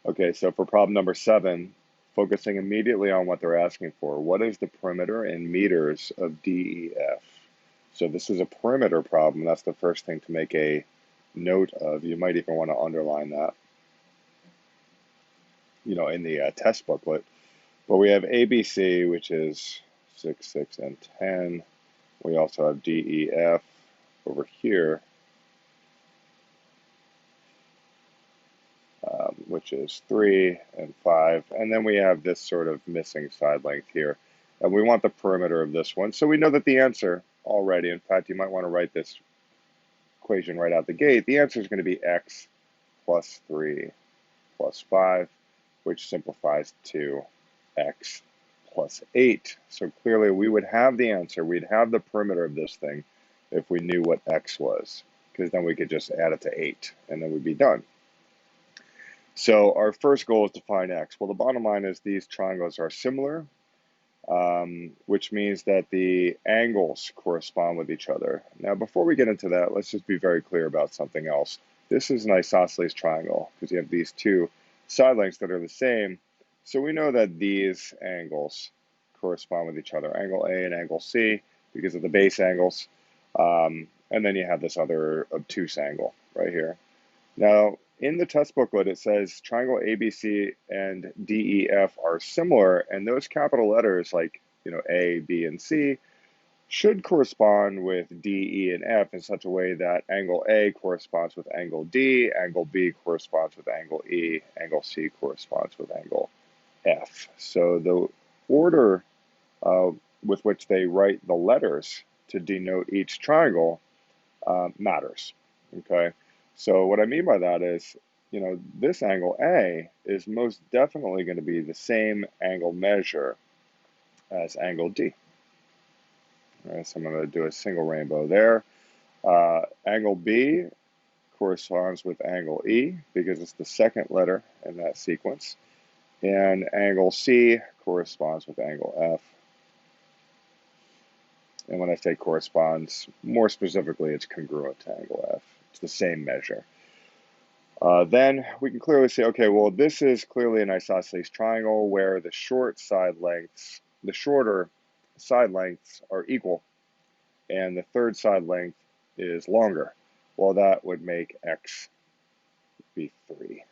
Okay, so for problem number 7, focusing immediately on what they're asking for, what is the perimeter in meters of DEF? So this is a perimeter problem. That's the first thing to make a note of. You might even want to underline that, in the test booklet. But we have ABC, which is 6, 6, and 10. We also have DEF over here, which is 3 and 5. And then we have this sort of missing side length here. And we want the perimeter of this one. So we know that the answer already, in fact, you might want to write this equation right out the gate. The answer is going to be x plus 3 plus 5, which simplifies to x plus 8. So clearly we would have the answer. We'd have the perimeter of this thing if we knew what x was, because then we could just add it to 8, and then we'd be done. So our first goal is to find x. Well, the bottom line is these triangles are similar, which means that the angles correspond with each other. Now, before we get into that, let's just be very clear about something else. This is an isosceles triangle because you have these two side lengths that are the same. So we know that these angles correspond with each other, angle A and angle C, because of the base angles. And then you have this other obtuse angle right here. Now, in the test booklet, it says triangle ABC and DEF are similar, and those capital letters like A, B, and C should correspond with D, E, and F in such a way that angle A corresponds with angle D, angle B corresponds with angle E, angle C corresponds with angle F. So the order with which they write the letters to denote each triangle matters. Okay, so what I mean by that is, this angle A is most definitely going to be the same angle measure as angle D. All right, so I'm going to do a single rainbow there. Angle B corresponds with angle E because it's the second letter in that sequence. And angle C corresponds with angle F. And when I say corresponds, more specifically, it's congruent to angle F. It's the same measure. Then we can clearly say, okay, well, this is clearly an isosceles triangle where the shorter side lengths are equal, and the third side length is longer. Well, that would make x be 3,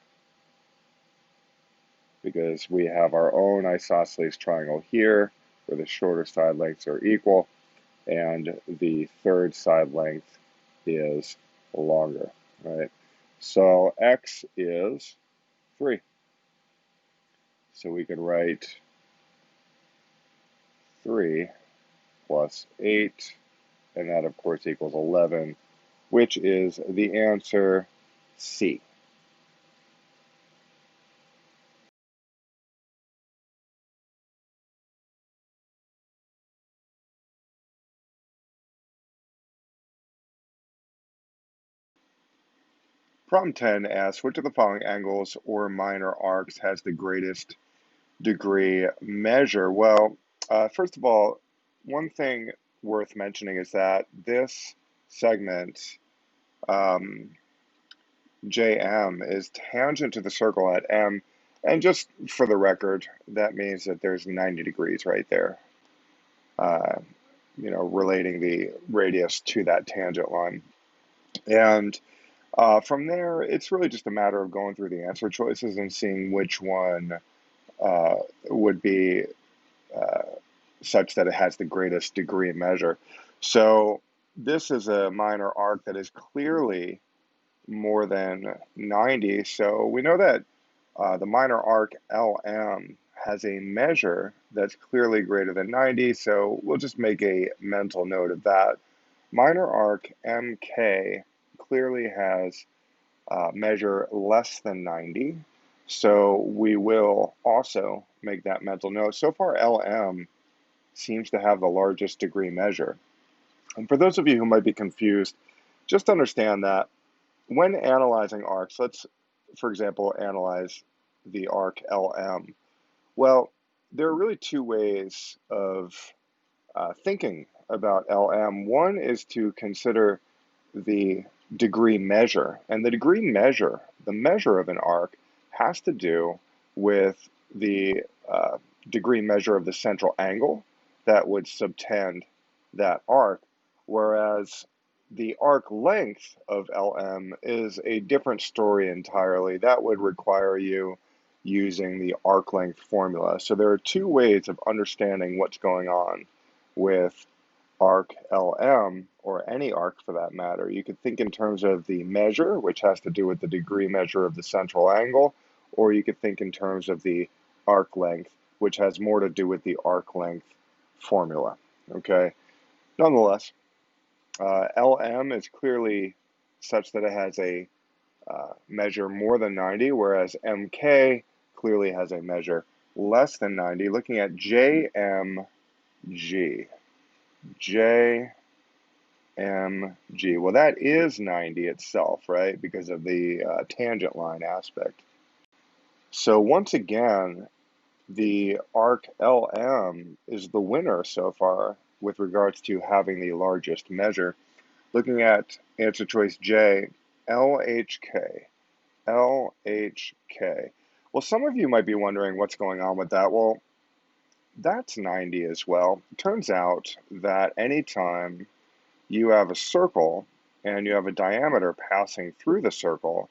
because we have our own isosceles triangle here where the shorter side lengths are equal, and the third side length is longer, right? So x is 3. So we could write 3 plus 8, and that of course equals 11, which is the answer C. Problem 10 asks, which of the following angles or minor arcs has the greatest degree measure? Well, first of all, one thing worth mentioning is that this segment, JM, is tangent to the circle at M. And just for the record, that means that there's 90 degrees right there, relating the radius to that tangent line. And from there, it's really just a matter of going through the answer choices and seeing which one would be uh, such that it has the greatest degree of measure. So this is a minor arc that is clearly more than 90. So we know that the minor arc LM has a measure that's clearly greater than 90. So we'll just make a mental note of that. Minor arc MK clearly has measure less than 90. So we will also make that mental note. So far, LM seems to have the largest degree measure. And for those of you who might be confused, just understand that when analyzing arcs, let's, for example, analyze the arc LM. Well, there are really two ways of thinking about LM. One is to consider the degree measure, and the degree measure, the measure of an arc, has to do with the degree measure of the central angle that would subtend that arc, whereas the arc length of LM is a different story entirely. That would require you using the arc length formula. So there are two ways of understanding what's going on with arc LM, or any arc for that matter. You could think in terms of the measure, which has to do with the degree measure of the central angle, or you could think in terms of the arc length, which has more to do with the arc length formula. Okay, nonetheless, LM is clearly such that it has a measure more than 90, whereas MK clearly has a measure less than 90. Looking at JMG, JMG, well, that is 90 itself, right, because of the tangent line aspect. So once again, the arc LM is the winner so far with regards to having the largest measure. Looking at answer choice J, LHK. LHK. Well, some of you might be wondering what's going on with that. Well, that's 90 as well. It turns out that anytime you have a circle and you have a diameter passing through the circle,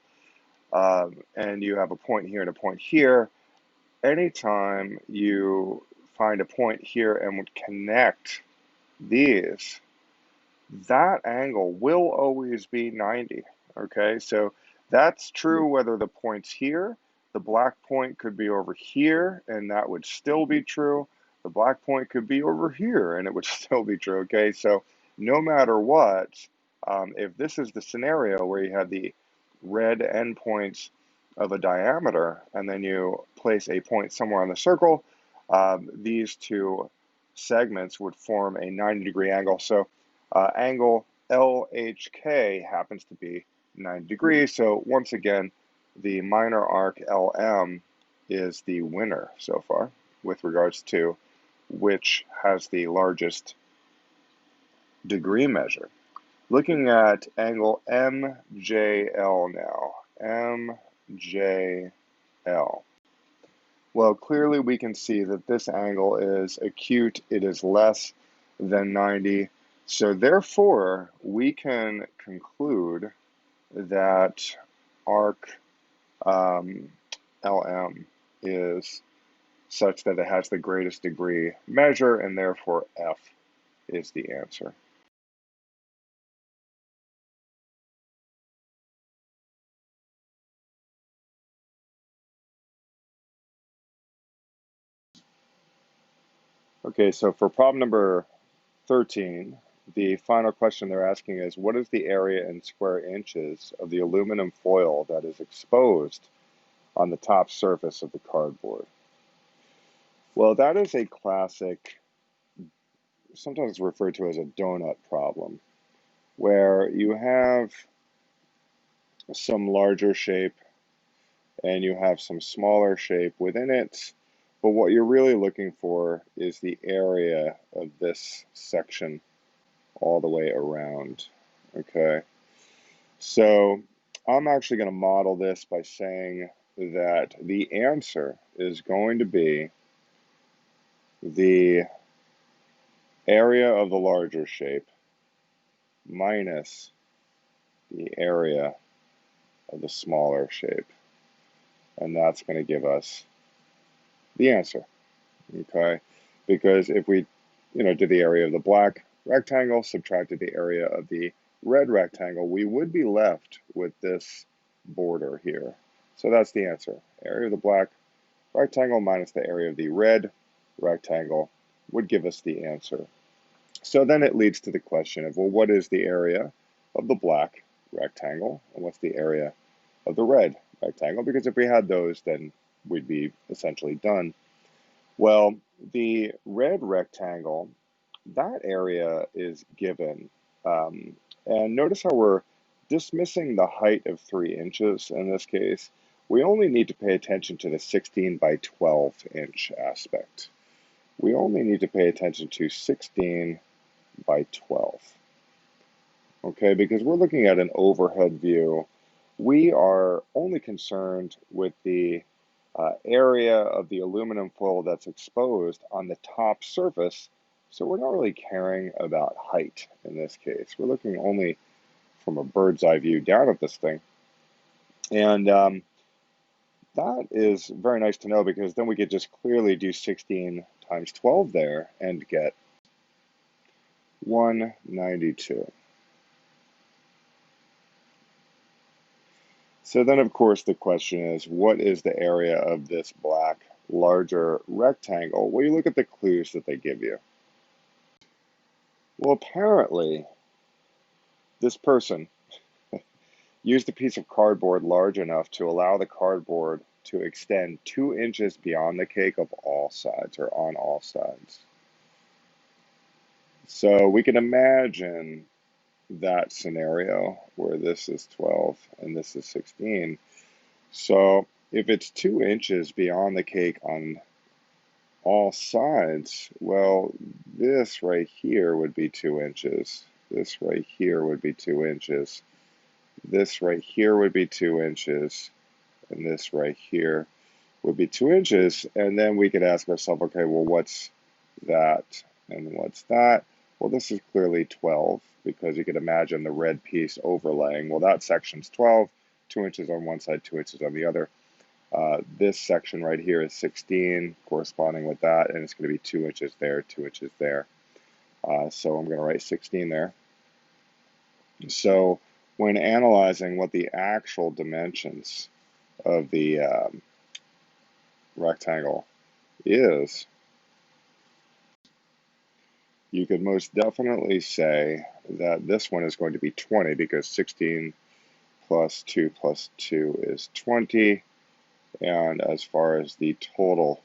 and you have a point here and a point here, anytime you find a point here and would connect these, that angle will always be 90. Okay, so that's true whether the point's here. The black point could be over here, and that would still be true. The black point could be over here, and it would still be true. Okay, so no matter what, if this is the scenario where you have the red endpoints of a diameter, and then you place a point somewhere on the circle, these two segments would form a 90-degree angle. So angle LHK happens to be 90 degrees. So once again, the minor arc LM is the winner so far with regards to which has the largest degree measure. Looking at angle MJL now, MJL. Well, clearly we can see that this angle is acute. It is less than 90. So therefore, we can conclude that arc LM is such that it has the greatest degree measure, and therefore F is the answer. Okay, so for problem number 13, the final question they're asking is, what is the area in square inches of the aluminum foil that is exposed on the top surface of the cardboard? Well, that is a classic, sometimes referred to as a donut problem, where you have some larger shape and you have some smaller shape within it, but what you're really looking for is the area of this section all the way around. Okay, so I'm actually going to model this by saying that the answer is going to be the area of the larger shape minus the area of the smaller shape, and that's going to give us the answer. Okay, because if we did the area of the black rectangle, subtracted the area of the red rectangle, we would be left with this border here. So that's the answer. Area of the black rectangle minus the area of the red rectangle would give us the answer. So then it leads to the question of, well, what is the area of the black rectangle and what's the area of the red rectangle? Because if we had those, then we'd be essentially done. Well, the red rectangle, that area is given. And notice how we're dismissing the height of 3 inches in this case. We only need to pay attention to the 16 by 12 inch aspect. We only need to pay attention to 16 by 12. Okay, because we're looking at an overhead view we are only concerned with the area of the aluminum foil that's exposed on the top surface. So we're not really caring about height in this case. We're looking only from a bird's eye view down at this thing. And that is very nice to know, because then we could just clearly do 16 times 12 there and get 192. So then, of course, the question is, what is the area of this black larger rectangle? Well, you look at the clues that they give you. Well, apparently, this person used a piece of cardboard large enough to allow the cardboard to extend 2 inches beyond the cake of all sides, or on all sides. So we can imagine that scenario where this is 12 and this is 16. So if it's 2 inches beyond the cake on all sides, well, this right here would be 2 inches. This right here would be 2 inches. This right here would be 2 inches. And this right here would be 2 inches. And then we could ask ourselves, okay, well, what's that and what's that? Well, this is clearly 12, because you could imagine the red piece overlaying. Well, that section's 12, 2 inches on one side, 2 inches on the other. This section right here is 16, corresponding with that, and it's going to be 2 inches there, 2 inches there. So I'm going to write 16 there. So when analyzing what the actual dimensions of the rectangle is, you could most definitely say that this one is going to be 20, because 16 plus 2 plus 2 is 20. And as far as the total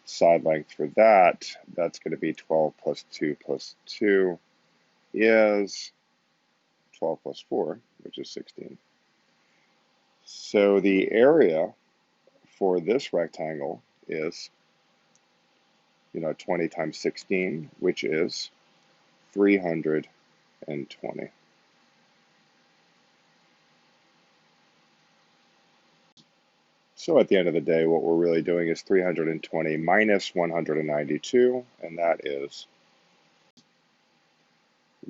side length for that, that's going to be 12 plus 2 plus 2 is 12 plus 4, which is 16. So the area for this rectangle is, 20 times 16, which is 320. So at the end of the day, what we're really doing is 320 minus 192, and that is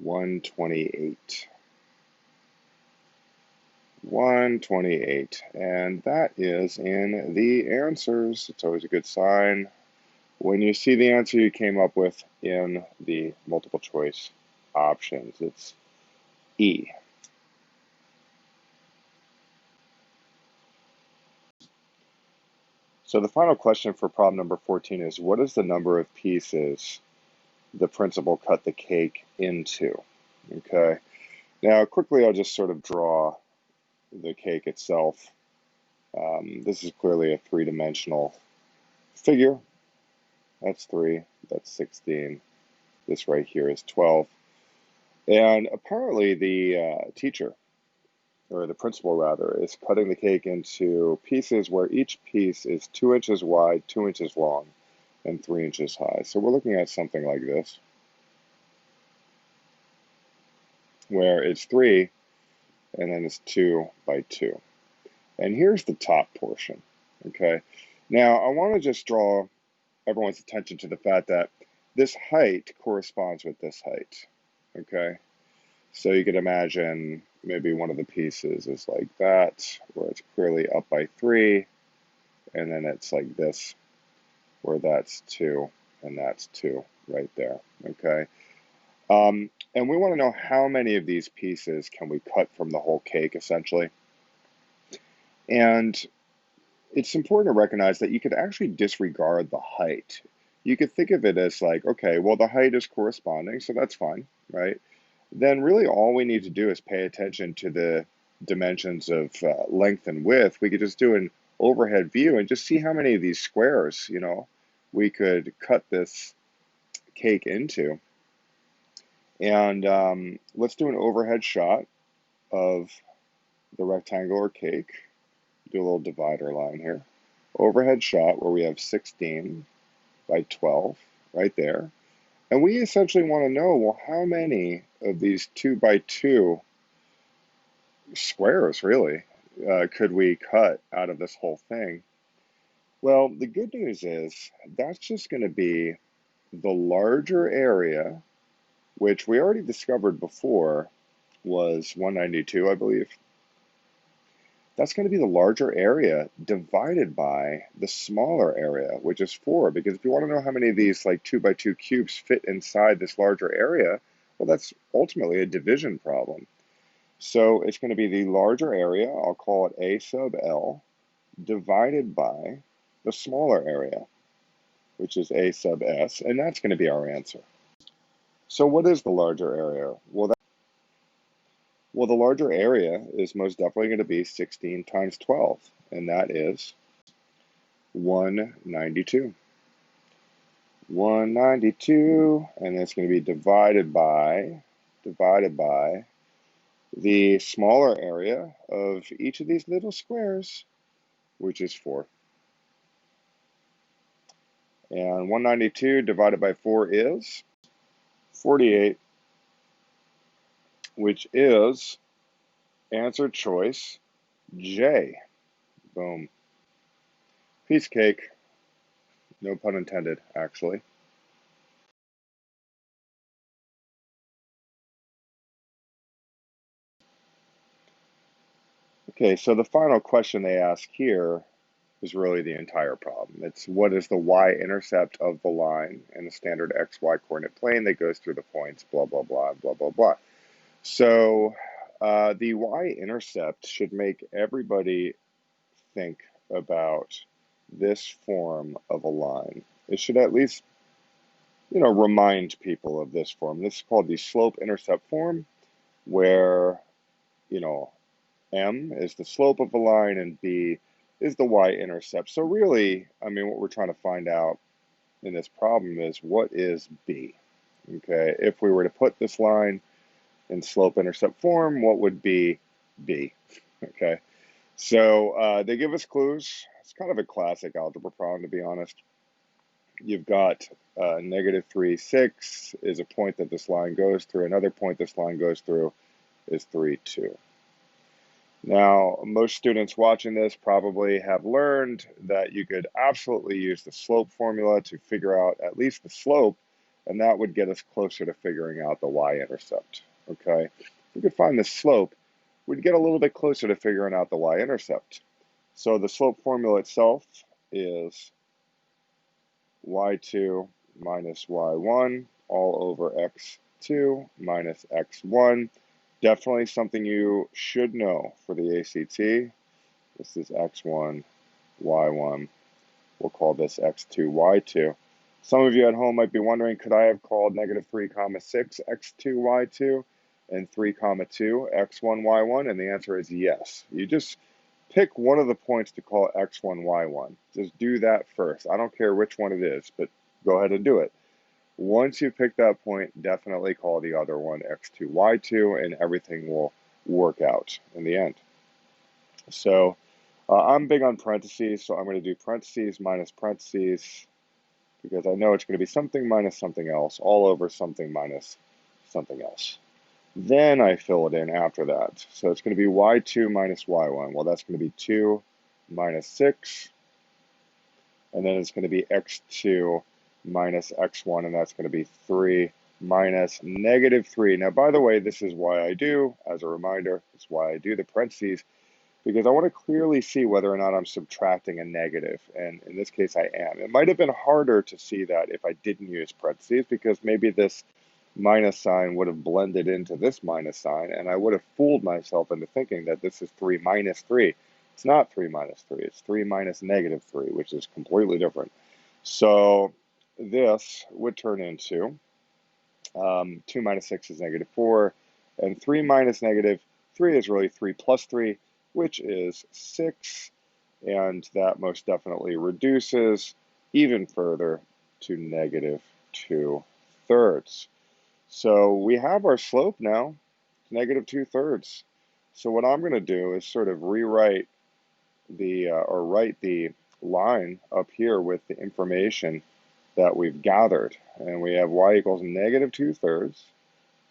128. 128, and that is in the answers. It's always a good sign when you see the answer you came up with in the multiple choice options. It's E. So the final question for problem number 14 is, what is the number of pieces the principal cut the cake into? Okay, now quickly I'll just sort of draw the cake itself. This is clearly a three-dimensional figure. That's 3, that's 16, this right here is 12. And apparently the teacher, or the principal rather, is cutting the cake into pieces where each piece is 2 inches wide, 2 inches long, and 3 inches high. So we're looking at something like this, where it's 3, and then it's 2 by 2. And here's the top portion, okay? Now, I want to just draw everyone's attention to the fact that this height corresponds with this height, okay? So you could imagine maybe one of the pieces is like that, where it's clearly up by 3, and then it's like this, where that's 2, and that's 2 right there, okay? And we want to know how many of these pieces can we cut from the whole cake, essentially. And it's important to recognize that you could actually disregard the height. You could think of it as like, okay, well, the height is corresponding, so that's fine, right? Then really all we need to do is pay attention to the dimensions of length and width. We could just do an overhead view and just see how many of these squares, we could cut this cake into. And let's do an overhead shot of the rectangular cake. Do a little divider line here. Overhead shot where we have 16 by 12 right there. And we essentially want to know, well, how many of these 2 by 2 squares, really, could we cut out of this whole thing? Well, the good news is that's just going to be the larger area, which we already discovered before was 192, I believe. That's going to be the larger area divided by the smaller area, which is 4. Because if you want to know how many of these like 2 by 2 cubes fit inside this larger area, well, that's ultimately a division problem. So it's going to be the larger area, I'll call it A sub L, divided by the smaller area, which is A sub S, and that's going to be our answer. So what is the larger area? Well, the larger area is most definitely going to be 16 times 12, and that is 192. 192, and that's going to be divided by the smaller area of each of these little squares, which is 4. And 192 divided by 4 is 48, which is answer choice J. Boom. Piece of cake. No pun intended, actually. Okay, so the final question they ask here is really the entire problem. It's what is the y-intercept of the line in the standard xy coordinate plane that goes through the points, blah, blah, blah, blah, blah, blah. So the y-intercept should make everybody think about this form of a line. It should at least, remind people of this form. This is called the slope-intercept form, where, you know, m is the slope of a line and b is the y-intercept. So really, I mean, what we're trying to find out in this problem is what is b? Okay, if we were to put this line in slope-intercept form, what would be b? Okay, so they give us clues. It's kind of a classic algebra problem, to be honest. You've got -3, 6 is a point that this line goes through. Another point this line goes through is 3, 2. Now, most students watching this probably have learned that you could absolutely use the slope formula to figure out at least the slope, and that would get us closer to figuring out the y-intercept, okay? If we could find the slope, we'd get a little bit closer to figuring out the y-intercept. So the slope formula itself is y2 minus y1 all over x2 minus x1. Definitely something you should know for the ACT. This is x1, y1. We'll call this x2, y2. Some of you at home might be wondering, could I have called -3, 6 x2, y2 and 3, 2 x1, y1? And the answer is yes. You just pick one of the points to call x1, y1. Just do that first. I don't care which one it is, but go ahead and do it. Once you pick that point, definitely call the other one x2, y2, and everything will work out in the end. So I'm big on parentheses, so I'm going to do parentheses minus parentheses, because I know it's going to be something minus something else, all over something minus something else. Then I fill it in after that. So it's going to be y2 minus y1. Well, that's going to be 2 minus 6. And then it's going to be x2 minus x1, and that's going to be 3 minus -3. Now, by the way, this is why I do, as a reminder, it's why I do the parentheses, because I want to clearly see whether or not I'm subtracting a negative, and in this case I am. It might have been harder to see that if I didn't use parentheses, because maybe this minus sign would have blended into this minus sign, and I would have fooled myself into thinking that this is 3 minus 3. It's not 3 minus 3, it's 3 minus -3, which is completely different. So this would turn into 2 minus 6 is -4, and 3 minus -3 is really 3 plus 3, which is 6, and that most definitely reduces even further to -2/3. So we have our slope now, -2/3. So what I'm going to do is sort of rewrite or write the line up here with the information that we've gathered. And we have y equals -2/3,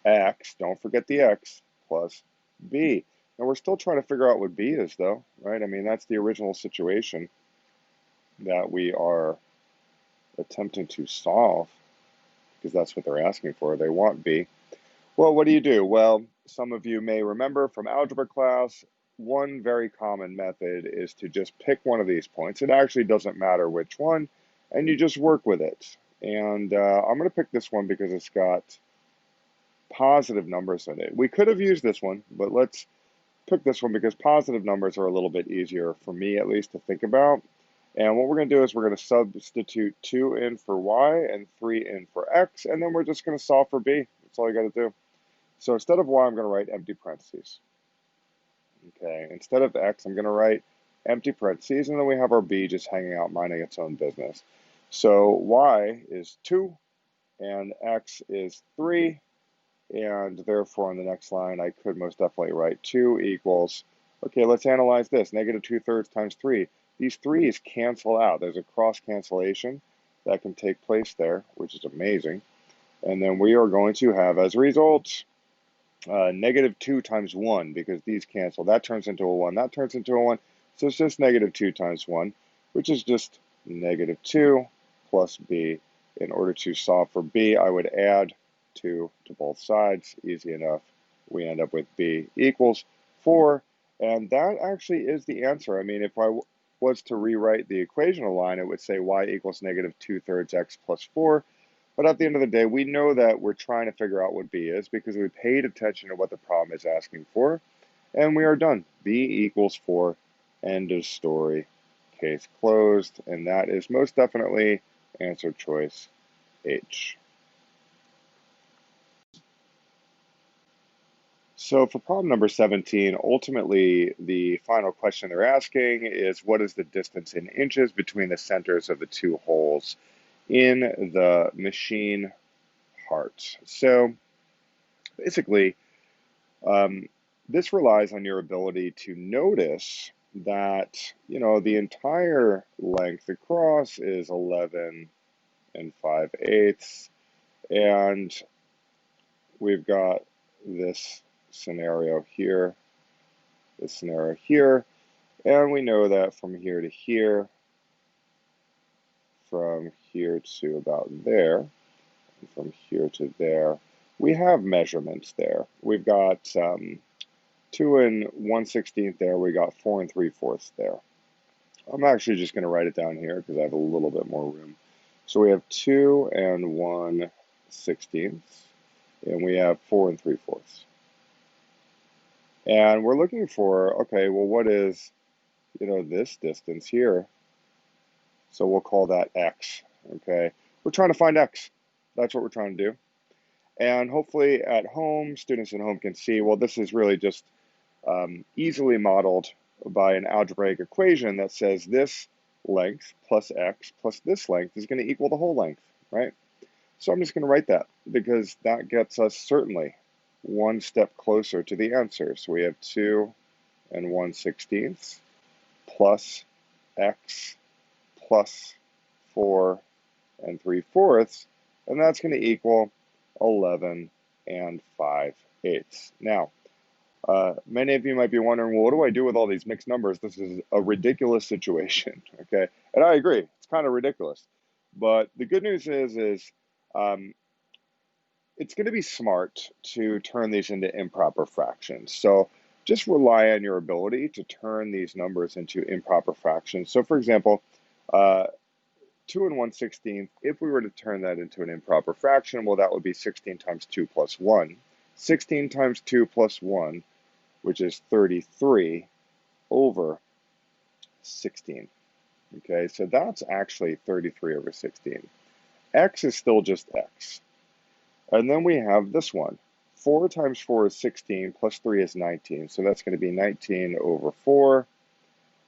x, don't forget the x, plus b. And we're still trying to figure out what b is, though, right? I mean, that's the original situation that we are attempting to solve, because that's what they're asking for. They want b. Well, what do? Well, some of you may remember from algebra class, one very common method is to just pick one of these points. It actually doesn't matter which one, and you just work with it. And I'm going to pick this one because it's got positive numbers in it. We could have used this one, but let's pick this one because positive numbers are a little bit easier, for me at least, to think about. And what we're going to do is we're going to substitute 2 in for y and 3 in for x, and then we're just going to solve for b. That's all you got to do. So instead of y, I'm going to write empty parentheses. Okay, instead of x, I'm going to write empty parentheses, and then we have our b just hanging out, minding its own business. So y is 2, and x is 3, and therefore on the next line, I could most definitely write 2 equals, okay, let's analyze this, negative 2/3 times 3. These 3's cancel out. There's a cross cancellation that can take place there, which is amazing. And then we are going to have, as a result, negative 2 times 1, because these cancel. That turns into a 1. That turns into a 1. So it's just negative 2 times 1, which is just negative 2 plus b. In order to solve for b, I would add 2 to both sides. Easy enough. We end up with b equals 4. And that actually is the answer. I mean, if I was to rewrite the equational line, it would say y equals negative 2/3 x plus 4. But at the end of the day, we know that we're trying to figure out what b is because we paid attention to what the problem is asking for, and we are done. b equals 4, end of story, case closed, and that is most definitely answer choice H. So for problem number 17, ultimately the final question they're asking is, what is the distance in inches between the centers of the two holes in the machine heart? So basically, this relies on your ability to notice that, the entire length across is 11 5/8, and we've got this scenario here, and we know that from here to here, from here to about there, and from here to there, we have measurements there. We've got 2 and 1/16 there, we got 4 3/4 there. I'm actually just going to write it down here because I have a little bit more room. So we have 2 and 1/16, and we have 4 3/4. And we're looking for, okay, well, what is, this distance here? So we'll call that x, okay? We're trying to find x. That's what we're trying to do. And hopefully at home, students at home can see, well, this is really just easily modeled by an algebraic equation that says this length plus x plus this length is going to equal the whole length, right? So I'm just going to write that because that gets us certainly one step closer to the answer. So we have 2 and 1/16 plus x plus 4 and 3/4, and that's going to equal 11 and 5/8. Now, many of you might be wondering, well, what do I do with all these mixed numbers? This is a ridiculous situation, okay? And I agree, it's kind of ridiculous. But the good news is it's going to be smart to turn these into improper fractions. So just rely on your ability to turn these numbers into improper fractions. So for example, 2 and 1/16, if we were to turn that into an improper fraction, well, that would be 16 times 2 plus 1. 16 times 2 plus 1, which is 33 over 16. Okay, so that's actually 33 over 16. X is still just x. And then we have this one. 4 times 4 is 16, plus 3 is 19. So that's going to be 19 over 4.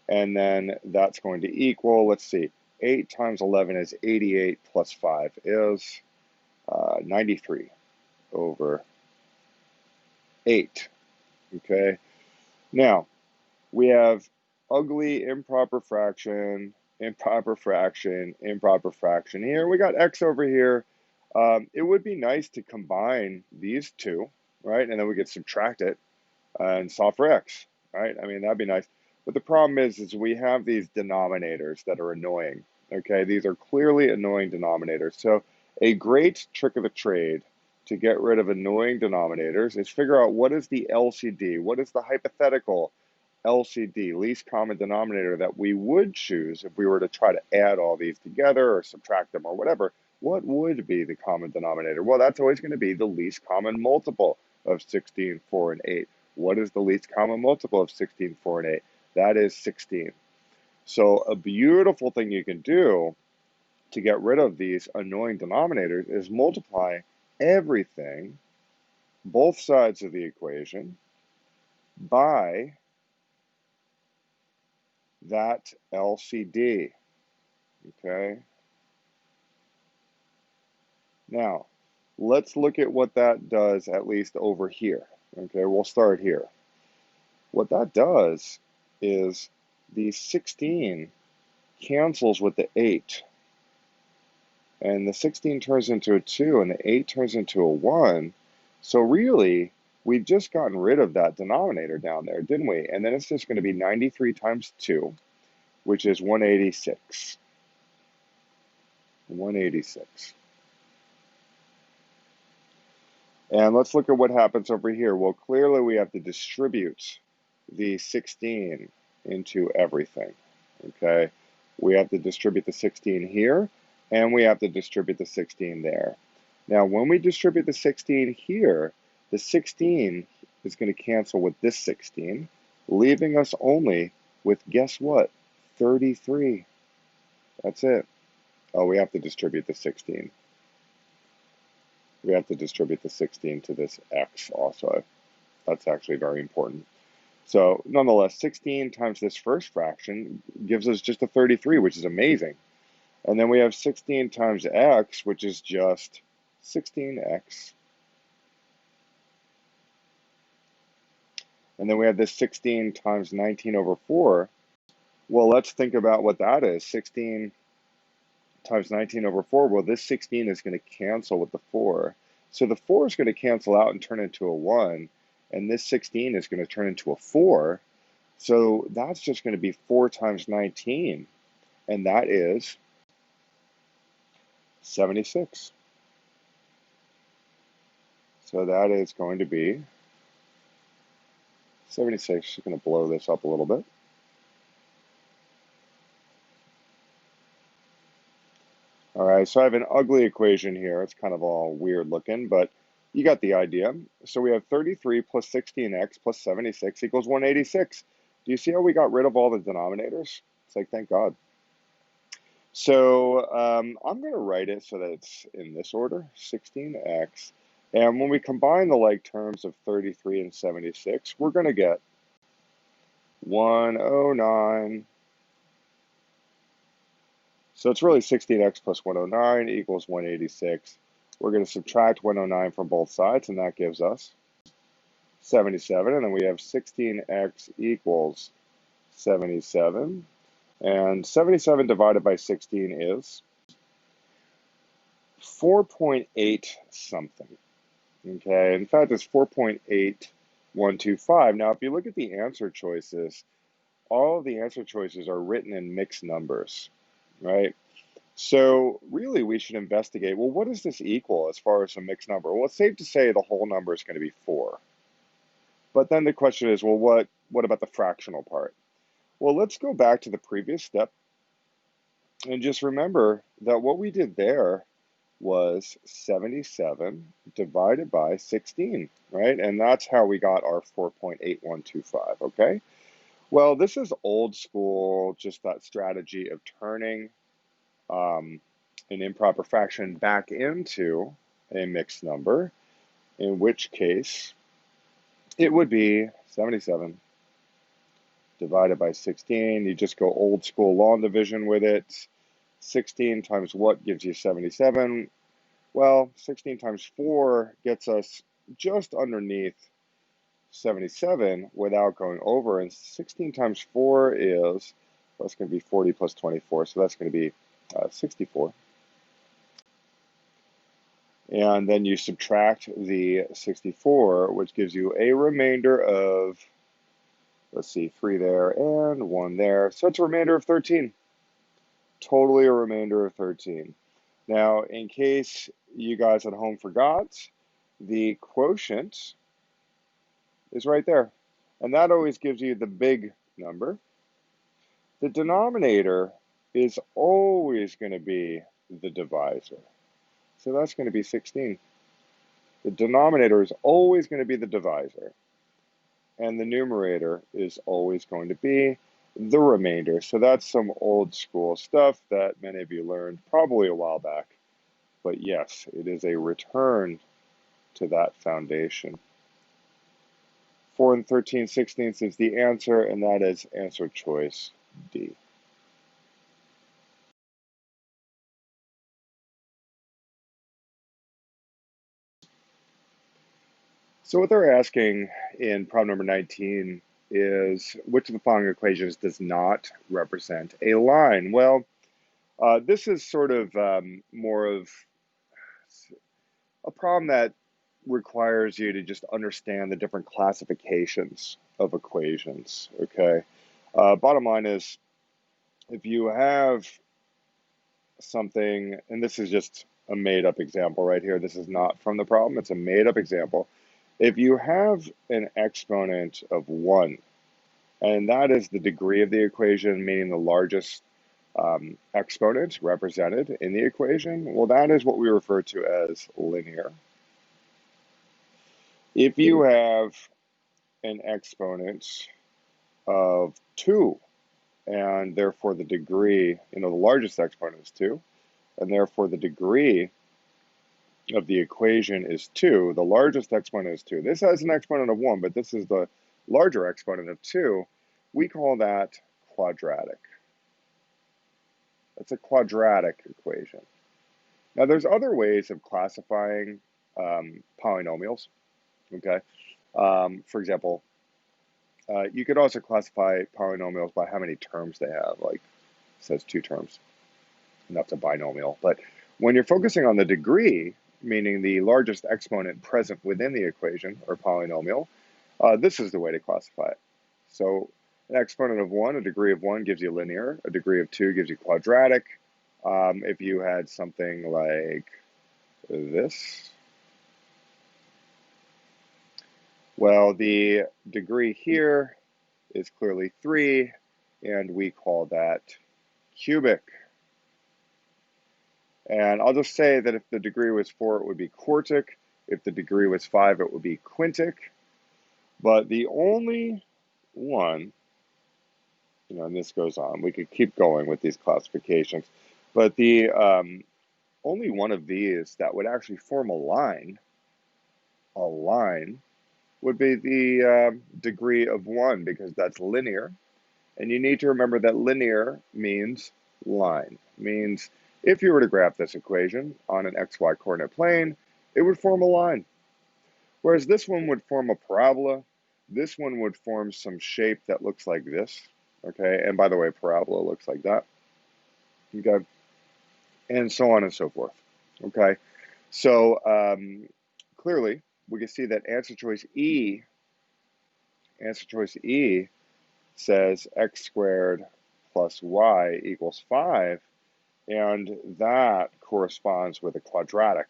And then that's going to equal, let's see, 8 times 11 is 88, plus 5 is 93 over 8. Okay, now we have ugly improper fraction, improper fraction, improper fraction here. We got x over here. It would be nice to combine these two, right? And then we could subtract it. and solve for x, right? I mean, that'd be nice. But the problem is we have these denominators that are annoying, okay? These are clearly annoying denominators. So a great trick of the trade to get rid of annoying denominators is figure out what is the LCD, what is the hypothetical LCD, least common denominator, that we would choose if we were to try to add all these together or subtract them or whatever. What would be the common denominator? Well, that's always going to be the least common multiple of 16, 4, and 8. What is the least common multiple of 16, 4, and 8? That is 16. So a beautiful thing you can do to get rid of these annoying denominators is multiply everything, both sides of the equation, by that LCD, okay? Now, let's look at what that does, at least over here, okay? We'll start here. What that does is the 16 cancels with the 8, and the 16 turns into a 2, and the 8 turns into a 1. So really, we've just gotten rid of that denominator down there, didn't we? And then it's just going to be 93 times 2, which is 186. 186. And let's look at what happens over here. Well, clearly we have to distribute the 16 into everything, okay? We have to distribute the 16 here, and we have to distribute the 16 there. Now, when we distribute the 16 here, the 16 is going to cancel with this 16, leaving us only with, guess what, 33. That's it. Oh, we have to distribute the 16. We have to distribute the 16 to this x also. That's actually very important. So nonetheless, 16 times this first fraction gives us just a 33, which is amazing. And then we have 16 times x, which is just 16x. And then we have this 16 times 19 over 4. Well, let's think about what that is. 16 times 19 over 4. Well, this 16 is going to cancel with the 4. So the 4 is going to cancel out and turn into a 1. And this 16 is going to turn into a 4. So that's just going to be 4 times 19. And that is 76. So that is going to be 76. Just going to blow this up a little bit. All right, so I have an ugly equation here. It's kind of all weird looking, but you got the idea. So we have 33 plus 16x plus 76 equals 186. Do you see how we got rid of all the denominators? It's like, thank God. So I'm going to write it so that it's in this order, 16x. And when we combine the like terms of 33 and 76, we're going to get 109. So it's really 16x plus 109 equals 186. We're going to subtract 109 from both sides, and that gives us 77. And then we have 16x equals 77. And 77 divided by 16 is 4.8 something. Okay, in fact, it's 4.8125. Now, if you look at the answer choices, all of the answer choices are written in mixed numbers, right? So really, we should investigate, well, what does this equal as far as a mixed number? Well, it's safe to say the whole number is going to be 4. But then the question is, well, what about the fractional part? Well, let's go back to the previous step and just remember that what we did there was 77 divided by 16, right? And that's how we got our 4.8125, okay? Well, this is old school, just that strategy of turning an improper fraction back into a mixed number, in which case it would be 77 divided by 16. You just go old school long division with it. 16 times what gives you 77? Well, 16 times 4 gets us just underneath 77 without going over. And 16 times 4 is, well, that's going to be 40 plus 24. So that's going to be 64. And then you subtract the 64, which gives you a remainder of, let's see, 3 there and 1 there. So it's a remainder of 13. Totally a remainder of 13. Now, in case you guys at home forgot, the quotient is right there. And that always gives you the big number. The denominator is always going to be the divisor. So that's going to be 16. The denominator is always going to be the divisor. And the numerator is always going to be the remainder. So that's some old school stuff that many of you learned probably a while back. But yes, it is a return to that foundation. 4 and 13/16 is the answer, and that is answer choice D. So what they're asking in problem number 19 is which of the following equations does not represent a line? Well, this is sort of more of a problem that requires you to just understand the different classifications of equations, okay? Bottom line is, if you have something, and this is just a made-up example right here, this is not from the problem, it's a made-up example. If you have an exponent of 1, and that is the degree of the equation, meaning the largest exponent represented in the equation, well, that is what we refer to as linear. If you have an exponent of 2, and therefore the degree, the largest exponent is 2, and therefore the degree of the equation is 2, the largest exponent is 2. This has an exponent of 1, but this is the larger exponent of 2. We call that quadratic. That's a quadratic equation. Now, there's other ways of classifying polynomials, okay? For example, you could also classify polynomials by how many terms they have, like it says 2 terms, and that's a binomial. But when you're focusing on the degree, meaning the largest exponent present within the equation or polynomial, this is the way to classify it. So an exponent of 1, a degree of 1 gives you linear, a degree of 2 gives you quadratic. If you had something like this, well, the degree here is clearly 3, and we call that cubic. And I'll just say that if the degree was 4, it would be quartic. If the degree was 5, it would be quintic. But the only one, and this goes on, we could keep going with these classifications, but the only one of these that would actually form a line would be the degree of 1, because that's linear. And you need to remember that linear means line. Means if you were to graph this equation on an xy coordinate plane, it would form a line. Whereas this one would form a parabola. This one would form some shape that looks like this. Okay, and by the way, parabola looks like that. Okay, and so on and so forth. Okay, so clearly we can see that answer choice E says x squared plus y equals 5, and that corresponds with a quadratic,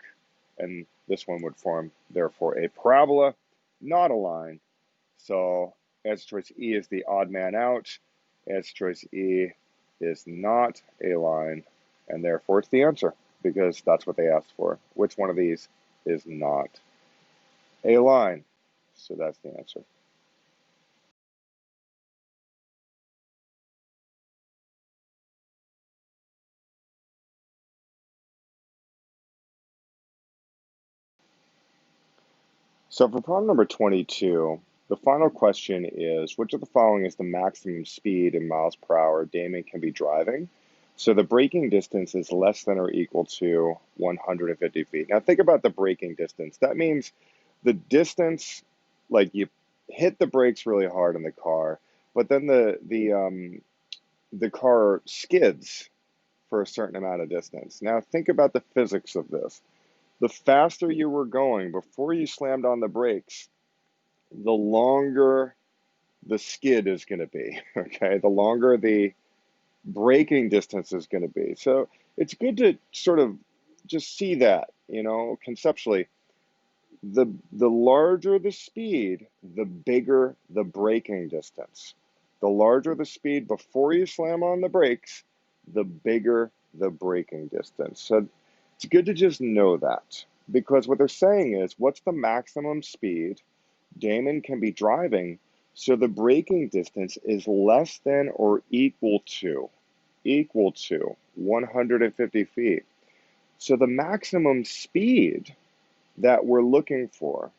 and this one would form, therefore, a parabola, not a line. So answer choice E is the odd man out. Answer choice E is not a line, and therefore it's the answer, because that's what they asked for. Which one of these is not a line? So that's the answer. So for problem number 22, the final question is, which of the following is the maximum speed in miles per hour Damon can be driving? So the braking distance is less than or equal to 150 feet. Now think about the braking distance. That means the distance, like you hit the brakes really hard in the car, but then the car skids for a certain amount of distance. Now think about the physics of this. the faster you were going before you slammed on the brakes, the longer the skid is going to be, okay? The longer the braking distance is going to be. So it's good to sort of just see that, conceptually. The larger the speed, the bigger the braking distance. The larger the speed before you slam on the brakes, the bigger the braking distance. So it's good to just know that, because what they're saying is, what's the maximum speed Damon can be driving so the braking distance is less than or equal to 150 feet. So the maximum speed that we're looking for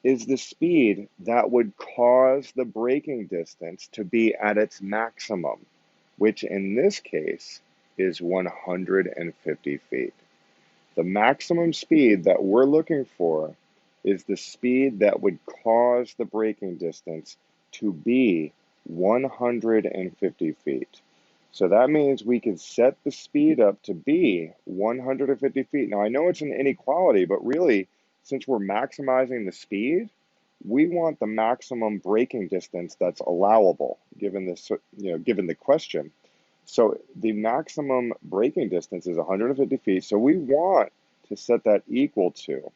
is the speed that would cause the braking distance to be at its maximum, which in this case is 150 feet. The maximum speed that we're looking for is the speed that would cause the braking distance to be 150 feet. So that means we could set the speed up to be 150 feet. Now, I know it's an inequality, but really, since we're maximizing the speed, we want the maximum braking distance that's allowable, given this, given the question. So the maximum braking distance is 150 feet. So we want to set that equal to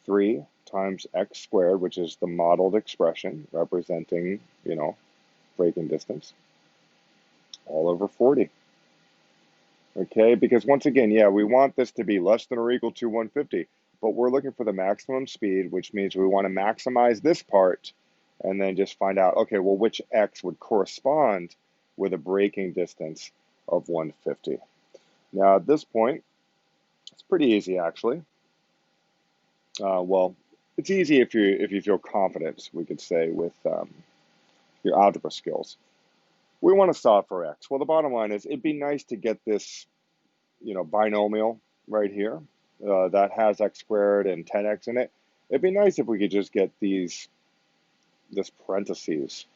3 times x squared, which is the modeled expression representing, braking distance, all over 40. Okay, because once again, yeah, we want this to be less than or equal to 150, but we're looking for the maximum speed, which means we want to maximize this part and then just find out, okay, well, which x would correspond with a braking distance of 150. Now, at this point, it's pretty easy, actually. Well, it's easy if you feel confident, we could say, with your algebra skills. We want to solve for x. Well, the bottom line is, it'd be nice to get this, binomial right here that has x squared and 10x in it. It'd be nice if we could just get this parentheses,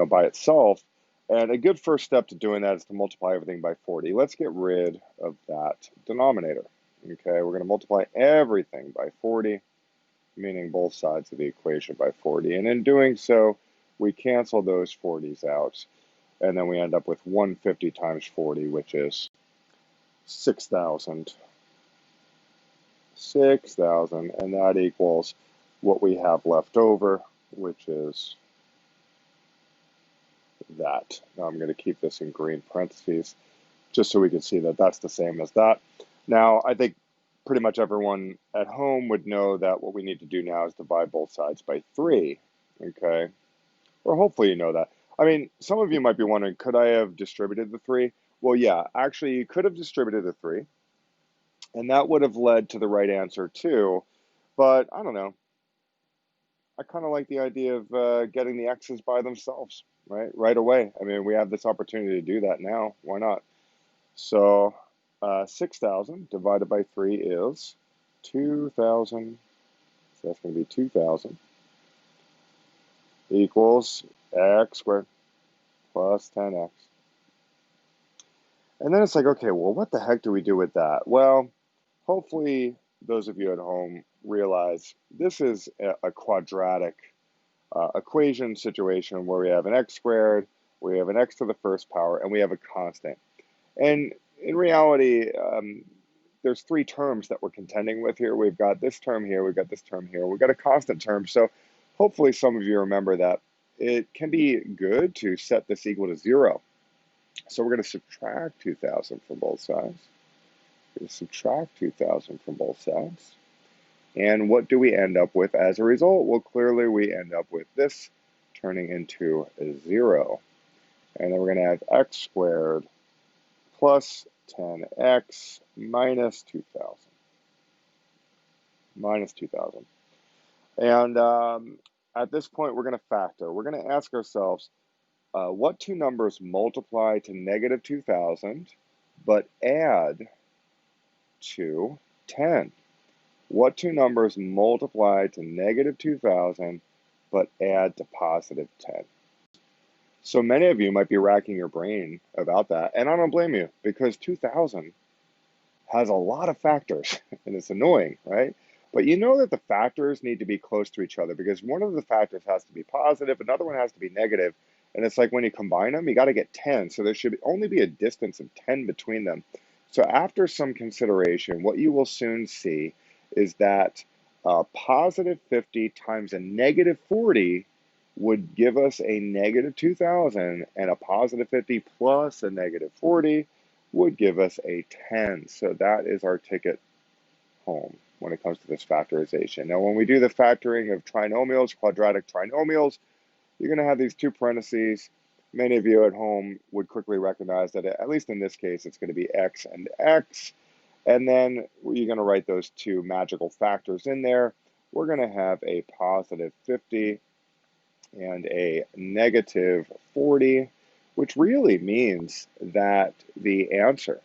by itself. And a good first step to doing that is to multiply everything by 40. Let's get rid of that denominator. Okay, we're going to multiply everything by 40, meaning both sides of the equation by 40. And in doing so, we cancel those 40s out. And then we end up with 150 times 40, which is 6,000. 6,000, and that equals what we have left over, which is that. Now I'm going to keep this in green parentheses, just so we can see that that's the same as that. Now, I think pretty much everyone at home would know that what we need to do now is divide both sides by 3, okay? Or hopefully you know that. I mean, some of you might be wondering, could I have distributed the 3? Well, yeah, actually, you could have distributed the 3, and that would have led to the right answer too, but I don't know. I kind of like the idea of getting the x's by themselves, right away. I mean, we have this opportunity to do that now. Why not? So 6,000 divided by 3 is 2,000. So that's going to be 2,000 equals x squared plus 10x. And then it's like, okay, well, what the heck do we do with that? Well, hopefully those of you at home realize this is a quadratic equation situation where we have an x squared, we have an x to the first power, and we have a constant. And in reality, there's 3 terms that we're contending with here. We've got this term here, we've got this term here, we've got a constant term. So hopefully some of you remember that it can be good to set this equal to 0. So we're going to subtract 2,000 from both sides. We're going to subtract 2,000 from both sides. And what do we end up with as a result? Well, clearly we end up with this turning into a 0. And then we're going to have x squared plus 10x minus 2,000. Minus 2,000. And at this point, we're going to factor. We're going to ask ourselves, what 2 numbers multiply to negative 2,000 but add to 10? What 2 numbers multiply to negative 2,000 but add to positive 10? So many of you might be racking your brain about that, and I don't blame you, because 2,000 has a lot of factors and it's annoying, right? But you know that the factors need to be close to each other because one of the factors has to be positive, another one has to be negative, and it's like when you combine them, you got to get 10. So there should only be a distance of 10 between them. So after some consideration, what you will soon see is that positive 50 times a negative 40 would give us a negative 2,000, and a positive 50 plus a negative 40 would give us a 10. So that is our ticket home when it comes to this factorization. Now, when we do the factoring of trinomials, quadratic trinomials, you're going to have these two parentheses. Many of you at home would quickly recognize that, at least in this case, it's going to be x and x. And then you're going to write those two magical factors in there. We're going to have a positive 50 and a negative 40, which really means that the answer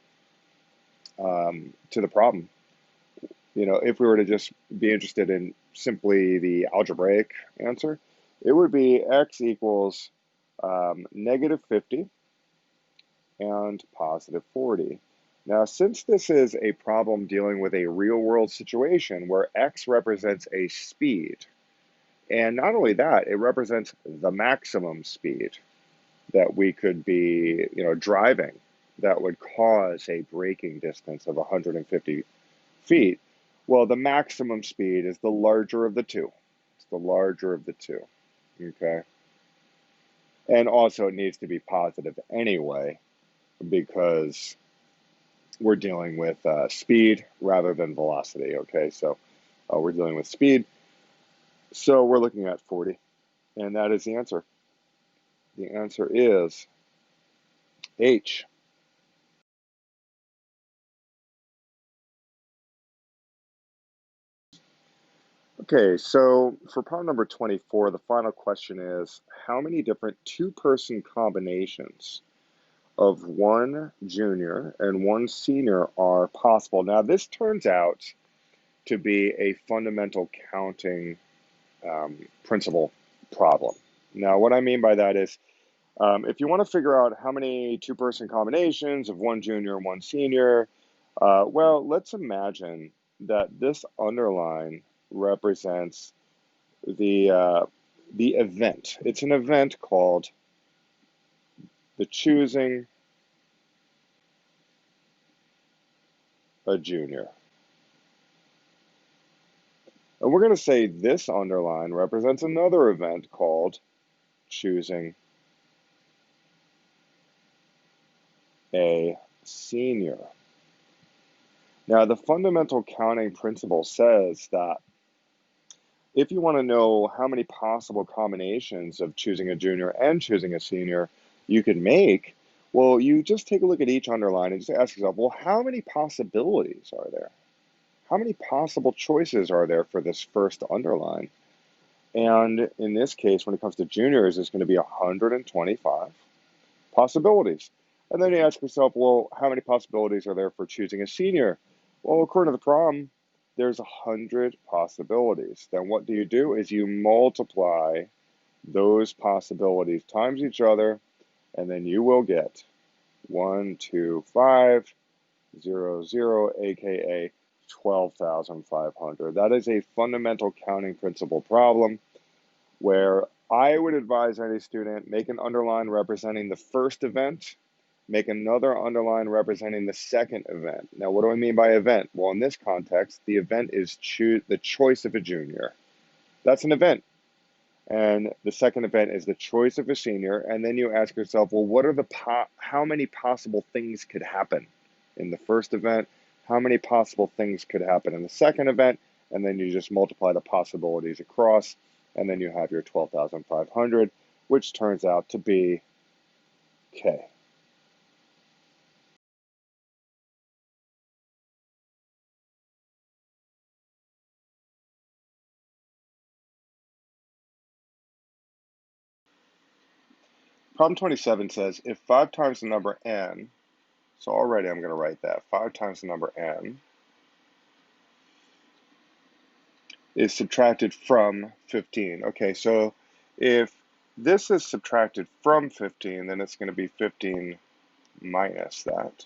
to the problem, if we were to just be interested in simply the algebraic answer, it would be x equals negative 50 and positive 40. Now, since this is a problem dealing with a real-world situation where x represents a speed, and not only that, it represents the maximum speed that we could be, driving that would cause a braking distance of 150 feet. Well, the maximum speed is the larger of the two. It's the larger of the two, okay? And also it needs to be positive anyway because we're dealing with speed rather than velocity, okay? So we're dealing with speed. So we're looking at 40, and that is the answer. The answer is H. Okay, so for problem number 24, the final question is, how many different two-person combinations of one junior and one senior are possible? Now, this turns out to be a fundamental counting principle problem. Now, what I mean by that is, if you want to figure out how many two-person combinations of one junior and one senior, well, let's imagine that this underline represents the event. It's an event called the choosing a junior. And we're going to say this underline represents another event called choosing a senior. Now, the fundamental counting principle says that if you want to know how many possible combinations of choosing a junior and choosing a senior you can make, well, you just take a look at each underline and just ask yourself, well, how many possibilities are there? How many possible choices are there for this first underline? And in this case, when it comes to juniors, it's going to be 125 possibilities. And then you ask yourself, well, how many possibilities are there for choosing a senior? Well, according to the problem, there's 100 possibilities. Then what do is you multiply those possibilities times each other, and then you will get 12500, aka 12,500. That is a fundamental counting principle problem where I would advise any student make an underline representing the first event, make another underline representing the second event. Now, what do I mean by event? Well, in this context, the event is the choice of a junior. That's an event. And the second event is the choice of a senior. And then you ask yourself, well, what are how many possible things could happen in the first event? How many possible things could happen in the second event? And then you just multiply the possibilities across, and then you have your 12,500, which turns out to be K. Problem 27 says, if 5 times the number n, so already I'm going to write that, 5 times the number n is subtracted from 15. Okay, so if this is subtracted from 15, then it's going to be 15 minus that.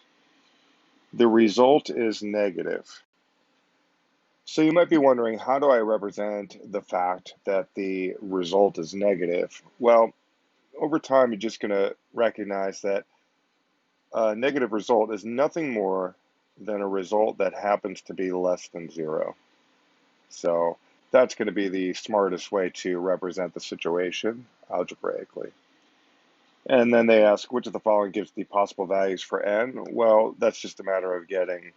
The result is negative. So you might be wondering, how do I represent the fact that the result is negative? Well, over time, you're just going to recognize that a negative result is nothing more than a result that happens to be less than zero. So that's going to be the smartest way to represent the situation algebraically. And then they ask, which of the following gives the possible values for n? Well, that's just a matter of getting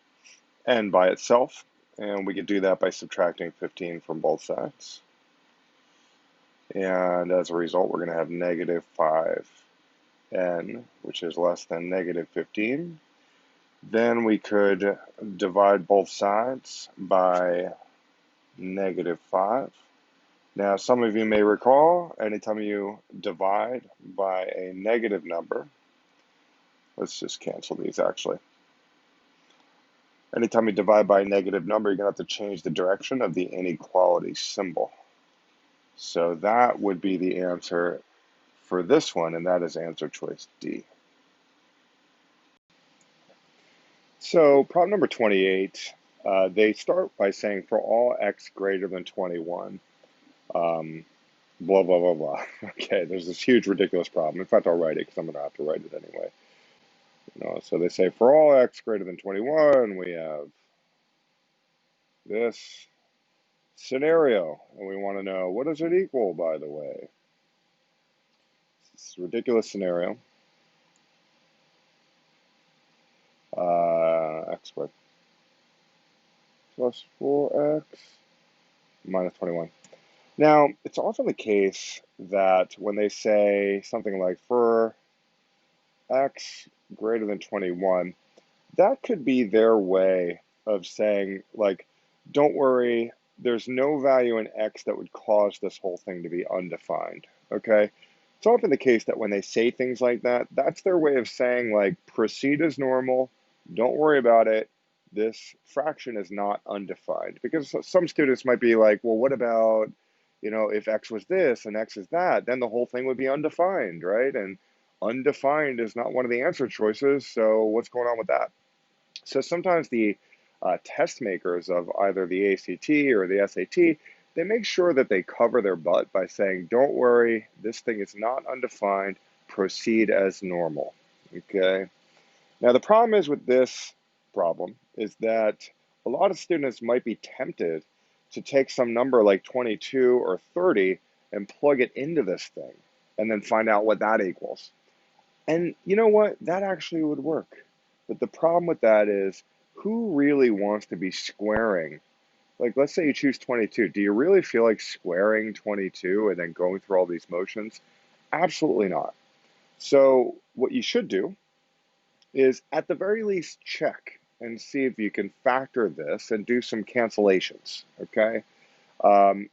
n by itself. And we can do that by subtracting 15 from both sides. And as a result, we're going to have negative 5n, which is less than negative 15. Then we could divide both sides by negative 5. Now, some of you may recall, anytime you divide by a negative number, let's just cancel these actually. Anytime you divide by a negative number, you're going to have to change the direction of the inequality symbol. So that would be the answer for this one, and that is answer choice D. So problem number 28, they start by saying for all x greater than 21, blah, blah, blah, blah. Okay, there's this huge, ridiculous problem. In fact, I'll write it because I'm going to have to write it anyway. So they say for all x greater than 21, we have this scenario, and we want to know, what does it equal, by the way? It's a ridiculous scenario. X squared plus 4x minus 21. Now, it's often the case that when they say something like for x greater than 21, that could be their way of saying, like, don't worry, there's no value in x that would cause this whole thing to be undefined, okay? It's often the case that when they say things like that, that's their way of saying, like, proceed as normal, don't worry about it, this fraction is not undefined. Because some students might be like, well, what about, if x was this and x is that, then the whole thing would be undefined, right? And undefined is not one of the answer choices, so what's going on with that? So sometimes the test makers of either the ACT or the SAT, they make sure that they cover their butt by saying, don't worry, this thing is not undefined, proceed as normal, okay? Now the problem is with this problem is that a lot of students might be tempted to take some number like 22 or 30 and plug it into this thing and then find out what that equals. And you know what? That actually would work. But the problem with that is, who really wants to be squaring? Like, let's say you choose 22. Do you really feel like squaring 22 and then going through all these motions? Absolutely not. So what you should do is, at the very least, check and see if you can factor this and do some cancellations, okay?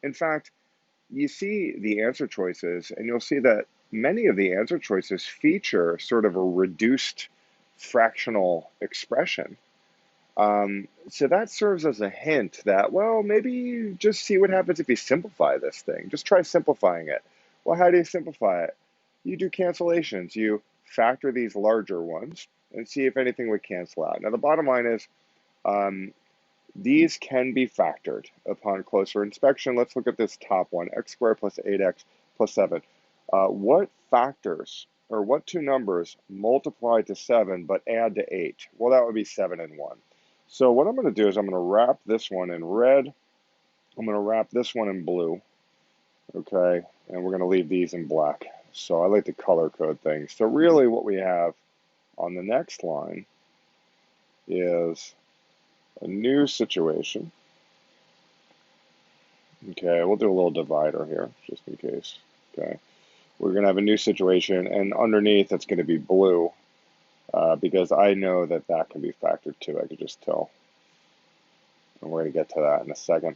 In fact, you see the answer choices, and you'll see that many of the answer choices feature sort of a reduced fractional expression. So that serves as a hint that, well, maybe just see what happens if you simplify this thing. Just try simplifying it. Well, how do you simplify it? You do cancellations. You factor these larger ones and see if anything would cancel out. Now, the bottom line is, these can be factored upon closer inspection. Let's look at this top one, x squared plus 8x plus 7. What factors, or what two numbers multiply to 7 but add to 8? Well, that would be 7 and 1. So what I'm going to do is I'm going to wrap this one in red. I'm going to wrap this one in blue. Okay, and we're going to leave these in black. So I like to color code things. So really what we have on the next line is a new situation. Okay, we'll do a little divider here, just in case. Okay, we're going to have a new situation, and underneath it's going to be blue, because I know that that can be factored too. I could just tell. And we're going to get to that in a second.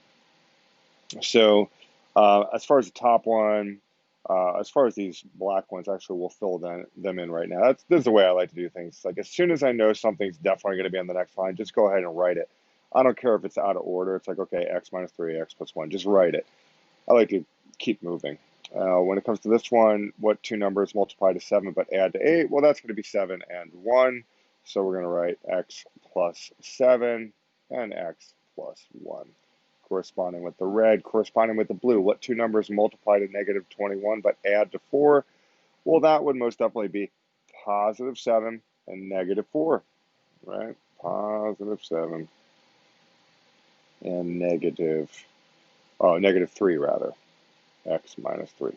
So as far as the top one, as far as these black ones, actually we'll fill them in right now. This is the way I like to do things. Like, as soon as I know something's definitely going to be on the next line, just go ahead and write it. I don't care if it's out of order. It's like, okay, x minus 3, x plus 1. Just write it. I like to keep moving. When it comes to this one, what two numbers multiply to 7 but add to 8? Well, that's going to be 7 and 1. So we're going to write x plus 7, and x plus 1. Corresponding with the red, corresponding with the blue. What two numbers multiply to negative 21 but add to 4? Well, that would most definitely be positive 7 and negative 4, right? Positive 7 and negative 3 rather, x minus 3.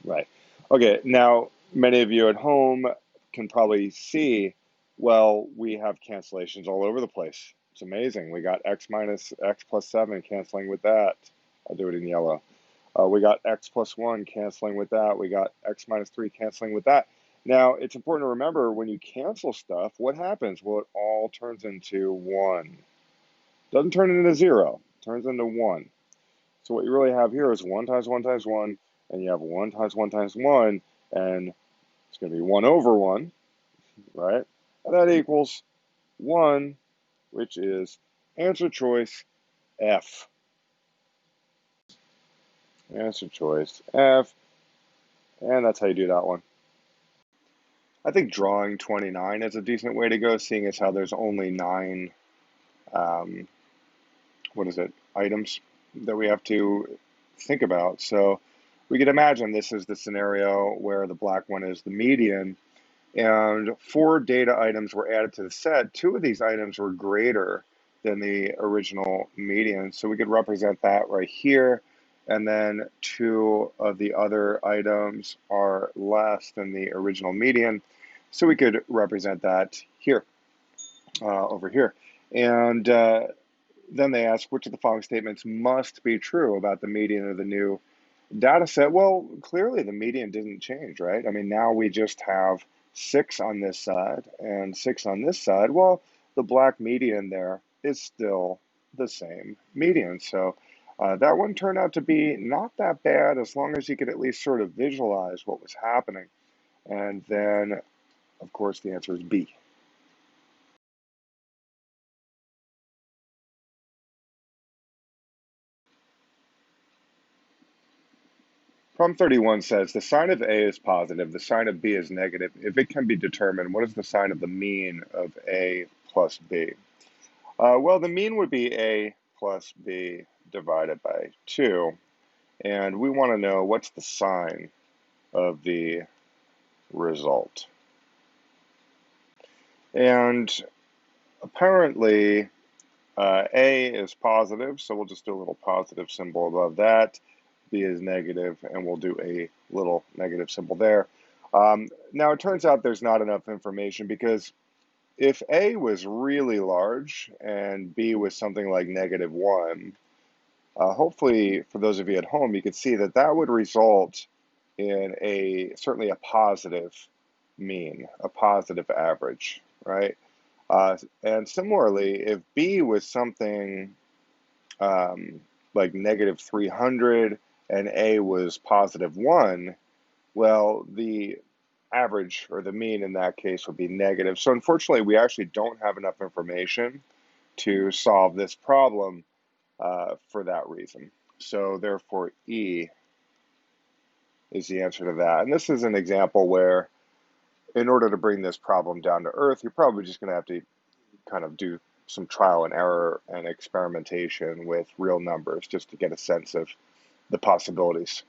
Right. Okay, now many of you at home can probably see, well, we have cancellations all over the place. It's amazing. We got x minus x plus 7 canceling with that. I'll do it in yellow. We got x plus 1 canceling with that. We got x minus 3 canceling with that. Now, it's important to remember when you cancel stuff, what happens? Well, it all turns into 1. Doesn't turn into 0. It turns into 1. So what you really have here is 1 times 1 times 1, and you have 1 times 1 times 1, and it's going to be 1 over 1, right? And that equals 1, which is answer choice F. Answer choice F, and that's how you do that one. I think drawing 29 is a decent way to go, seeing as how there's only 9, items that we have to think about. So we could imagine this is the scenario where the black one is the median, and 4 data items were added to the set. 2 of these items were greater than the original median, so we could represent that right here, and then 2 of the other items are less than the original median, so we could represent that here, over here. And then they ask, which of the following statements must be true about the median of the new data set? Well, clearly the median didn't change, right? I mean, now we just have 6 on this side and 6 on this side. Well, the black median there is still the same median. So that one turned out to be not that bad, as long as you could at least sort of visualize what was happening. And then, of course, the answer is B. Problem 31 says the sign of A is positive, the sign of B is negative. If it can be determined, what is the sign of the mean of A plus B? Well, the mean would be A plus B divided by 2. And we want to know what's the sign of the result. And apparently, A is positive, so we'll just do a little positive symbol above that. B is negative, and we'll do a little negative symbol there. Now, it turns out there's not enough information, because if A was really large and B was something like -1, hopefully for those of you at home, you could see that that would result in certainly a positive mean, a positive average, right? And similarly, if B was something like -300 and A was +1, well, the average or the mean in that case would be negative. So unfortunately, we actually don't have enough information to solve this problem for that reason. So therefore, E is the answer to that. And this is an example where, in order to bring this problem down to earth, you're probably just going to have to kind of do some trial and error and experimentation with real numbers just to get a sense of the possibilities,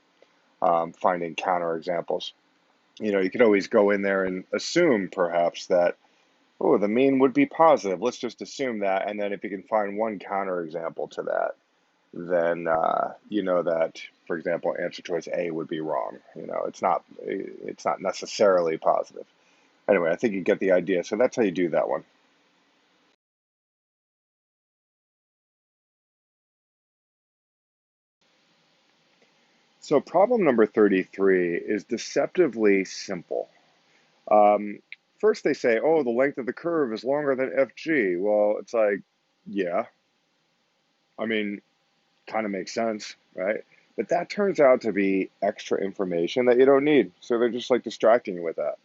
finding counterexamples. You know, you could always go in there and assume perhaps that, oh, the mean would be positive. Let's just assume that. And then if you can find one counterexample to that, then you know that, for example, answer choice A would be wrong. You know, it's not necessarily positive. Anyway, I think you get the idea. So that's how you do that one. So problem number 33 is deceptively simple. First they say, oh, the length of the curve is longer than FG. Well, it's like, yeah, I mean, kind of makes sense, right? But that turns out to be extra information that you don't need. So they're just like distracting you with that.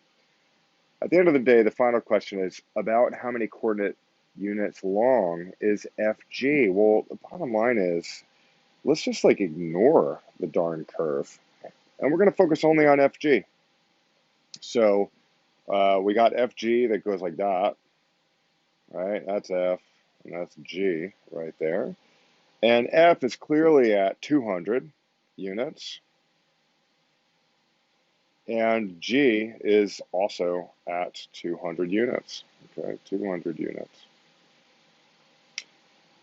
At the end of the day, the final question is about how many coordinate units long is FG? Well, the bottom line is, let's just like ignore the darn curve. And we're going to focus only on FG. So we got FG that goes like that. right? That's F, and that's G right there. And F is clearly at 200 units, and G is also at 200 units, okay, 200 units.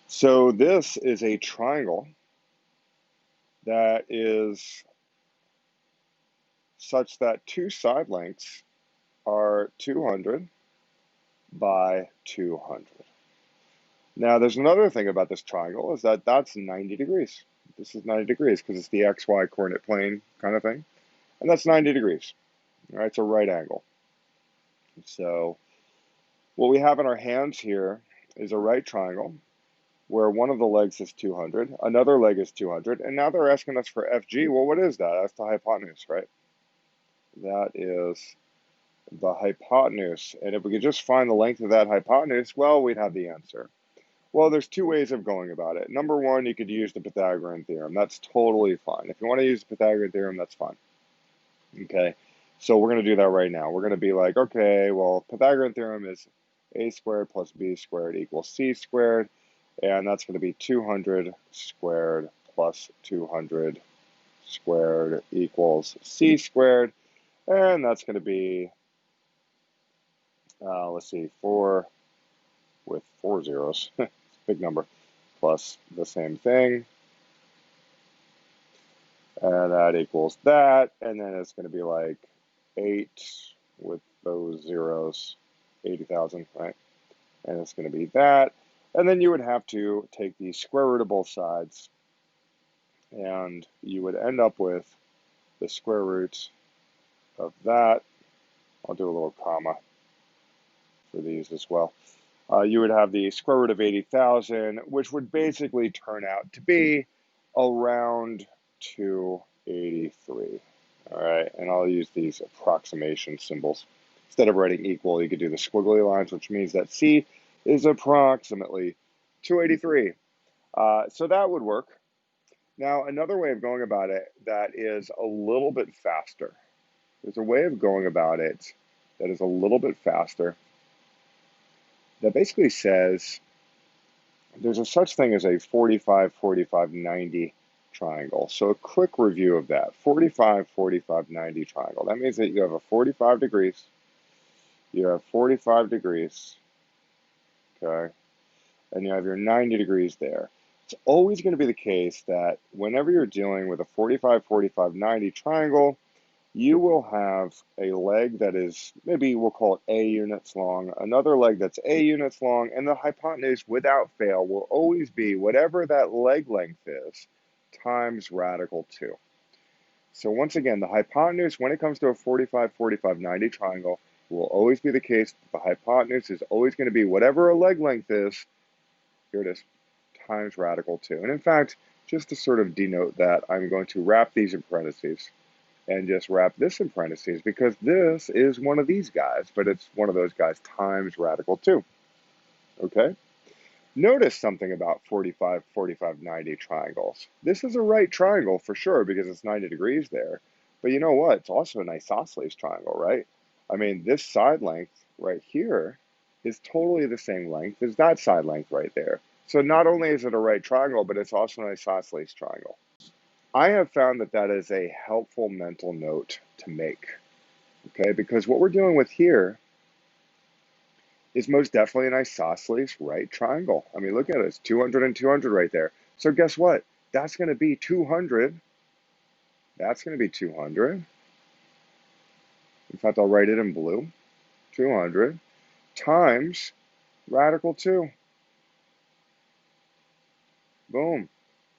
So this is a triangle that is such that two side lengths are 200 by 200. Now, there's another thing about this triangle is that that's 90 degrees. This is 90 degrees because it's the XY coordinate plane kind of thing. And that's 90 degrees. All right, it's a right angle. So what we have in our hands here is a right triangle where one of the legs is 200, another leg is 200, and now they're asking us for FG. Well, what is that? That's the hypotenuse, right? That is the hypotenuse. And if we could just find the length of that hypotenuse, well, we'd have the answer. Well, there's two ways of going about it. Number one, you could use the Pythagorean theorem. That's totally fine. If you want to use the Pythagorean theorem, that's fine. Okay, so we're going to do that right now. We're going to be like, okay, well, Pythagorean theorem is a squared plus b squared equals c squared, and that's going to be 200 squared plus 200 squared equals c squared, and that's going to be, let's see, 4 with 4 zeros, big number, plus the same thing, and that equals that, and then it's going to be like 8 with those zeros, 80,000, right? And it's going to be that, and then you would have to take the square root of both sides, and you would end up with the square root of that. I'll do a little comma for these as well. You would have the square root of 80,000, which would basically turn out to be around 283. All right, and I'll use these approximation symbols. Instead of writing equal, you could do the squiggly lines, which means that C is approximately 283. So that would work. Now, another way of going about it that is a little bit faster. There's a way of going about it that is a little bit faster that basically says there's a such thing as a 45, 45, 90 triangle. So a quick review of that. 45, 45, 90 triangle. That means that you have a 45 degrees, you have 45 degrees, okay, and you have your 90 degrees there. It's always going to be the case that whenever you're dealing with a 45, 45, 90 triangle, you will have a leg that is, maybe we'll call it A units long, another leg that's A units long, and the hypotenuse without fail will always be whatever that leg length is times radical 2. So once again, the hypotenuse, when it comes to a 45, 45, 90 triangle, will always be the case. The hypotenuse is always going to be whatever a leg length is, here it is, times radical 2. And in fact, just to sort of denote that, I'm going to wrap these in parentheses and just wrap this in parentheses because this is one of these guys, but it's one of those guys times radical 2. Okay? Notice something about 45, 45, 90 triangles. This is a right triangle for sure because it's 90 degrees there. But you know what? It's also an isosceles triangle, right? I mean, this side length right here is totally the same length as that side length right there. So not only is it a right triangle, but it's also an isosceles triangle. I have found that that is a helpful mental note to make, okay? Because what we're dealing with here is most definitely an isosceles right triangle. I mean, look at it, it's 200 and 200 right there. So guess what? That's going to be 200. That's going to be 200. In fact, I'll write it in blue. 200 times radical 2. Boom.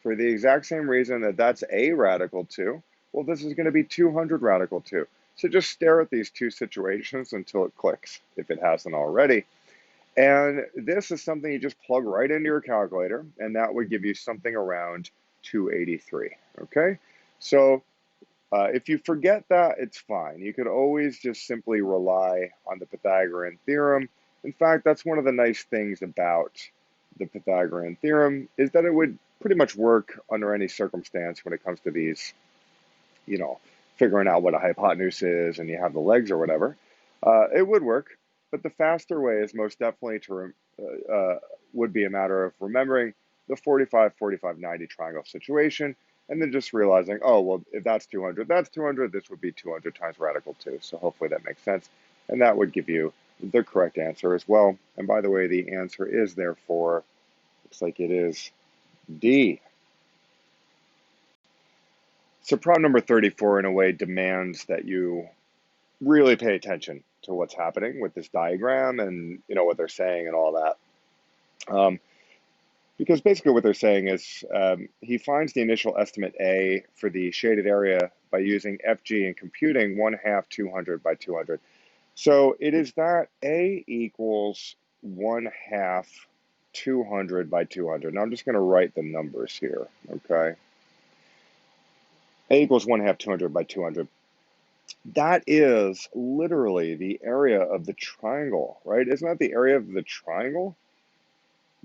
For the exact same reason that that's a radical 2, well, this is going to be 200 radical 2. So just stare at these two situations until it clicks, if it hasn't already. And this is something you just plug right into your calculator, and that would give you something around 283, okay? So if you forget that, it's fine. You could always just simply rely on the Pythagorean theorem. In fact, that's one of the nice things about the Pythagorean theorem is that it would pretty much work under any circumstance when it comes to these, figuring out what a hypotenuse is and you have the legs or whatever. It would work. but the faster way is most definitely to would be a matter of remembering the 45, 45, 90 triangle situation, and then just realizing, oh, well, if that's 200, that's 200, this would be 200 times radical 2. So hopefully that makes sense, and that would give you the correct answer as well. And by the way, the answer is therefore, looks like it is D. So problem number 34 in a way demands that you really pay attention to what's happening with this diagram and what they're saying and all that. Because basically what they're saying is he finds the initial estimate A for the shaded area by using FG and computing 1/2 200 by 200. So it is that A equals 1/2 200 by 200. Now I'm just going to write the numbers here, okay? A equals 1/2 200 by 200. That is literally the area of the triangle, right? Isn't that the area of the triangle?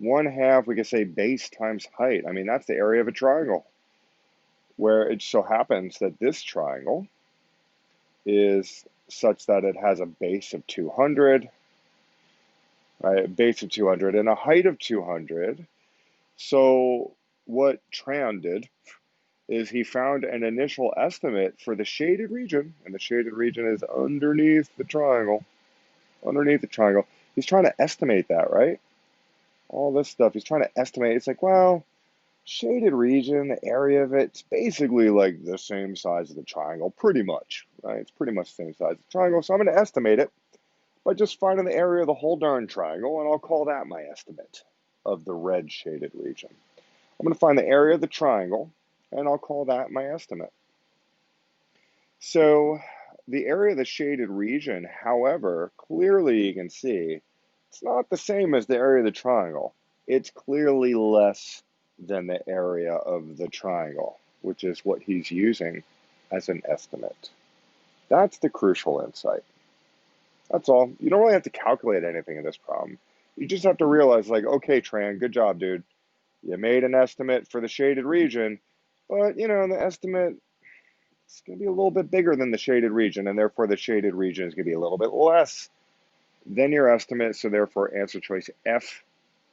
1/2, we could say base times height. I mean, that's the area of a triangle, where it so happens that this triangle is such that it has a base of 200, right? A base of 200 and a height of 200. So what Tran did is he found an initial estimate for the shaded region, and the shaded region is underneath the triangle. Underneath the triangle. He's trying to estimate that, right? All this stuff, he's trying to estimate. It's like, well, shaded region, the area of it's basically like the same size as the triangle, pretty much, right? It's pretty much the same size as the triangle. So I'm going to estimate it by just finding the area of the whole darn triangle, and I'll call that my estimate of the red shaded region. I'm going to find the area of the triangle, and I'll call that my estimate. So the area of the shaded region, however, clearly you can see it's not the same as the area of the triangle. It's clearly less than the area of the triangle, which is what he's using as an estimate. That's the crucial insight. That's all. You don't really have to calculate anything in this problem. You just have to realize, like, okay, Tran, good job, dude. You made an estimate for the shaded region, but, the estimate is going to be a little bit bigger than the shaded region, and therefore the shaded region is going to be a little bit less than your estimate, so therefore answer choice F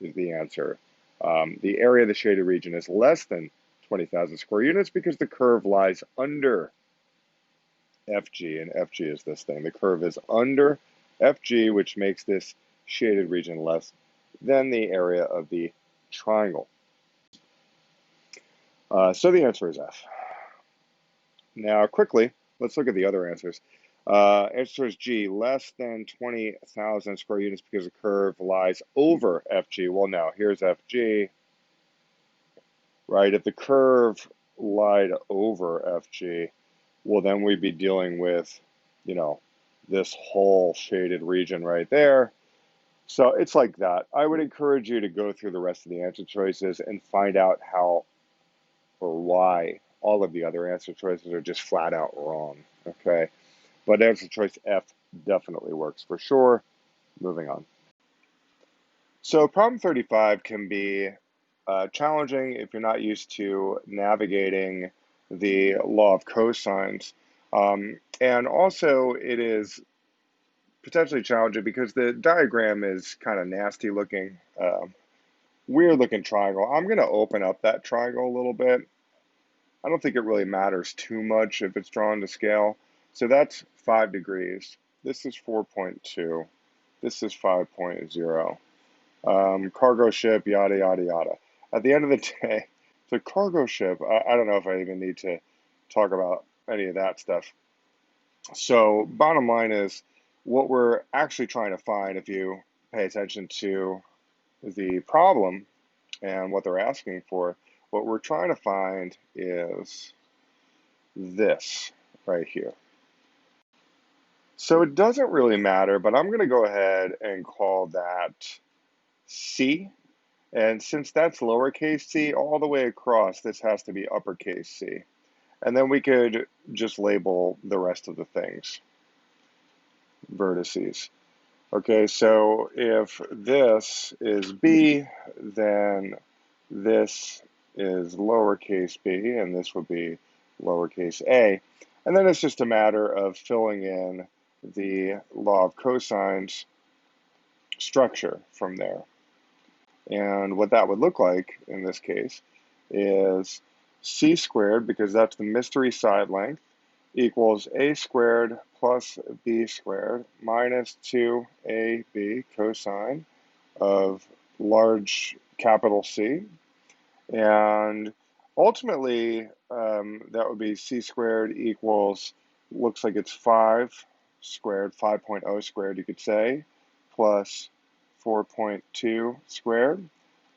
is the answer. The area of the shaded region is less than 20,000 square units because the curve lies under FG, and FG is this thing. The curve is under FG, which makes this shaded region less than the area of the triangle. So the answer is F. Now, quickly, let's look at the other answers. Answer is G, less than 20,000 square units because the curve lies over FG. Well, now, here's FG, right? If the curve lied over FG, well, then we'd be dealing with, this whole shaded region right there. So it's like that. I would encourage you to go through the rest of the answer choices and find out how or why all of the other answer choices are just flat out wrong, okay? But answer choice F definitely works for sure. Moving on. So problem 35 can be challenging if you're not used to navigating the law of cosines. And also it is potentially challenging because the diagram is kind of nasty looking, weird looking triangle. I'm going to open up that triangle a little bit. I don't think it really matters too much if it's drawn to scale. So that's 5 degrees. This is 4.2. This is 5.0. Cargo ship, yada, yada, yada. At the end of the day, the cargo ship, I don't know if I even need to talk about any of that stuff. So bottom line is what we're actually trying to find, if you pay attention to the problem and what they're asking for, what we're trying to find is this right here. So it doesn't really matter, but I'm going to go ahead and call that C. And since that's lowercase c, all the way across, this has to be uppercase C. And then we could just label the rest of the things vertices. Okay, so if this is B, then this is lowercase b, and this would be lowercase a. And then it's just a matter of filling in the law of cosines structure from there. And what that would look like in this case is c squared, because that's the mystery side length, equals a squared plus b squared minus 2ab cosine of large capital C. And ultimately, that would be c squared equals, looks like it's 5 squared, 5.0 squared, you could say, plus 4.2 squared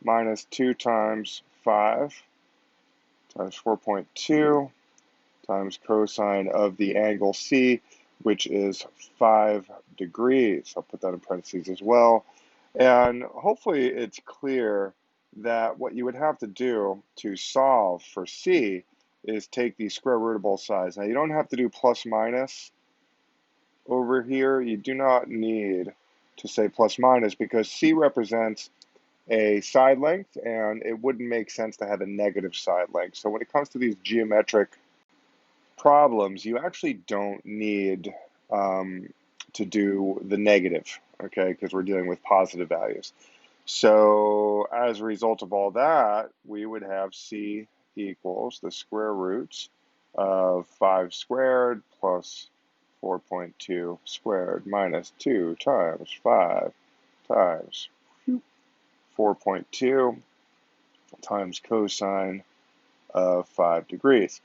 minus 2 times 5 times 4.2 times cosine of the angle C, which is 5 degrees. I'll put that in parentheses as well. And hopefully it's clear that what you would have to do to solve for C is take the square root of both sides. Now you don't have to do plus minus over here. You do not need to say plus minus because C represents a side length and it wouldn't make sense to have a negative side length. So when it comes to these geometric problems, you actually don't need to do the negative, okay, because we're dealing with positive values. So as a result of all that, we would have C equals the square roots of 5 squared plus 4.2 squared minus 2 times 5 times 4.2 times cosine of 5 degrees.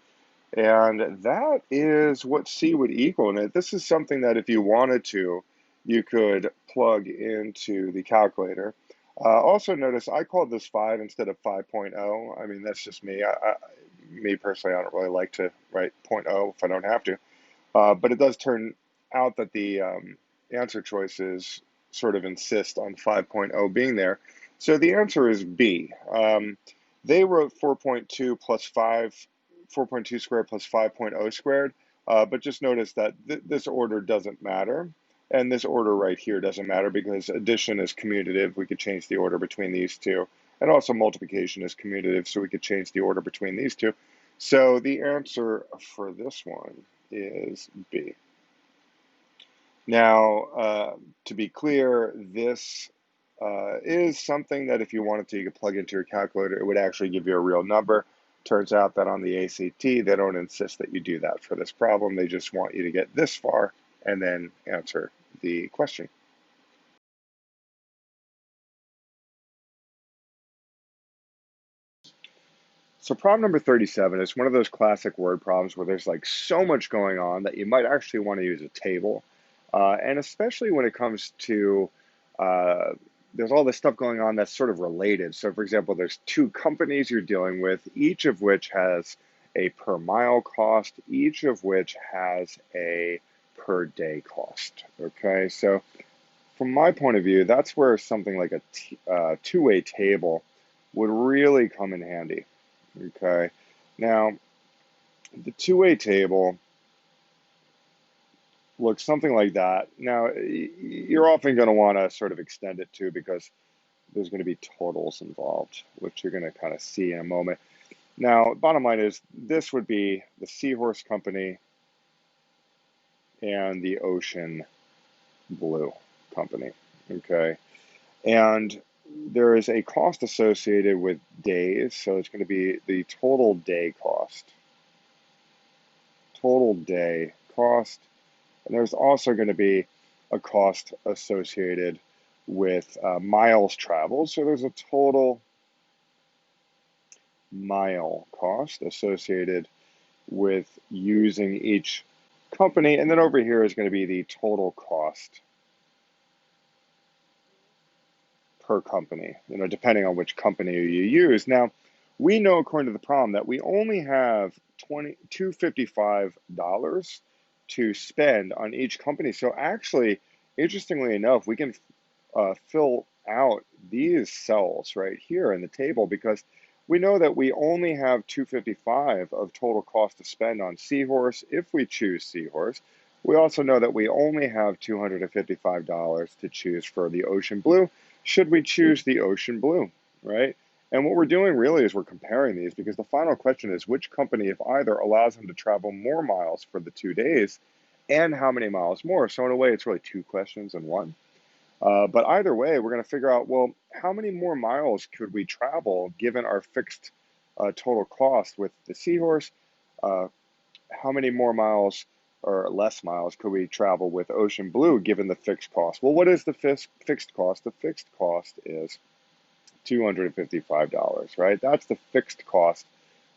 And that is what C would equal. And this is something that if you wanted to, you could plug into the calculator. Also notice I called this 5 instead of 5.0. I mean, that's just me. Me personally, I don't really like to write 0.0 if I don't have to. But it does turn out that the answer choices sort of insist on 5.0 being there. So the answer is B. They wrote 4.2 plus 4.2 squared plus 5.0 squared, but just notice that this order doesn't matter. And this order right here doesn't matter because addition is commutative. We could change the order between these two. And also multiplication is commutative, so we could change the order between these two. So the answer for this one is B. Now, to be clear, this is something that if you wanted to, you could plug into your calculator. It would actually give you a real number. Turns out that on the ACT, they don't insist that you do that for this problem. They just want you to get this far and then answer the question. So problem number 37 is one of those classic word problems where there's like so much going on that you might actually want to use a table. And especially when it comes to, there's all this stuff going on that's sort of related. So for example, there's two companies you're dealing with, each of which has a per mile cost, each of which has a per day cost. Okay, so from my point of view, that's where something like a two-way table would really come in handy. Okay, now the two-way table looks something like that. Now, you're often going to want to sort of extend it too because there's going to be totals involved, which you're going to kind of see in a moment. Now, bottom line is this would be the Seahorse Company and the Ocean Blue Company. Okay, and there is a cost associated with days, so it's going to be the total day cost. Total day cost. And there's also going to be a cost associated with miles traveled. So there's a total mile cost associated with using each company. And then over here is going to be the total cost per company, depending on which company you use. Now, we know according to the problem that we only have $255 to spend on each company. So actually, interestingly enough, we can fill out these cells right here in the table because we know that we only have $255 of total cost to spend on Seahorse if we choose Seahorse. We also know that we only have $255 to choose for the Ocean Blue should we choose the Ocean Blue, right? And what we're doing really is we're comparing these because the final question is which company, if either, allows them to travel more miles for the 2 days and how many miles more. So in a way, it's really two questions in one. But either way, we're going to figure out, well, how many more miles could we travel given our fixed total cost with the Seahorse? Uh, how many more miles or less miles could we travel with Ocean Blue given the fixed cost? Well, what is the fixed cost? The fixed cost is $255, right? That's the fixed cost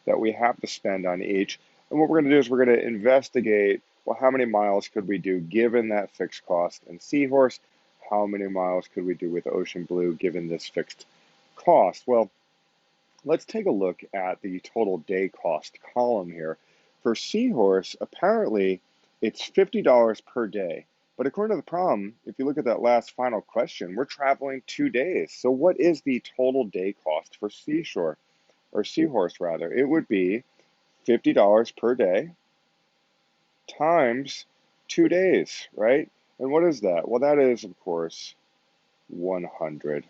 that we have to spend on each. And what we're going to do is we're going to investigate, well, how many miles could we do given that fixed cost in Seahorse? How many miles could we do with Ocean Blue given this fixed cost? Well, let's take a look at the total day cost column here. For Seahorse, apparently it's $50 per day. But according to the problem, if you look at that last final question, we're traveling 2 days. So what is the total day cost for Seashore, or Seahorse rather? It would be $50 per day times 2 days, right? And what is that? Well, that is, of course, $100.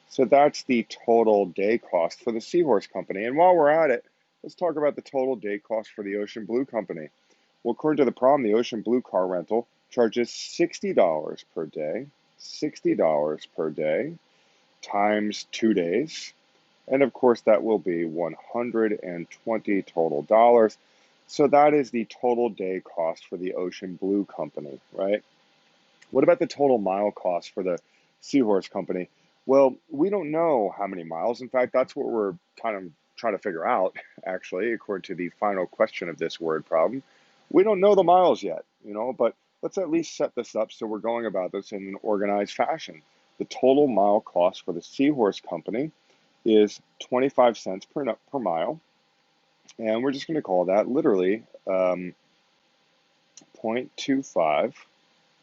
So that's the total day cost for the Seahorse Company. And while we're at it, let's talk about the total day cost for the Ocean Blue Company. Well, according to the problem, the Ocean Blue car rental charges $60 per day, $60 per day times 2 days. And of course, that will be $120 total dollars. So that is the total day cost for the Ocean Blue Company, right? What about the total mile cost for the Seahorse Company? Well, we don't know how many miles. In fact, that's what we're kind of trying to figure out, actually, according to the final question of this word problem. We don't know the miles yet, but let's at least set this up so we're going about this in an organized fashion. The total mile cost for the Seahorse Company is 25 cents per mile, and we're just going to call that literally 0.25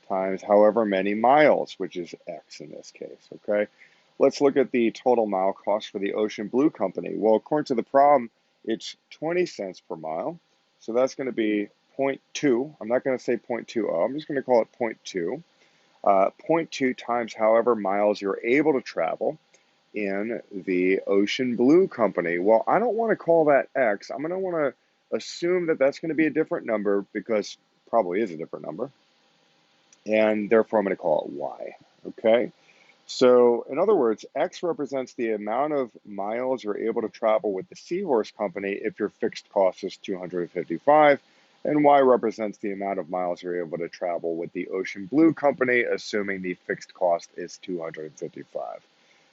times however many miles, which is X in this case, okay? Let's look at the total mile cost for the Ocean Blue Company. Well, according to the problem, it's 20 cents per mile. So that's going to be 0.2. I'm not going to say 0.20. I'm just going to call it 0.2. 0.2 times however miles you're able to travel in the Ocean Blue Company. Well, I don't want to call that X. I'm going to want to assume that that's going to be a different number because it probably is a different number. And therefore I'm going to call it Y, okay? So in other words, X represents the amount of miles you're able to travel with the Seahorse Company if your fixed cost is 255, and Y represents the amount of miles you're able to travel with the Ocean Blue Company, assuming the fixed cost is 255.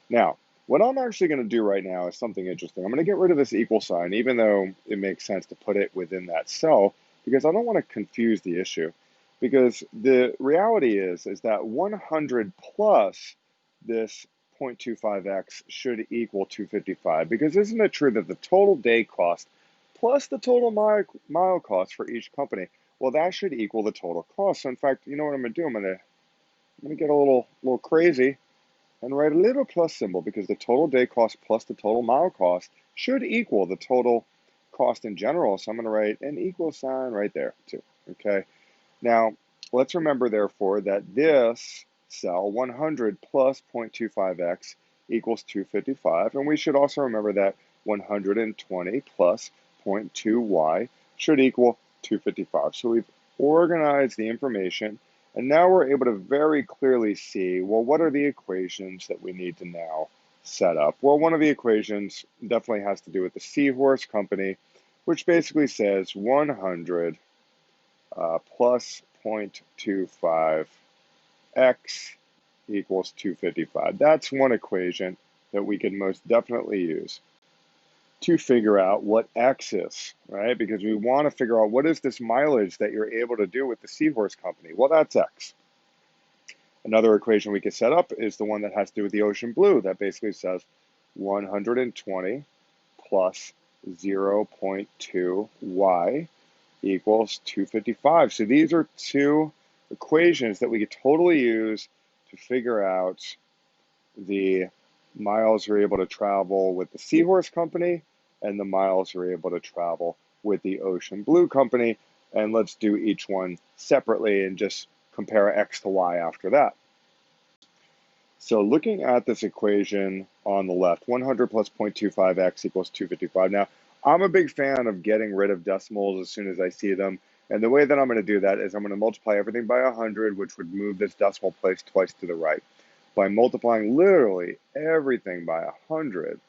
Now, what I'm actually going to do right now is something interesting. I'm going to get rid of this equal sign, even though it makes sense to put it within that cell, because I don't want to confuse the issue. Because the reality is that 100 plus this 0.25x should equal 255. Because isn't it true that the total day cost plus the total mile cost for each company, well, that should equal the total cost. So in fact, you know what I'm going to do? I'm going to get a little crazy and write a little plus symbol, because the total day cost plus the total mile cost should equal the total cost in general. So I'm going to write an equal sign right there too, okay? Now, let's remember, therefore, that this cell, 100 plus 0.25x, equals 255. And we should also remember that 120 plus 0.2y should equal 255. So we've organized the information, and now we're able to very clearly see, well, what are the equations that we need to now set up? Well, one of the equations definitely has to do with the Seahorse Company, which basically says 100 plus 0.25x equals 255. That's one equation that we can most definitely use to figure out what x is, right? Because we want to figure out what is this mileage that you're able to do with the Seahorse Company. Well, that's x. Another equation we could set up is the one that has to do with the Ocean Blue. That basically says 120 plus 0.2y equals 255. So these are two equations that we could totally use to figure out the miles you're able to travel with the Seahorse Company and the miles you're able to travel with the Ocean Blue Company. And let's do each one separately and just compare x to y after that. So looking at this equation on the left, 100 plus 0.25x equals 255. Now, I'm a big fan of getting rid of decimals as soon as I see them. And the way that I'm going to do that is I'm going to multiply everything by 100, which would move this decimal place twice to the right. By multiplying literally everything by 100,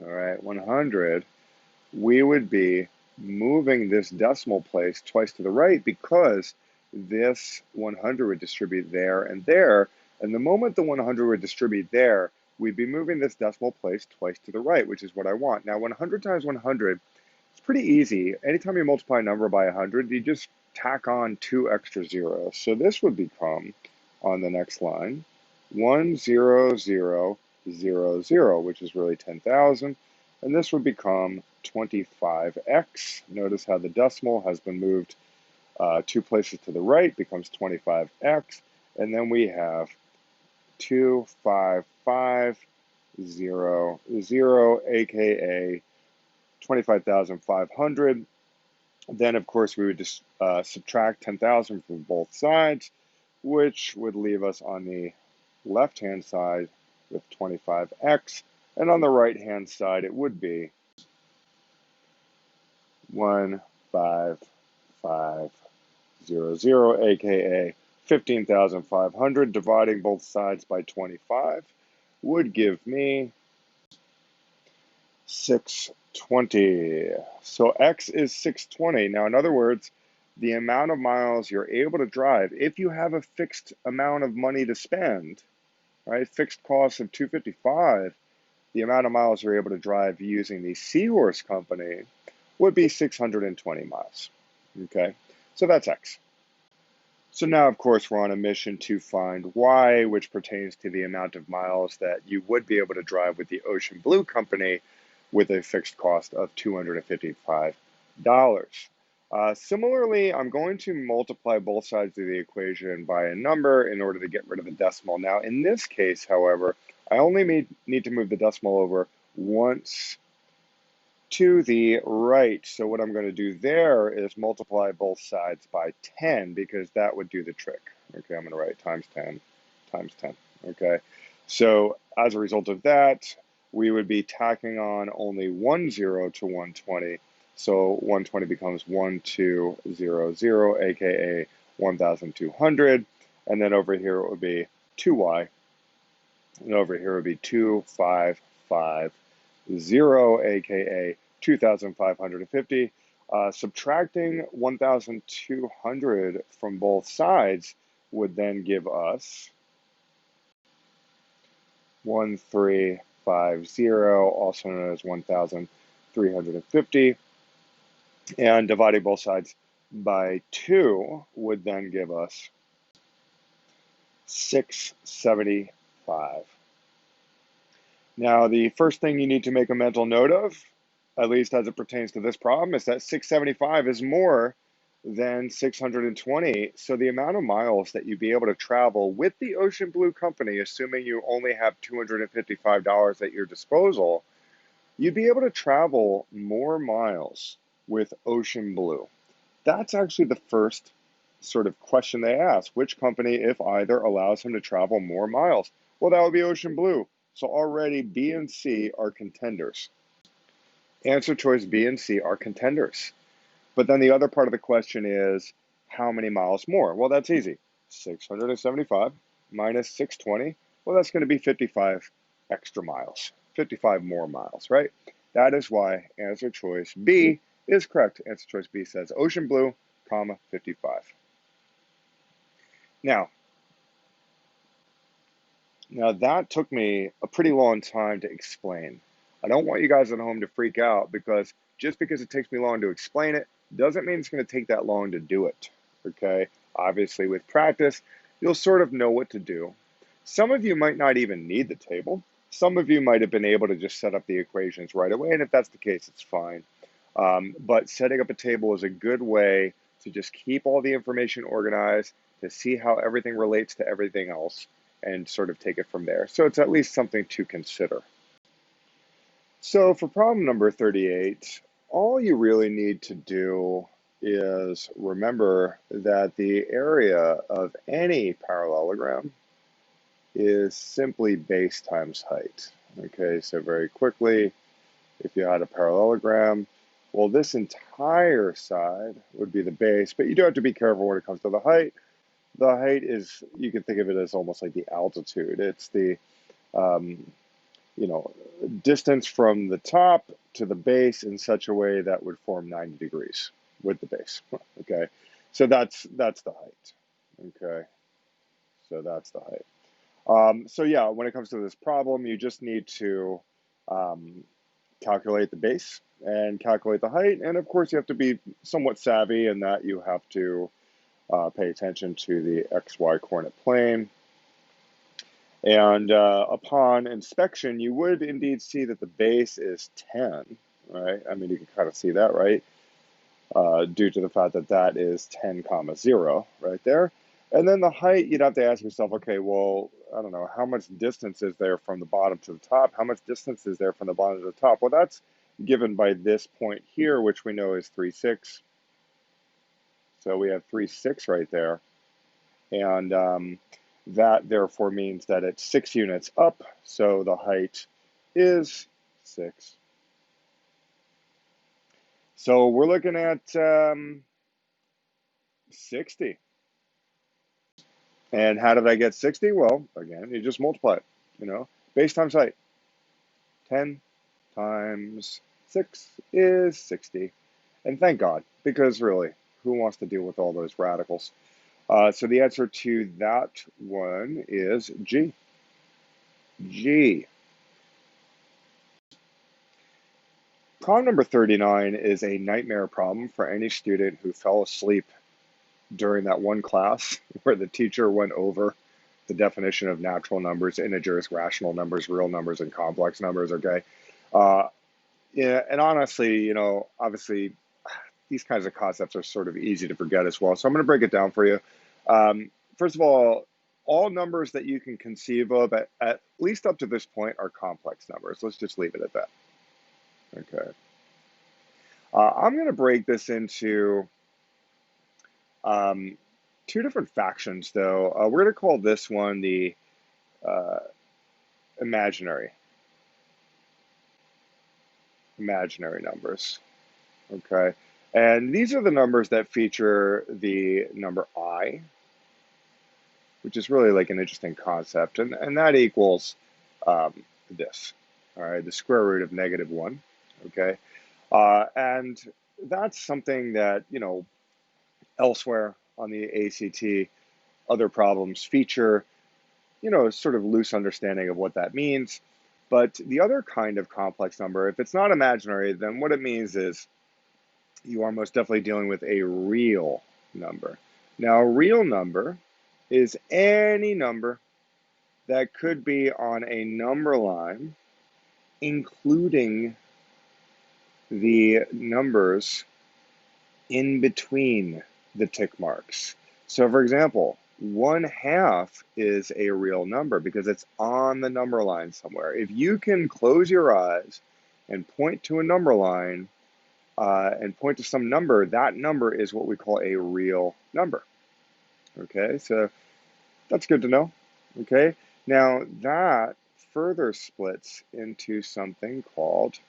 all right, 100, we would be moving this decimal place twice to the right because this 100 would distribute there and there. And the moment the 100 would distribute there, we'd be moving this decimal place twice to the right, which is what I want. Now, 100 times 100, it's pretty easy. Anytime you multiply a number by 100, you just tack on 2 extra zeros. So this would become, on the next line, 10000, which is really 10,000. And this would become 25x. Notice how the decimal has been moved 2 places to the right, becomes 25x. And then we have 25500, aka 25,500. Then, of course, we would just subtract 10,000 from both sides, which would leave us on the left-hand side with 25x. And on the right-hand side, it would be 15500, aka 15,500, dividing both sides by 25 would give me 620. So x is 620. Now, in other words, the amount of miles you're able to drive, if you have a fixed amount of money to spend, right, fixed cost of 255, the amount of miles you're able to drive using the Seahorse company would be 620 miles. Okay, so that's x. So now, of course, we're on a mission to find y, which pertains to the amount of miles that you would be able to drive with the Ocean Blue company with a fixed cost of $255. Similarly, I'm going to multiply both sides of the equation by a number in order to get rid of the decimal. Now, in this case, however, I only need to move the decimal over once to the right. So what I'm going to do there is multiply both sides by 10 because that would do the trick. Okay, I'm going to write times 10 times 10. Okay, so as a result of that, we would be tacking on only 1 0 to 120. So 120 becomes 1200, aka 1,200. And then over here it would be 2y. And over here would be 2550, aka 2,550. Subtracting 1,200 from both sides would then give us 1350, also known as 1,350. And dividing both sides by 2 would then give us 675. Now, the first thing you need to make a mental note of, at least as it pertains to this problem, is that 675 is more than 620. So the amount of miles that you'd be able to travel with the Ocean Blue company, assuming you only have $255 at your disposal, you'd be able to travel more miles with Ocean Blue. That's actually the first sort of question they ask. Which company, if either, allows him to travel more miles? Well, that would be Ocean Blue. So already B and C are contenders. Answer choice B and C are contenders. But then the other part of the question is, how many miles more? Well, that's easy. 675 minus 620, well, that's going to be 55 extra miles, 55 more miles, right? That is why answer choice B is correct. Answer choice B says Ocean Blue, comma, 55. Now that took me a pretty long time to explain. I don't want you guys at home to freak out because just because it takes me long to explain it doesn't mean it's going to take that long to do it, okay? Obviously, with practice, you'll sort of know what to do. Some of you might not even need the table. Some of you might have been able to just set up the equations right away, and if that's the case, it's fine. But setting up a table is a good way to just keep all the information organized, to see how everything relates to everything else, and sort of take it from there. So it's at least something to consider. So for problem number 38, all you really need to do is remember that the area of any parallelogram is simply base times height. Okay, so very quickly, if you had a parallelogram, Well, this entire side would be the base, but you do have to be careful when it comes to the height. The height is, you can think of it as almost like the altitude. It's the, um, you know, distance from the top to the base in such a way that would form 90 degrees with the base. Okay, so that's the height. Okay, so that's the height. So yeah, when it comes to this problem, you just need to um, calculate the base and calculate the height. And of course, you have to be somewhat savvy in that you have to pay attention to the XY coordinate plane. And upon inspection, you would indeed see that the base is 10, right? I mean, you can kind of see that, right? Due to the fact that that is 10 comma 0 right there. And then the height, you'd have to ask yourself, okay, well, I don't know, how much distance is there from the bottom to the top? How much distance is there from the bottom to the top? Well, that's given by this point here, which we know is 3, 6. So we have 3, 6 right there. And that therefore means that it's 6 units up. So the height is 6. So we're looking at 60. And how did I get 60? Well, again, you just multiply it, base times height. 10 times 6 is 60. And thank God, because really, who wants to deal with all those radicals? So the answer to that one is G. G. Problem number 39 is a nightmare problem for any student who fell asleep during that one class where the teacher went over the definition of natural numbers, integers, rational numbers, real numbers, and complex numbers, okay? Yeah, and honestly, obviously, these kinds of concepts are sort of easy to forget as well. So I'm going to break it down for you. First of all numbers that you can conceive of at least up to this point are complex numbers. Let's just leave it at that. Okay. I'm going to break this into two different factions, though. We're going to call this one the uh, imaginary numbers. Okay. And these are the numbers that feature the number I, which is really like an interesting concept. And that equals this, all right, the square root of -1, okay? And that's something that, elsewhere on the ACT, other problems feature, sort of loose understanding of what that means. But the other kind of complex number, if it's not imaginary, then what it means is you are most definitely dealing with a real number. Now, a real number is any number that could be on a number line, including the numbers in between the tick marks. So, for example, 1/2 is a real number because it's on the number line somewhere. If you can close your eyes and point to a number line and point to some number, that number is what we call a real number. Okay, so that's good to know. Okay, now that further splits into something called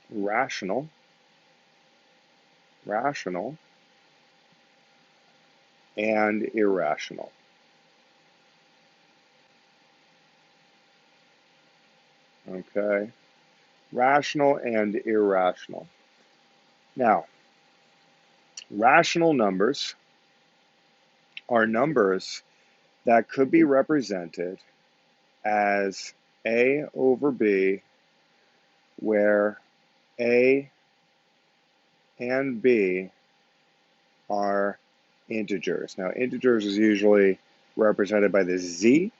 rational, and irrational. Okay, rational and irrational. Now, rational numbers are numbers that could be represented as A over B, where A and B are integers. Now, integers is usually represented by the Z.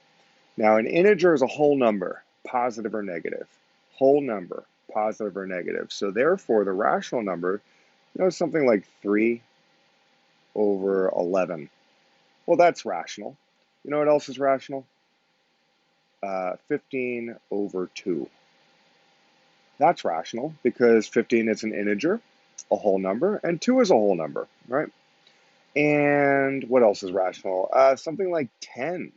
Now, an integer is a whole number, positive or negative. Whole number, positive or negative. So therefore, the rational number, something like 3 over 11. Well, that's rational. You know what else is rational? 15 over 2. That's rational because 15 is an integer, a whole number, and 2 is a whole number, right? And what else is rational? Something like 10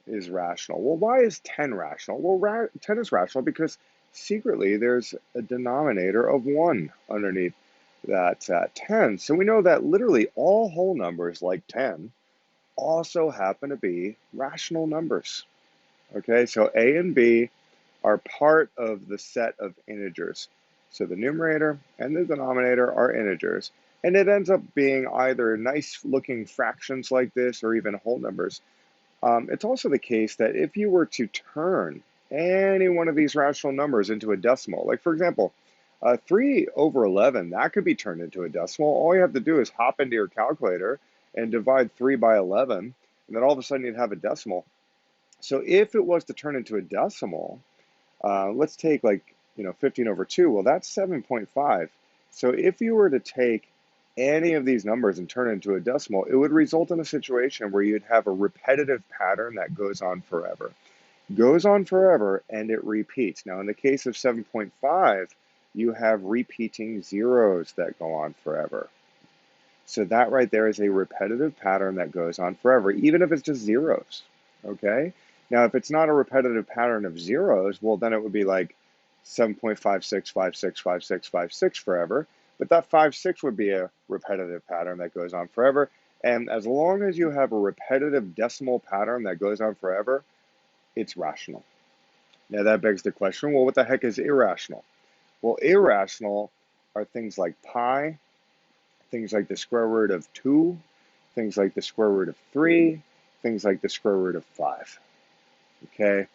is rational. Well, why is 10 rational? Well, 10 is rational because secretly there's a denominator of 1 underneath that 10. So we know that literally all whole numbers like 10 also happen to be rational numbers. Okay, so A and B are part of the set of integers. So the numerator and the denominator are integers. And it ends up being either nice looking fractions like this or even whole numbers. It's also the case that if you were to turn any one of these rational numbers into a decimal, like for example, 3 over 11, that could be turned into a decimal. All you have to do is hop into your calculator and divide 3 by 11, and then all of a sudden you'd have a decimal. So if it was to turn into a decimal, let's take like, 15 over 2. Well, that's 7.5. So if you were to take any of these numbers and turn it into a decimal, it would result in a situation where you'd have a repetitive pattern that goes on forever. Goes on forever and it repeats. Now, in the case of 7.5, you have repeating zeros that go on forever. So that right there is a repetitive pattern that goes on forever, even if it's just zeros, okay? Now, if it's not a repetitive pattern of zeros, well, then it would be like 7.56565656 forever, but that 56 would be a repetitive pattern that goes on forever. And as long as you have a repetitive decimal pattern that goes on forever, it's rational. Now, that begs the question, well, what the heck is irrational? Well, irrational are things like pi, things like the square root of 2, things like the square root of 3, things like the square root of 5. Okay?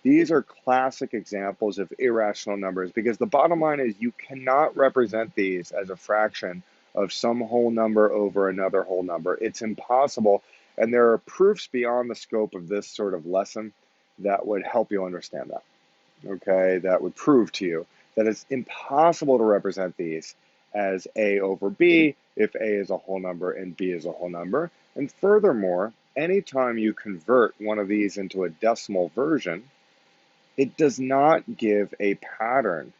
These are classic examples of irrational numbers because the bottom line is you cannot represent these as a fraction of some whole number over another whole number. It's impossible, and there are proofs beyond the scope of this sort of lesson that would help you understand that. Okay? That would prove to you that it's impossible to represent these as A over B if A is a whole number and B is a whole number. And furthermore, anytime you convert one of these into a decimal version, it does not give a pattern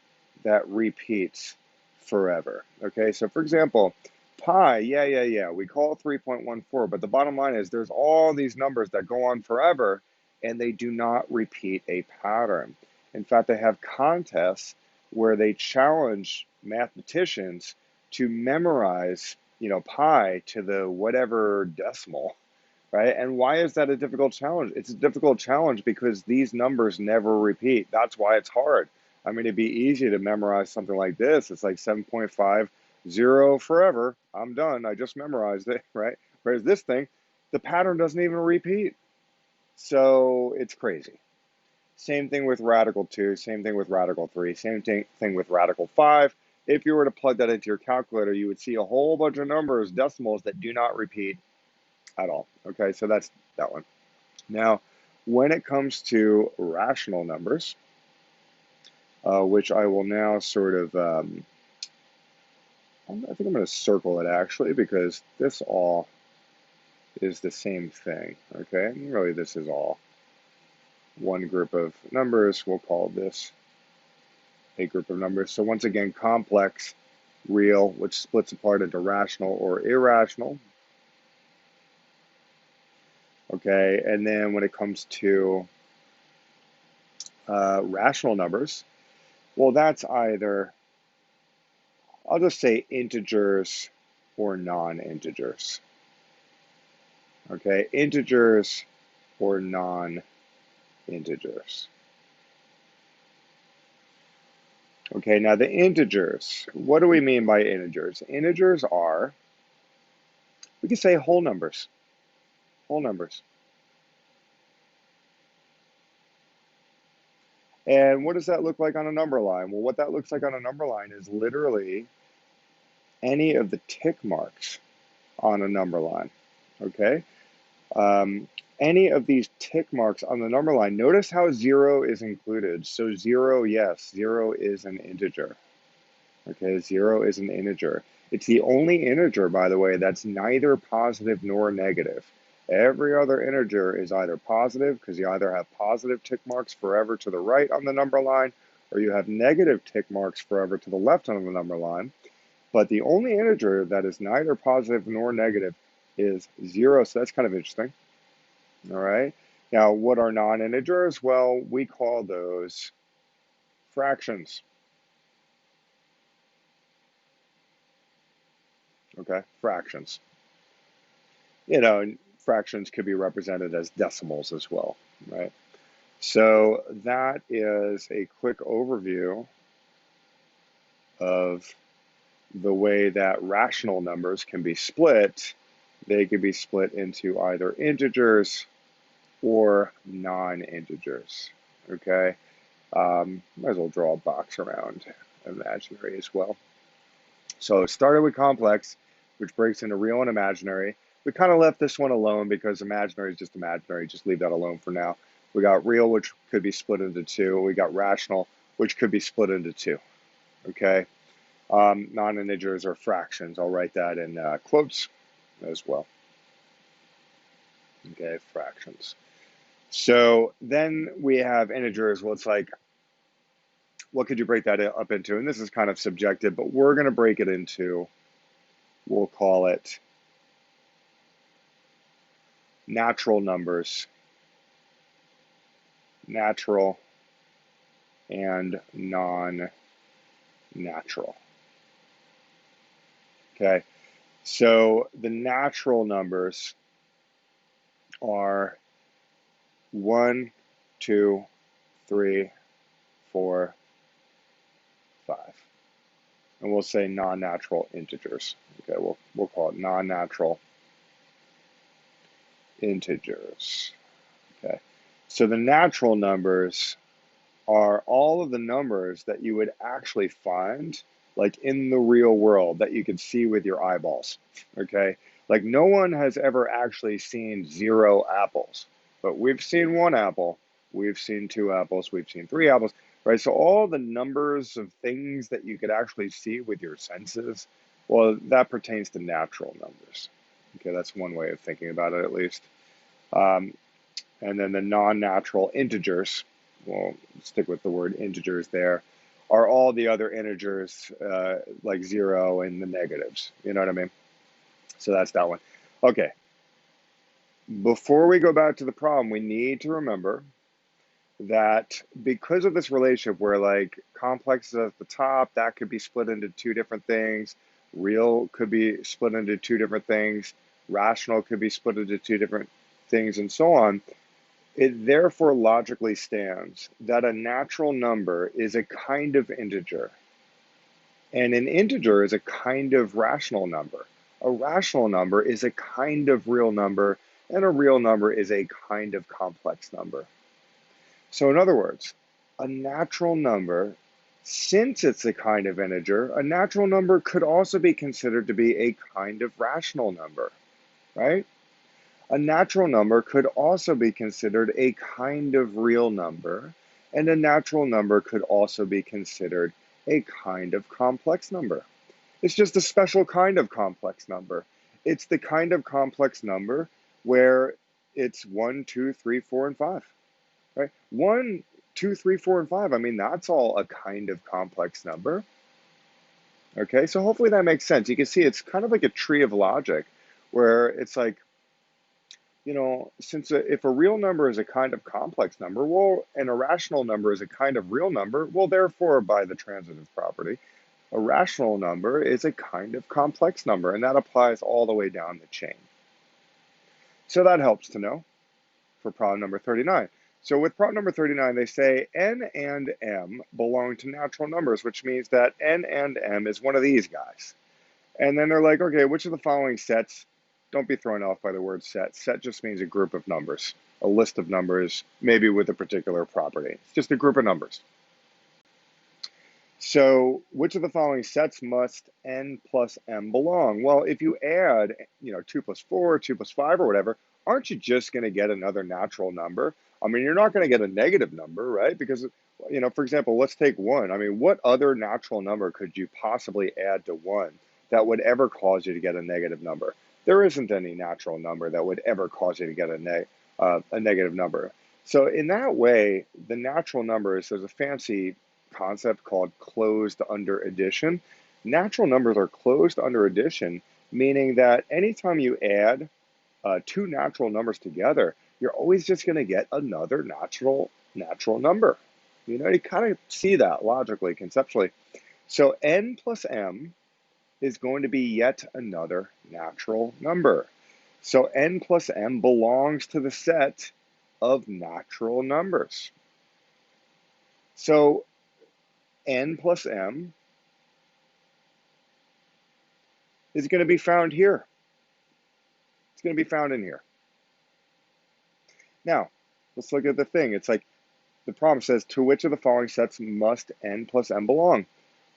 that repeats forever. Okay, so for example, pi, we call it 3.14, but the bottom line is there's all these numbers that go on forever and they do not repeat a pattern. In fact, they have contests where they challenge mathematicians to memorize, pi to the whatever decimal, right? And why is that a difficult challenge? It's a difficult challenge because these numbers never repeat. That's why it's hard. I mean, it'd be easy to memorize something like this. It's like 7.50 forever. I'm done. I just memorized it, right? Whereas this thing, the pattern doesn't even repeat. So it's crazy. Same thing with radical 2, same thing with radical 3, same thing with radical 5. If you were to plug that into your calculator, you would see a whole bunch of numbers, decimals, that do not repeat at all. Okay, so that's that one. Now, when it comes to rational numbers, which I will now sort of, I think I'm going to circle it actually because this all is the same thing. Okay, and really this is all one group of numbers. We'll call this a group of numbers. So once again, complex, real, which splits apart into rational or irrational. Okay, and then when it comes to rational numbers, well, that's either, I'll just say integers or non-integers. Okay, integers or non-integers. Okay, now the integers, what do we mean by integers? Integers are, we can say whole numbers, whole numbers. And what does that look like on a number line? Well, what that looks like on a number line is literally any of the tick marks on a number line, okay? Any of these tick marks on the number line, notice how 0 is included. So 0, yes, 0 is an integer, okay? 0 is an integer. It's the only integer, by the way, that's neither positive nor negative. Every other integer is either positive, because you either have positive tick marks forever to the right on the number line, or you have negative tick marks forever to the left on the number line. But the only integer that is neither positive nor negative is 0, so that's kind of interesting. All right. Now, what are non-integers? Well, we call those fractions. Okay, fractions. And fractions could be represented as decimals as well, right? So that is a quick overview of the way that rational numbers can be split. They can be split into either integers or non-integers, okay? Might as well draw a box around imaginary as well. So it started with complex, which breaks into real and imaginary. We kind of left this one alone because imaginary is just imaginary. Just leave that alone for now. We got real, which could be split into two. We got rational, which could be split into two, okay? Non-integers are fractions. I'll write that in quotes as well. Okay, fractions. So then we have integers. Well, it's like, what could you break that up into? And this is kind of subjective, but we're going to break it into, we'll call it natural numbers, natural and non-natural. Okay, so the natural numbers are 1, 2, 3, 4, 5. And we'll say non-natural integers. Okay, we'll call it non-natural integers. Okay, so the natural numbers are all of the numbers that you would actually find like in the real world that you could see with your eyeballs. Okay, like no one has ever actually seen 0 apples, but we've seen 1 apple, we've seen 2 apples, we've seen 3 apples, right? So all the numbers of things that you could actually see with your senses, well, that pertains to natural numbers. Okay, that's one way of thinking about it at least. And then the non-natural integers, we'll stick with the word integers there, are all the other integers like 0 and the negatives. You know what I mean? So that's that one. Okay. Before we go back to the problem, we need to remember that because of this relationship where like complex is at the top, that could be split into 2 different things. Real could be split into 2 different things. Rational could be split into 2 different things, and so on. It therefore logically stands that a natural number is a kind of integer, and an integer is a kind of rational number. A rational number is a kind of real number, and a real number is a kind of complex number. So in other words, a natural number, since it's a kind of integer, a natural number could also be considered to be a kind of rational number, right? A natural number could also be considered a kind of real number, and a natural number could also be considered a kind of complex number. It's just a special kind of complex number. It's the kind of complex number where it's 1, 2, 3, 4, and 5, right? 1, 2, 3, 4, and 5, I mean, that's all a kind of complex number. Okay, so hopefully that makes sense. You can see it's kind of like a tree of logic where it's like, since if a real number is a kind of complex number, well, and a rational number is a kind of real number, well, therefore, by the transitive property, a rational number is a kind of complex number, and that applies all the way down the chain. So that helps to know for problem number 39. So with problem number 39, they say n and m belong to natural numbers, which means that n and m is one of these guys. And then they're like, okay, which of the following sets? Don't be thrown off by the word set. Set just means a group of numbers, a list of numbers, maybe with a particular property. It's just a group of numbers. So which of the following sets must n plus m belong? Well, if you add, 2 plus 4, 2 plus 5, or whatever, aren't you just going to get another natural number? I mean, you're not going to get a negative number, right? Because, for example, let's take 1. I mean, what other natural number could you possibly add to 1 that would ever cause you to get a negative number? There isn't any natural number that would ever cause you to get a negative number. So in that way, the natural numbers, there's a fancy concept called closed under addition. Natural numbers are closed under addition, meaning that anytime you add 2 natural numbers together, you're always just going to get another natural number. You kind of see that logically, conceptually. So n plus m is going to be yet another natural number. So n plus m belongs to the set of natural numbers. So n plus m is going to be found here. It's going to be found in here. Now, let's look at the thing. It's like the problem says, to which of the following sets must n plus m belong?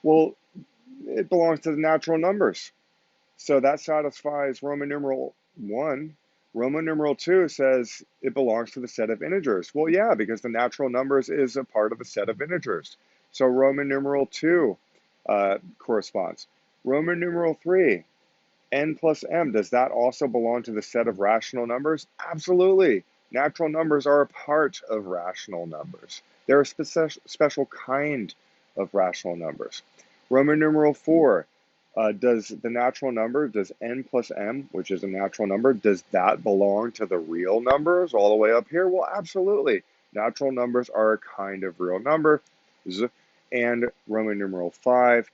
Well, it belongs to the natural numbers. So that satisfies Roman numeral 1. Roman numeral 2 says it belongs to the set of integers. Well, yeah, because the natural numbers is a part of a set of integers. So Roman numeral 2 corresponds. Roman numeral 3, n plus m, does that also belong to the set of rational numbers? Absolutely. Natural numbers are a part of rational numbers. They're a special kind of rational numbers. Roman numeral 4, does the natural number, does n plus m, which is a natural number, does that belong to the real numbers all the way up here? Well, absolutely. Natural numbers are a kind of real number. And Roman numeral 5,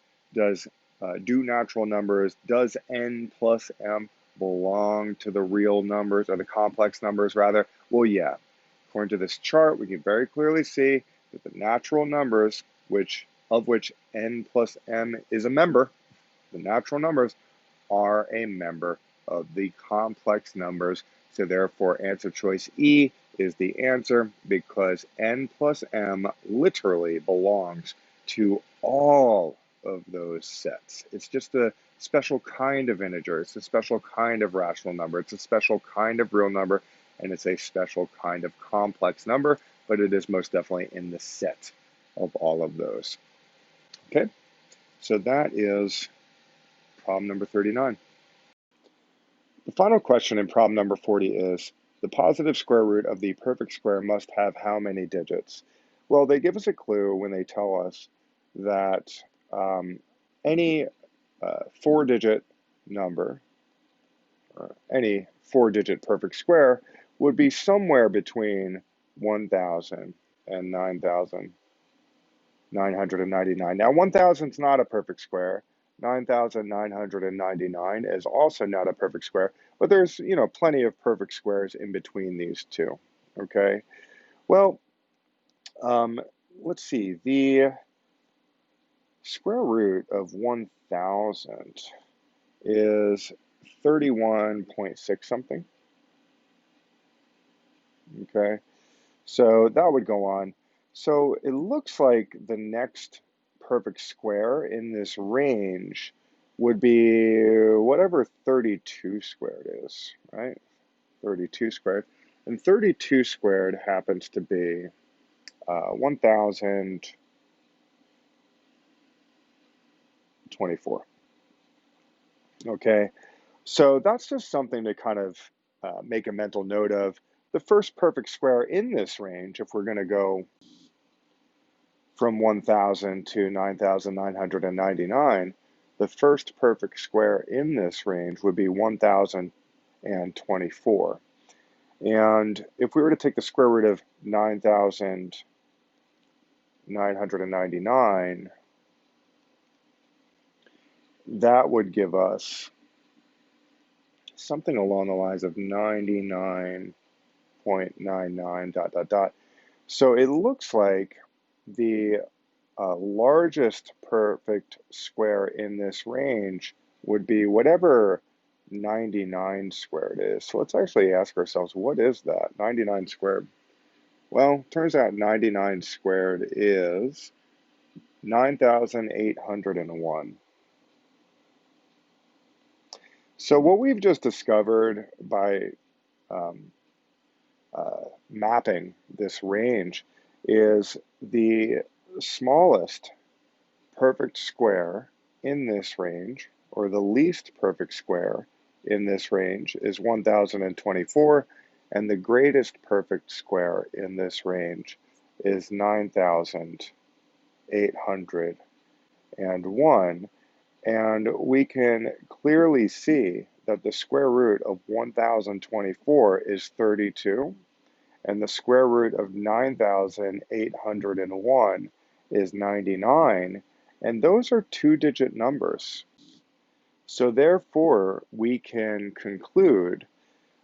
do natural numbers, does n plus m belong to the real numbers, or the complex numbers rather? Well, yeah. According to this chart, we can very clearly see that the natural numbers, of which n plus m is a member, the natural numbers are a member of the complex numbers. So therefore, answer choice E is the answer, because n plus m literally belongs to all of those sets. It's just a special kind of integer. It's a special kind of rational number. It's a special kind of real number, and it's a special kind of complex number, but it is most definitely in the set of all of those. Okay, so that is problem number 39. The final question in problem number 40 is, the positive square root of the perfect square must have how many digits? Well, they give us a clue when they tell us that any 4-digit number, or any 4-digit perfect square, would be somewhere between 1,000 and 9,999. Now, 1,000 is not a perfect square. 9,999 is also not a perfect square, but there's, plenty of perfect squares in between these two, okay? Well, let's see. The square root of 1,000 is 31.6 something, okay? So that would go on. So it looks like the next perfect square in this range would be whatever 32 squared is, right? 32 squared. And 32 squared happens to be 1,024. Okay, so that's just something to kind of make a mental note of. The first perfect square in this range, if we're going to go from 1,000 to 9,999, the first perfect square in this range would be 1,024. And if we were to take the square root of 9,999, that would give us something along the lines of 99.99 ... So it looks like the largest perfect square in this range would be whatever 99 squared is. So let's actually ask ourselves, what is that? 99 squared. Well, turns out 99 squared is 9,801. So what we've just discovered by mapping this range is the smallest perfect square in this range, or the least perfect square in this range, is 1,024, and the greatest perfect square in this range is 9,801. And we can clearly see that the square root of 1,024 is 32, and the square root of 9,801 is 99, and those are two-digit numbers. So therefore, we can conclude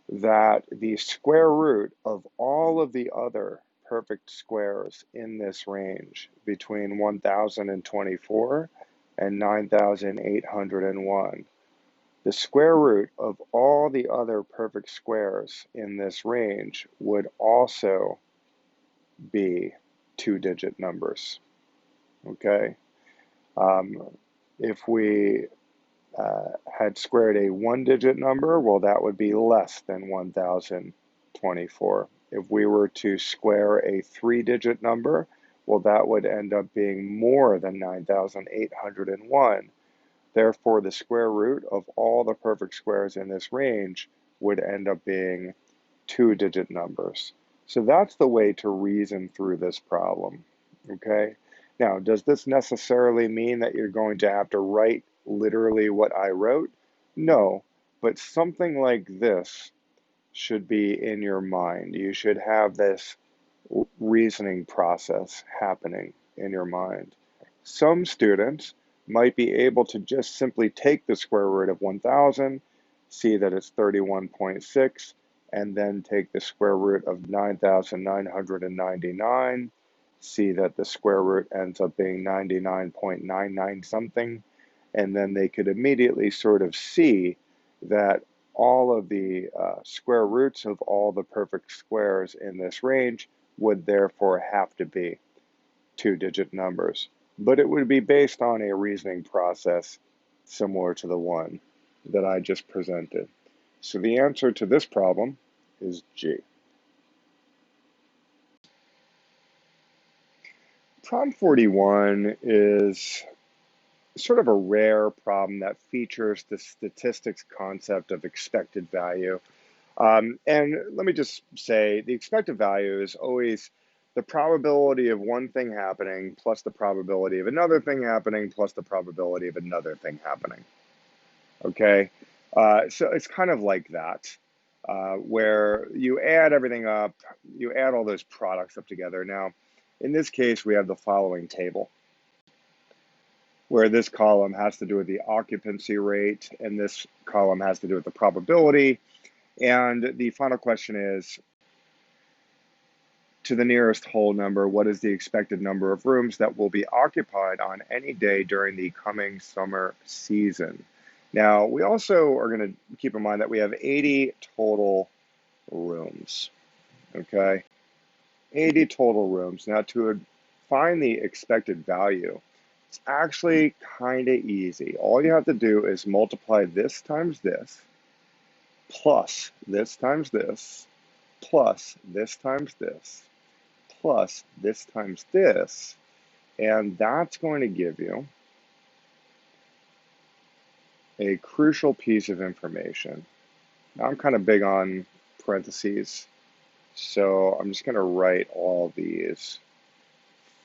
that the square root of all of the other perfect squares in this range between 1024 and 9801, the square root of all the other perfect squares in this range would also be two-digit numbers, okay? If we had squared a one-digit number, well, that would be less than 1024. If we were to square a three-digit number, well, that would end up being more than 9,801. Therefore, the square root of all the perfect squares in this range would end up being two-digit numbers. So that's the way to reason through this problem, okay? Now, does this necessarily mean that you're going to have to write literally what I wrote? No, but something like this should be in your mind. You should have this reasoning process happening in your mind. Some students might be able to just simply take the square root of 1,000, see that it's 31.6, and then take the square root of 9,999, see that the square root ends up being 99.99 something, and then they could immediately sort of see that all of the square roots of all the perfect squares in this range would therefore have to be two-digit numbers. But it would be based on a reasoning process similar to the one that I just presented. So the answer to this problem is G. Problem 41 is sort of a rare problem that features the statistics concept of expected value. And let me just say, the expected value is always the probability of one thing happening plus the probability of another thing happening plus the probability of another thing happening. Okay? So it's kind of like that, where you add everything up, you add all those products up together. Now, in this case, we have the following table, where this column has to do with the occupancy rate, and this column has to do with the probability. And the final question is, to the nearest whole number, what is the expected number of rooms that will be occupied on any day during the coming summer season? Now, we also are going to keep in mind that we have 80 total rooms, okay? 80 total rooms. Now, to find the expected value, it's actually kind of easy. All you have to do is multiply this times this, plus this times this, plus this times this, plus this times this, and that's going to give you a crucial piece of information. Now, I'm kind of big on parentheses, so I'm just going to write all these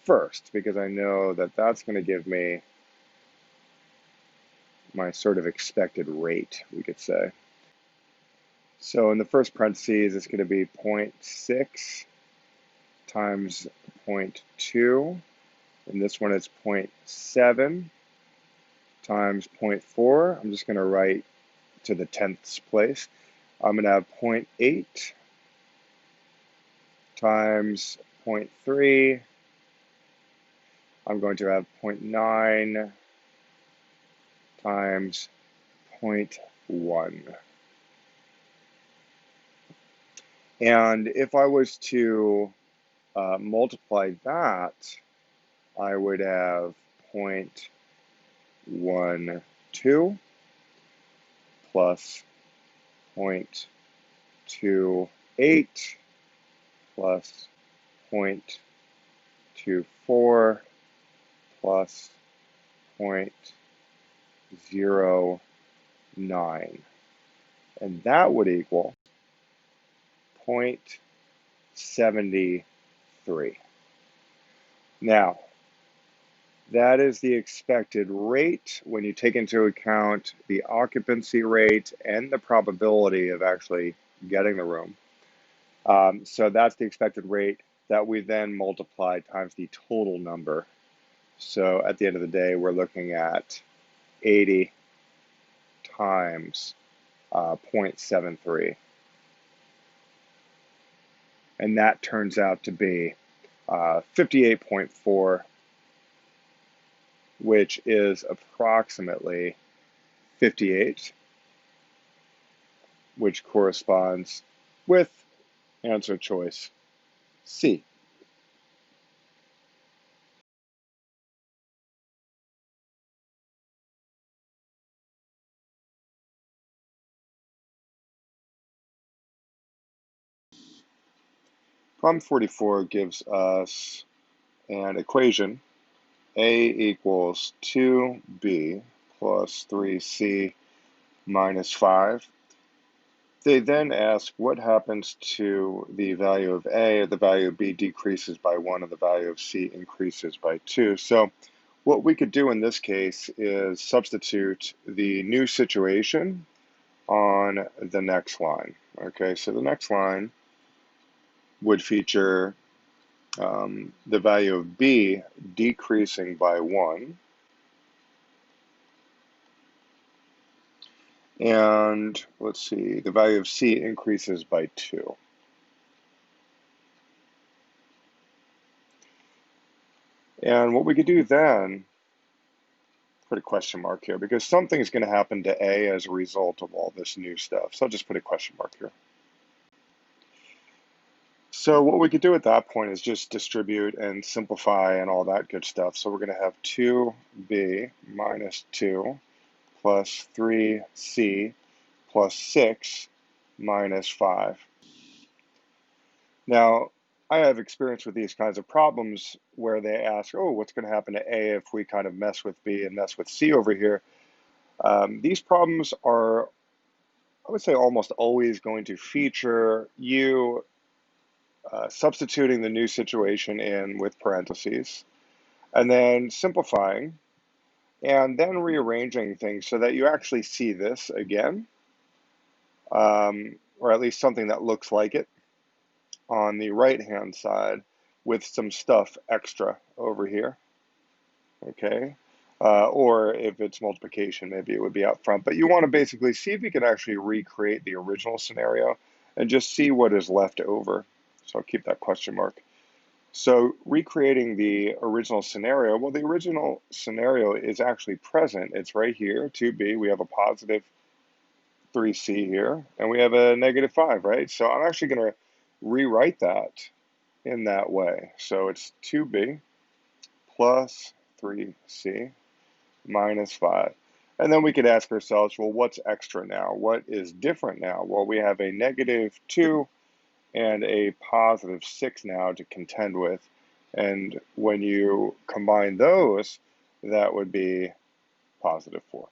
first because I know that that's going to give me my sort of expected rate, we could say. So in the first parentheses, it's going to be 0.6 times 0.2. In this one, it's 0.7 times 0.4. I'm just going to write to the tenths place. I'm going to have 0.8 times 0.3. I'm going to have 0.9 times 0.1. And if I was to multiply that, I would have 0.12 plus 0.28 plus 0.24 plus 0.09. And that would equal 0.73. Now, that is the expected rate when you take into account the occupancy rate and the probability of actually getting the room. So that's the expected rate that we then multiply times the total number. So at the end of the day, we're looking at 80 times 0.73. And that turns out to be 58.4, which is approximately 58, which corresponds with answer choice C. Problem 44 gives us an equation. A equals 2b plus 3c minus 5. They then ask what happens to the value of A. The value of B decreases by 1 and the value of C increases by 2. So what we could do in this case is substitute the new situation on the next line. Okay, so the next line would feature the value of B decreasing by 1. And let's see, the value of C increases by 2. And what we could do then, put a question mark here, because something is going to happen to A as a result of all this new stuff. So I'll just put a question mark here. So what we could do at that point is just distribute and simplify and all that good stuff. So we're going to have 2b minus 2 plus 3c plus 6 minus 5. Now, I have experience with these kinds of problems where they ask, oh, what's going to happen to A if we kind of mess with B and mess with C over here? These problems are, I would say, almost always going to feature you substituting the new situation in with parentheses, and then simplifying, and then rearranging things so that you actually see this again, or at least something that looks like it on the right-hand side with some stuff extra over here, okay? Or if it's multiplication, maybe it would be out front. But you want to basically see if you can actually recreate the original scenario and just see what is left over. So I'll keep that question mark. So recreating the original scenario, well, the original scenario is actually present. It's right here, 2b. We have a positive 3c here, and we have a negative 5, right? So I'm actually going to rewrite that in that way. So it's 2b plus 3c minus 5. And then we could ask ourselves, well, what's extra now? What is different now? Well, we have a negative 2 and a positive 6 now to contend with. And when you combine those, that would be positive 4.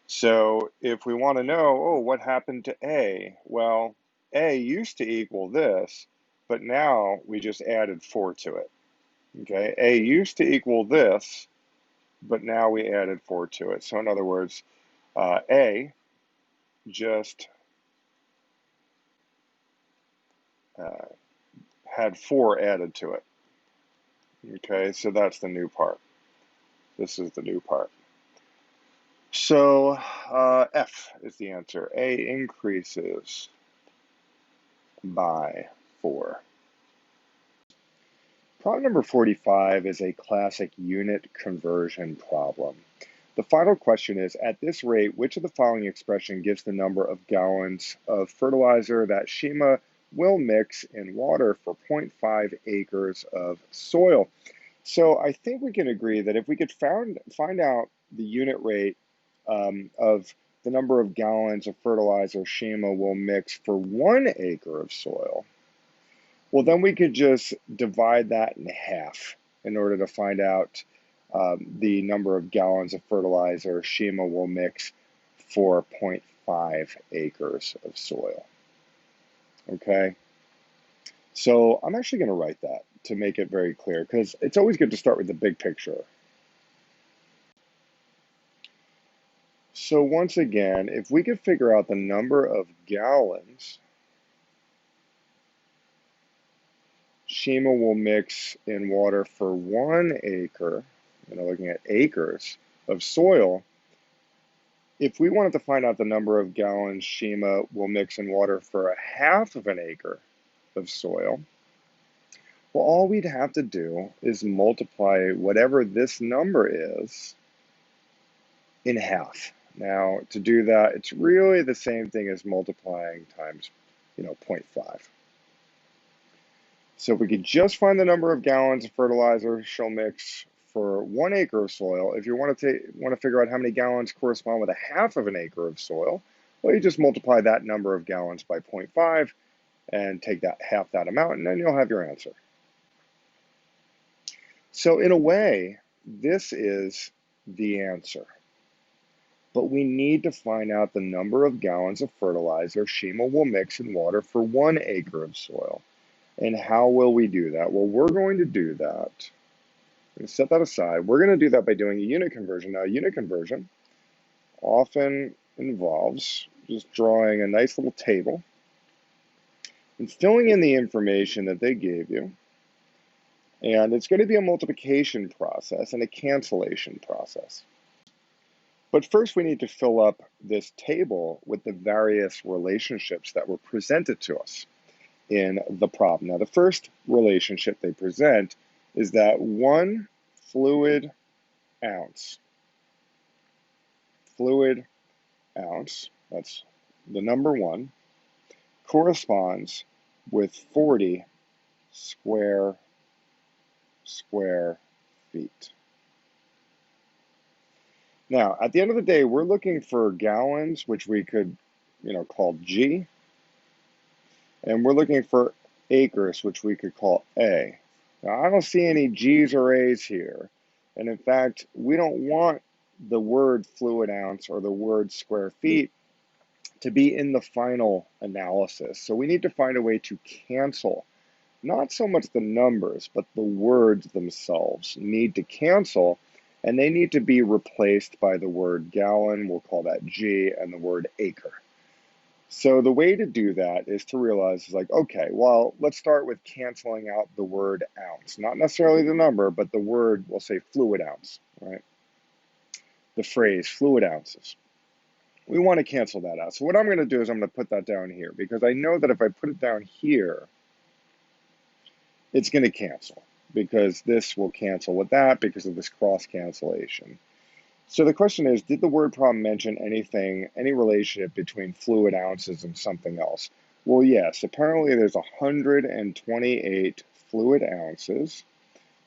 So if we want to know, oh, what happened to A? Well, A used to equal this, but now we just added 4 to it. Okay, A used to equal this, but now we added 4 to it. So in other words, A just had 4 added to it. Okay, so that's the new part. This is the new part. So F is the answer. A increases by 4. Problem number 45 is a classic unit conversion problem. The final question is, at this rate, which of the following expression gives the number of gallons of fertilizer that Shima will mix in water for 0.5 acres of soil? So I think we can agree that if we could find out the unit rate of the number of gallons of fertilizer Shima will mix for 1 acre of soil, well, then we could just divide that in half in order to find out the number of gallons of fertilizer Shima will mix for 0.5 acres of soil. Okay, so I'm actually going to write that to make it very clear, because it's always good to start with the big picture. So once again, if we could figure out the number of gallons Shima will mix in water for 1 acre, looking at acres of soil. If we wanted to find out the number of gallons Shima will mix in water for a half of an acre of soil, well, all we'd have to do is multiply whatever this number is in half. Now, to do that, it's really the same thing as multiplying times, 0.5. So if we could just find the number of gallons of fertilizer she'll mix for 1 acre of soil, if you want to figure out how many gallons correspond with a half of an acre of soil, well, you just multiply that number of gallons by 0.5 and take that half that amount, and then you'll have your answer. So in a way, this is the answer. But we need to find out the number of gallons of fertilizer Shima will mix in water for 1 acre of soil. And how will we do that? Well, we're going to do that. I'm going to set that aside. We're going to do that by doing a unit conversion. Now, a unit conversion often involves just drawing a nice little table and filling in the information that they gave you. And it's going to be a multiplication process and a cancellation process. But first, we need to fill up this table with the various relationships that were presented to us in the problem. Now, the first relationship they present is that 1 fluid ounce, that's the number 1, corresponds with 40 square feet. Now, at the end of the day, we're looking for gallons, which we could, call G, and we're looking for acres, which we could call A. Now, I don't see any G's or A's here, and in fact, we don't want the word fluid ounce or the word square feet to be in the final analysis. So we need to find a way to cancel not so much the numbers, but the words themselves need to cancel, and they need to be replaced by the word gallon, we'll call that G, and the word acre. So the way to do that is to realize, okay, well, let's start with canceling out the word ounce. Not necessarily the number, but the word, we'll say fluid ounce, right? The phrase fluid ounces. We want to cancel that out. So what I'm going to do is I'm going to put that down here, because I know that if I put it down here, it's going to cancel, because this will cancel with that because of this cross cancellation. So the question is, did the word problem mention any relationship between fluid ounces and something else? Well, yes, apparently there's 128 fluid ounces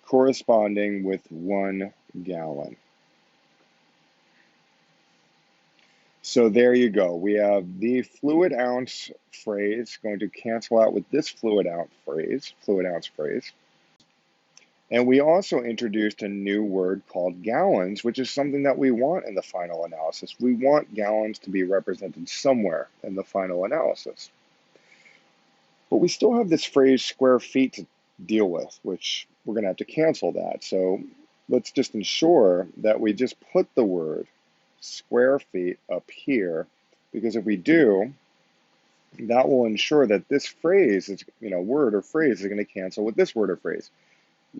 corresponding with 1 gallon. So there you go. We have the fluid ounce phrase going to cancel out with this fluid ounce phrase. And we also introduced a new word called gallons, which is something that we want in the final analysis. We want gallons to be represented somewhere in the final analysis. But we still have this phrase square feet to deal with, which we're going to have to cancel that. So let's just ensure that we just put the word square feet up here, because if we do, that will ensure that this phrase, word or phrase is going to cancel with this word or phrase.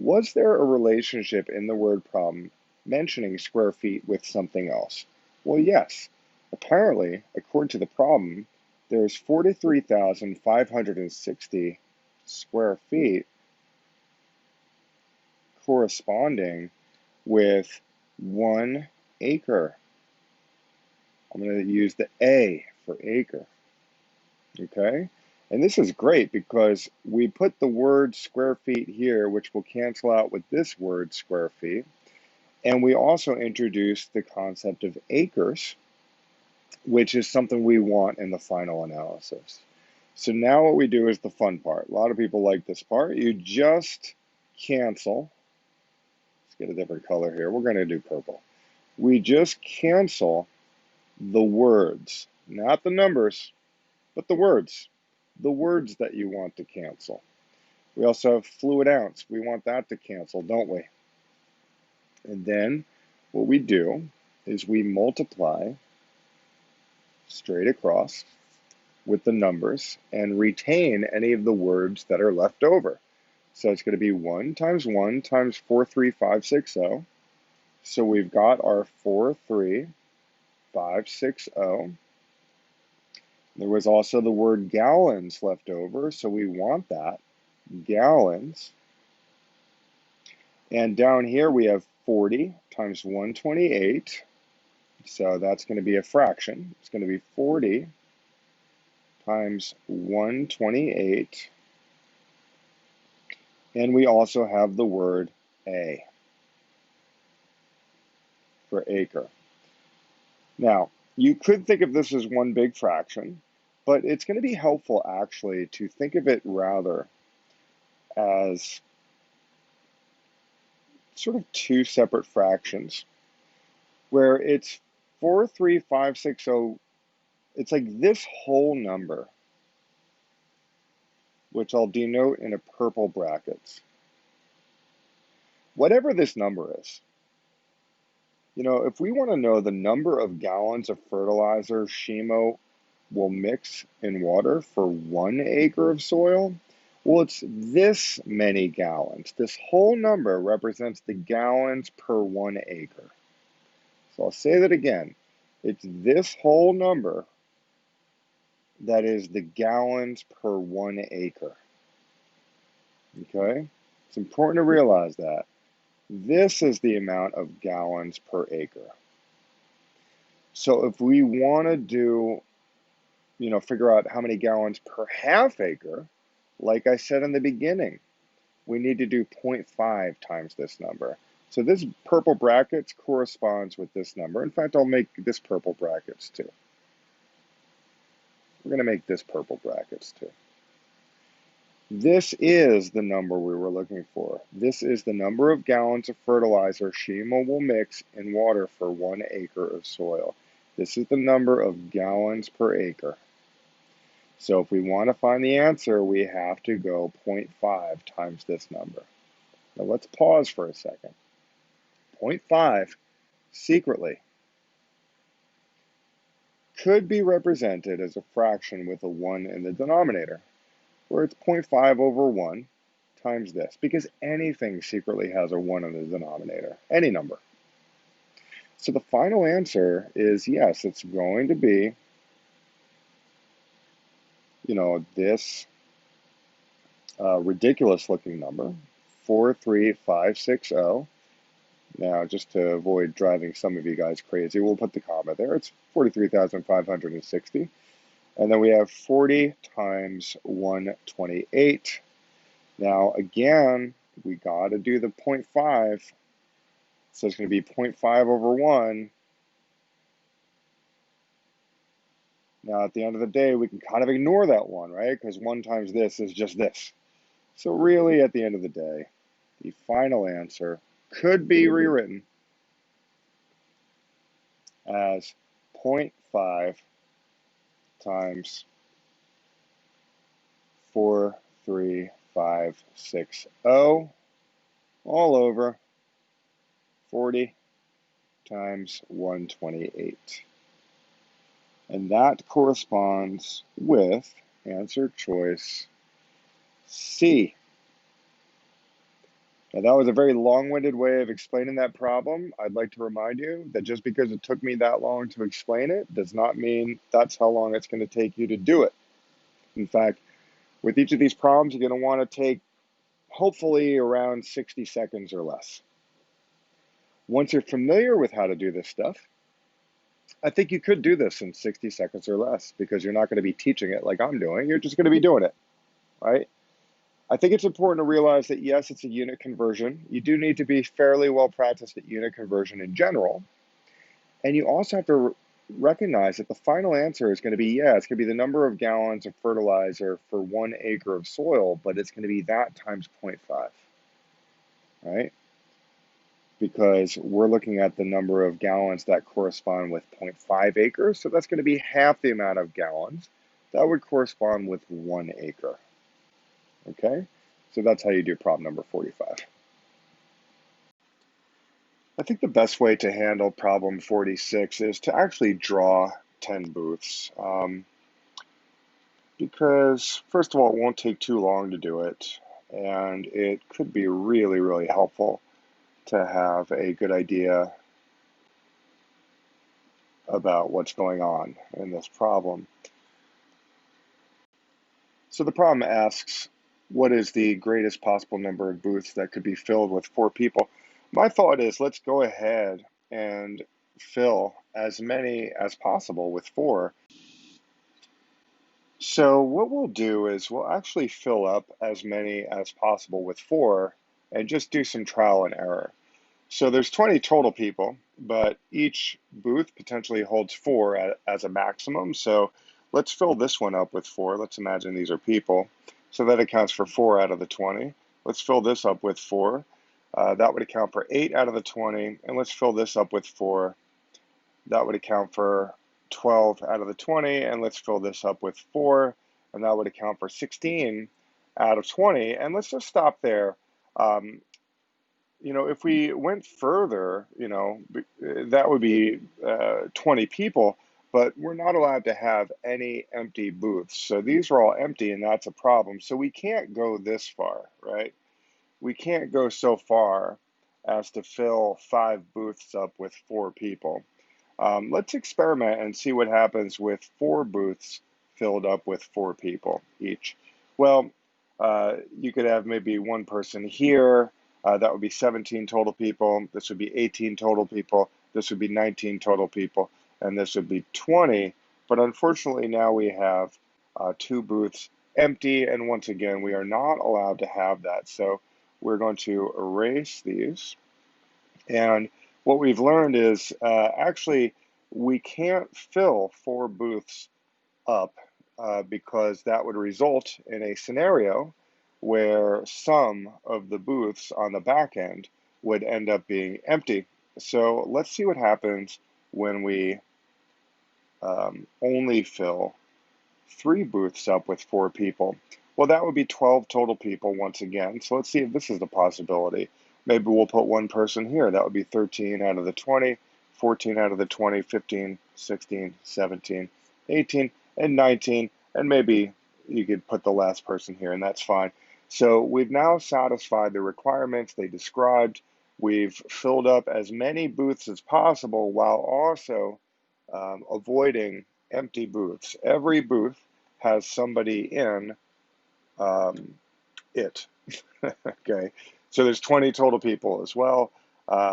Was there a relationship in the word problem mentioning square feet with something else? Well, yes. Apparently, according to the problem, there's 43,560 square feet corresponding with 1 acre. I'm going to use the A for acre, okay? And this is great because we put the word square feet here, which will cancel out with this word square feet. And we also introduced the concept of acres, which is something we want in the final analysis. So now what we do is the fun part. A lot of people like this part. You just cancel. Let's get a different color here. We're going to do purple. We just cancel the words, not the numbers, but the words that you want to cancel. We also have fluid ounce. We want that to cancel, don't we? And then what we do is we multiply straight across with the numbers and retain any of the words that are left over. So it's going to be 1 times 43560. So we've got our 43560. There was also the word gallons left over, so we want that, gallons. And down here we have 40 times 128. So that's going to be a fraction. It's going to be 40 times 128. And we also have the word A for acre. Now, you could think of this as one big fraction, but it's going to be helpful actually to think of it rather as sort of two separate fractions, where it's 43560. It's like this whole number, which I'll denote in a purple brackets. Whatever this number is, if we want to know the number of gallons of fertilizer Shimo will mix in water for 1 acre of soil, well, it's this many gallons. This whole number represents the gallons per 1 acre. So I'll say that again. It's this whole number that is the gallons per 1 acre. Okay? It's important to realize that. This is the amount of gallons per acre. So if we want to do, figure out how many gallons per half acre, like I said in the beginning, we need to do 0.5 times this number. So this purple brackets corresponds with this number. In fact, I'll make this purple brackets too. We're going to make this purple brackets too. This is the number we were looking for. This is the number of gallons of fertilizer Shimo will mix in water for 1 acre of soil. This is the number of gallons per acre. So if we want to find the answer, we have to go 0.5 times this number. Now let's pause for a second. 0.5, secretly, could be represented as a fraction with a 1 in the denominator, where it's 0.5 over 1 times this, because anything secretly has a 1 in the denominator, any number. So the final answer is yes, it's going to be, this ridiculous looking number, 43560. Now, just to avoid driving some of you guys crazy, we'll put the comma there. It's 43,560. And then we have 40 times 128. Now, again, we got to do the 0.5. So it's going to be 0.5 over 1. Now, at the end of the day, we can kind of ignore that 1, right? Because 1 times this is just this. So really, at the end of the day, the final answer could be rewritten as 0.5 times 43560 all over 40 times 128. And that corresponds with answer choice C. Now, that was a very long-winded way of explaining that problem. I'd like to remind you that just because it took me that long to explain it does not mean that's how long it's going to take you to do it. In fact, with each of these problems, you're going to want to take hopefully around 60 seconds or less. Once you're familiar with how to do this stuff, I think you could do this in 60 seconds or less, because you're not going to be teaching it like I'm doing. You're just going to be doing it, right? I think it's important to realize that, yes, it's a unit conversion. You do need to be fairly well practiced at unit conversion in general. And you also have to recognize that the final answer is going to be, it's going to be the number of gallons of fertilizer for 1 acre of soil, but it's going to be that times 0.5, right? Because we're looking at the number of gallons that correspond with 0.5 acres. So that's going to be half the amount of gallons that would correspond with 1 acre. Okay, so that's how you do problem number 45. I think the best way to handle problem 46 is to actually draw 10 booths. Because, first of all, it won't take too long to do it. and it could be really, really helpful to have a good idea about what's going on in this problem. So the problem asks, what is the greatest possible number of booths that could be filled with 4 people? My thought is, let's go ahead and fill as many as possible with 4. So what we'll do is we'll actually fill up as many as possible with 4 and just do some trial and error. So there's 20 total people, but each booth potentially holds 4 as a maximum. So let's fill this one up with 4. Let's imagine these are people. So that accounts for 4 out of the 20. Let's fill this up with 4. That would account for 8 out of the 20. And let's fill this up with 4. That would account for 12 out of the 20. And let's fill this up with 4. And that would account for 16 out of 20. And let's just stop there. If we went further, that would be 20 people, but we're not allowed to have any empty booths. So these are all empty, and that's a problem. So we can't go this far, right? We can't go so far as to fill 5 booths up with 4 people. Let's experiment and see what happens with 4 booths filled up with 4 people each. Well, you could have maybe one person here. That would be 17 total people. This would be 18 total people. This would be 19 total people. And this would be 20. But unfortunately, now we have 2 booths empty. And once again, we are not allowed to have that. So we're going to erase these. And what we've learned is actually we can't fill 4 booths up because that would result in a scenario where some of the booths on the back end would end up being empty. So let's see what happens when we only fill 3 booths up with 4 people. Well, that would be 12 total people once again. So let's see if this is a possibility. Maybe we'll put one person here. That would be 13 out of the 20, 14 out of the 20, 15, 16, 17, 18, and 19. And maybe you could put the last person here, and that's fine. So we've now satisfied the requirements they described. We've filled up as many booths as possible while also avoiding empty booths. Every booth has somebody in it. Okay, so there's 20 total people as well.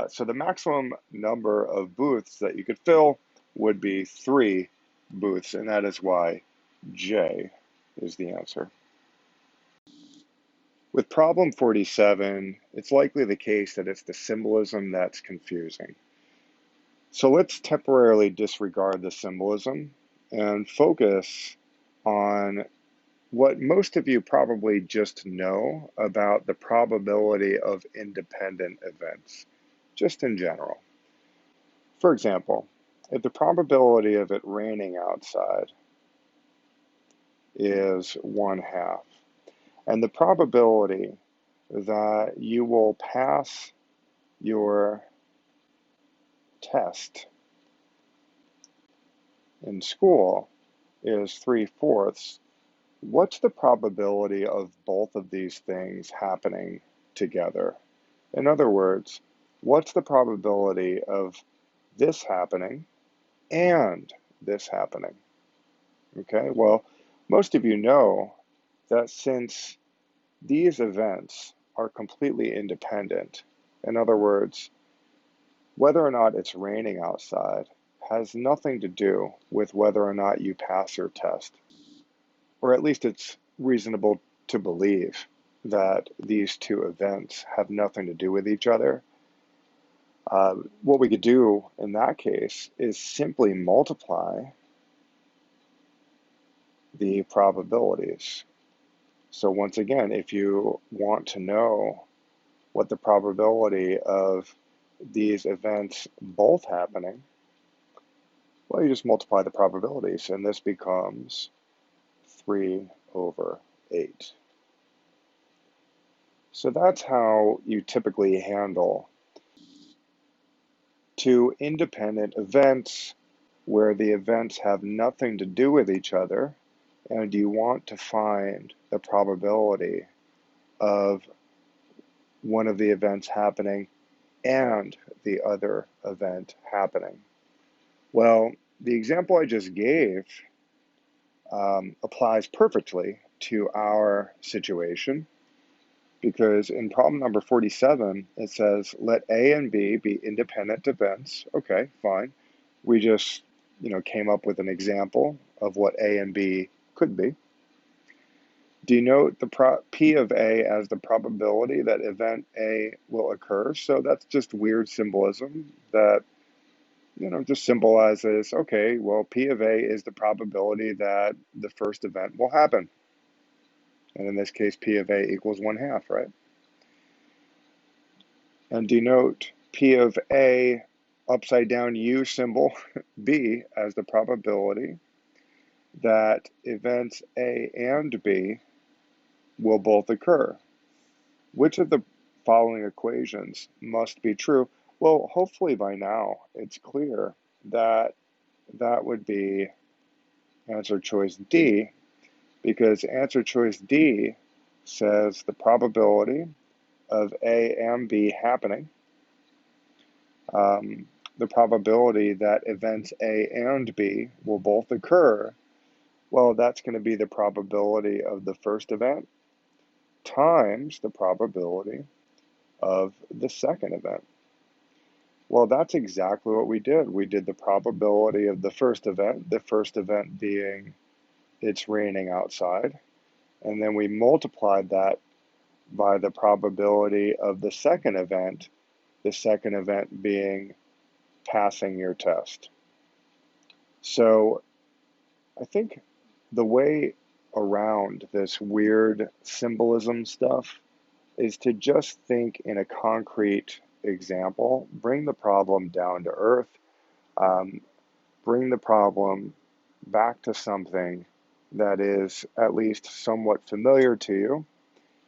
So the maximum number of booths that you could fill would be 3 booths, and that is why J is the answer. With problem 47, it's likely the case that it's the symbolism that's confusing. So let's temporarily disregard the symbolism and focus on what most of you probably just know about the probability of independent events, just in general. For example, if the probability of it raining outside is 1/2, and the probability that you will pass your test in school is 3/4, what's the probability of both of these things happening together? In other words, what's the probability of this happening and this happening? Okay, well, most of you know that since these events are completely independent, in other words, whether or not it's raining outside has nothing to do with whether or not you pass your test. Or at least it's reasonable to believe that these 2 events have nothing to do with each other. What we could do in that case is simply multiply the probabilities. So once again, if you want to know what the probability of these events both happening, well, you just multiply the probabilities, and this becomes 3/8. So that's how you typically handle 2 independent events where the events have nothing to do with each other, and you want to find the probability of one of the events happening and the other event happening? Well, the example I just gave applies perfectly to our situation, because in problem number 47, it says, let A and B be independent events. Okay, fine. We just, came up with an example of what A and B could be. Denote the P of A as the probability that event A will occur. So that's just weird symbolism that, just symbolizes, okay, well, P of A is the probability that the first event will happen. And in this case, P of A equals 1/2, right? And denote P of A upside down U symbol B as the probability that events A and B will both occur. Which of the following equations must be true? Well, hopefully by now it's clear that that would be answer choice D, because answer choice D says the probability of A and B happening, the probability that events A and B will both occur, well, that's going to be the probability of the first event times the probability of the second event. Well, that's exactly what we did. We did the probability of the first event being it's raining outside, and then we multiplied that by the probability of the second event being passing your test. So I think the way around this weird symbolism stuff is to just think in a concrete example, bring the problem down to earth, um, bring the problem back to something that is at least somewhat familiar to you,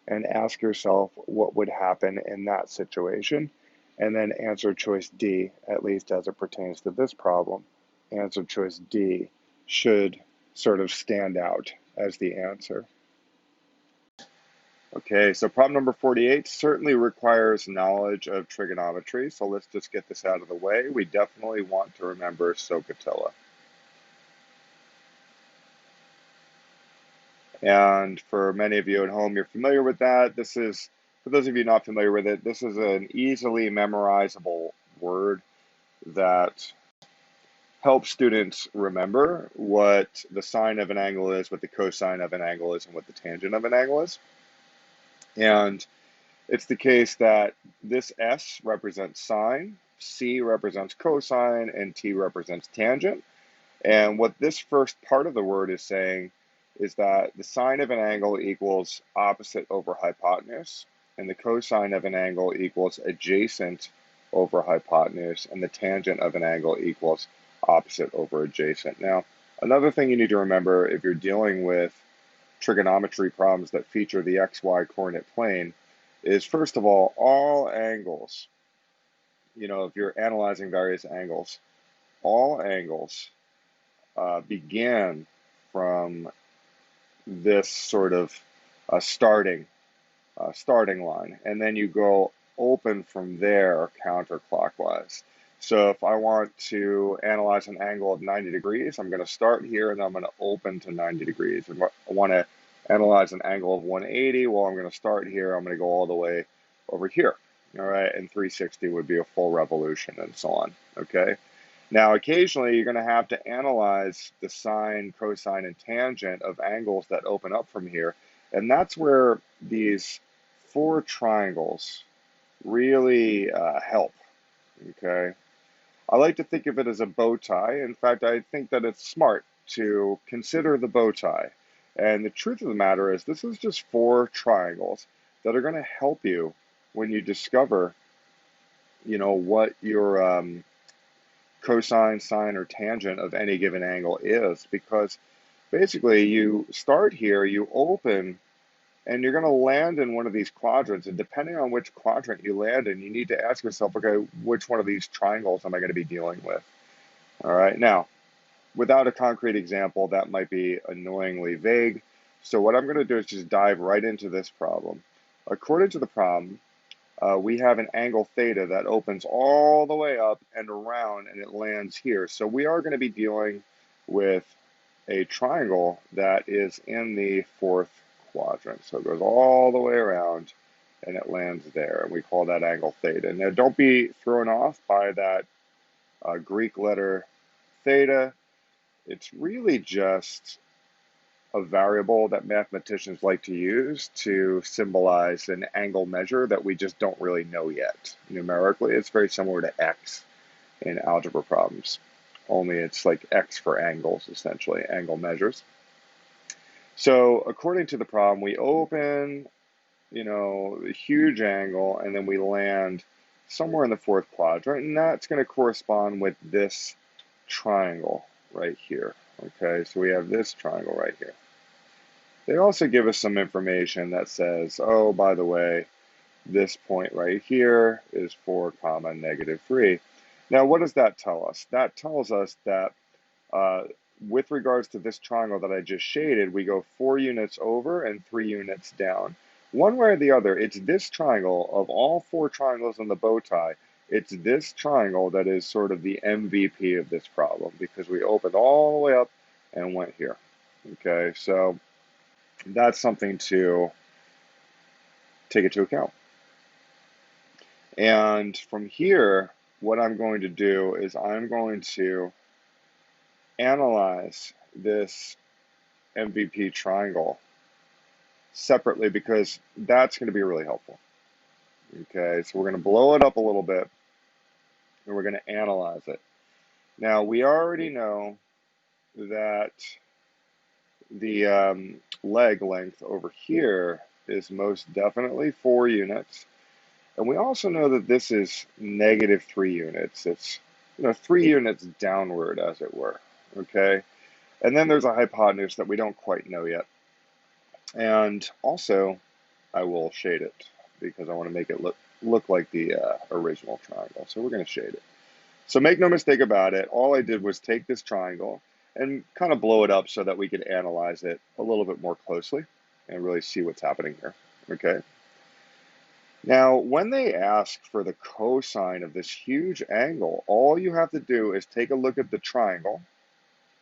and ask yourself what would happen in that situation, and then answer choice D, at least as it pertains to this problem. Answer choice D should sort of stand out as the answer. Okay, so problem number 48 certainly requires knowledge of trigonometry, so let's just get this out of the way. We definitely want to remember SOHCAHTOA. And for many of you at home, you're familiar with that. This is, for those of you not familiar with it, this is an easily memorizable word that helps students remember what the sine of an angle is, what the cosine of an angle is, and what the tangent of an angle is. And it's the case that this S represents sine, C represents cosine, and T represents tangent. And what this first part of the word is saying is that the sine of an angle equals opposite over hypotenuse, and the cosine of an angle equals adjacent over hypotenuse, and the tangent of an angle equals opposite over adjacent. Now, another thing you need to remember if you're dealing with trigonometry problems that feature the XY coordinate plane is, first of all angles, if you're analyzing various angles, all angles begin from this sort of starting line, and then you go open from there counterclockwise. So if I want to analyze an angle of 90 degrees, I'm going to start here and I'm going to open to 90 degrees. If I want to analyze an angle of 180, well, I'm going to start here, I'm going to go all the way over here. All right, and 360 would be a full revolution, and so on. Okay. Now, occasionally, you're going to have to analyze the sine, cosine, and tangent of angles that open up from here. And that's where these 4 triangles really help, okay? I like to think of it as a bow tie. In fact, I think that it's smart to consider the bow tie. And the truth of the matter is, this is just 4 triangles that are going to help you when you discover, what your cosine, sine, or tangent of any given angle is, because basically you start here, you open, and you're going to land in one of these quadrants, and depending on which quadrant you land in, you need to ask yourself, okay, which one of these triangles am I going to be dealing with? All right, now, without a concrete example, that might be annoyingly vague, so what I'm going to do is just dive right into this problem. According to the problem, we have an angle theta that opens all the way up and around and it lands here. So we are going to be dealing with a triangle that is in the fourth quadrant. So it goes all the way around and it lands there. And we call that angle theta. Now don't be thrown off by that Greek letter theta. It's really just a variable that mathematicians like to use to symbolize an angle measure that we just don't really know yet. Numerically, it's very similar to x in algebra problems, only it's like x for angles, essentially, angle measures. So according to the problem, we open, a huge angle, and then we land somewhere in the fourth quadrant, and that's going to correspond with this triangle right here. Okay, so we have this triangle right here. They also give us some information that says, oh, by the way, this point right here is 4, -3. Now, what does that tell us? That tells us that with regards to this triangle that I just shaded, we go 4 units over and 3 units down. One way or the other, it's this triangle of all 4 triangles in the bow tie. It's this triangle that is sort of the MVP of this problem because we opened all the way up and went here. Okay, so that's something to take into account. And from here, what I'm going to do is I'm going to analyze this MVP triangle separately because that's going to be really helpful. Okay, so we're going to blow it up a little bit and we're going to analyze it. Now, we already know that the leg length over here is most definitely 4 units. And we also know that this is -3 units. It's 3 units downward, as it were. Okay, and then there's a hypotenuse that we don't quite know yet. And also, I will shade it because I want to make it look like the original triangle. So we're going to shade it. So make no mistake about it. All I did was take this triangle and kind of blow it up so that we could analyze it a little bit more closely and really see what's happening here. Okay. Now, when they ask for the cosine of this huge angle, all you have to do is take a look at the triangle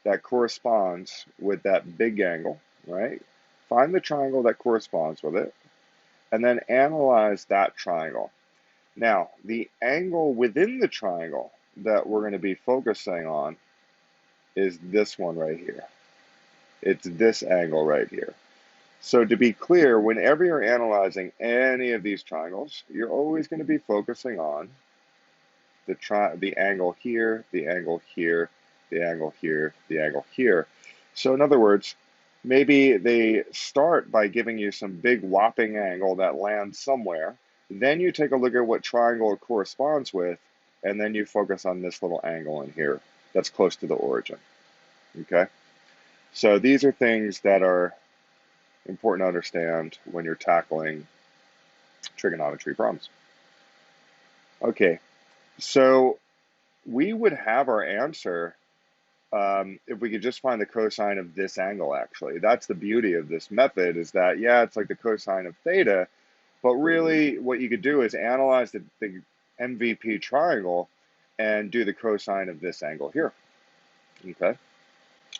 that corresponds with that big angle, right? Find the triangle that corresponds with it, and then analyze that triangle. Now, the angle within the triangle that we're going to be focusing on is this one right here. It's this angle right here. So to be clear, whenever you're analyzing any of these triangles, you're always going to be focusing on the angle here, the angle here, the angle here, the angle here. So in other words, maybe they start by giving you some big whopping angle that lands somewhere. Then you take a look at what triangle it corresponds with, and then you focus on this little angle in here that's close to the origin. Okay? So these are things that are important to understand when you're tackling trigonometry problems. Okay, so we would have our answer if we could just find the cosine of this angle, actually. That's the beauty of this method, is that, yeah, it's like the cosine of theta, but really what you could do is analyze the MVP triangle and do the cosine of this angle here. Okay,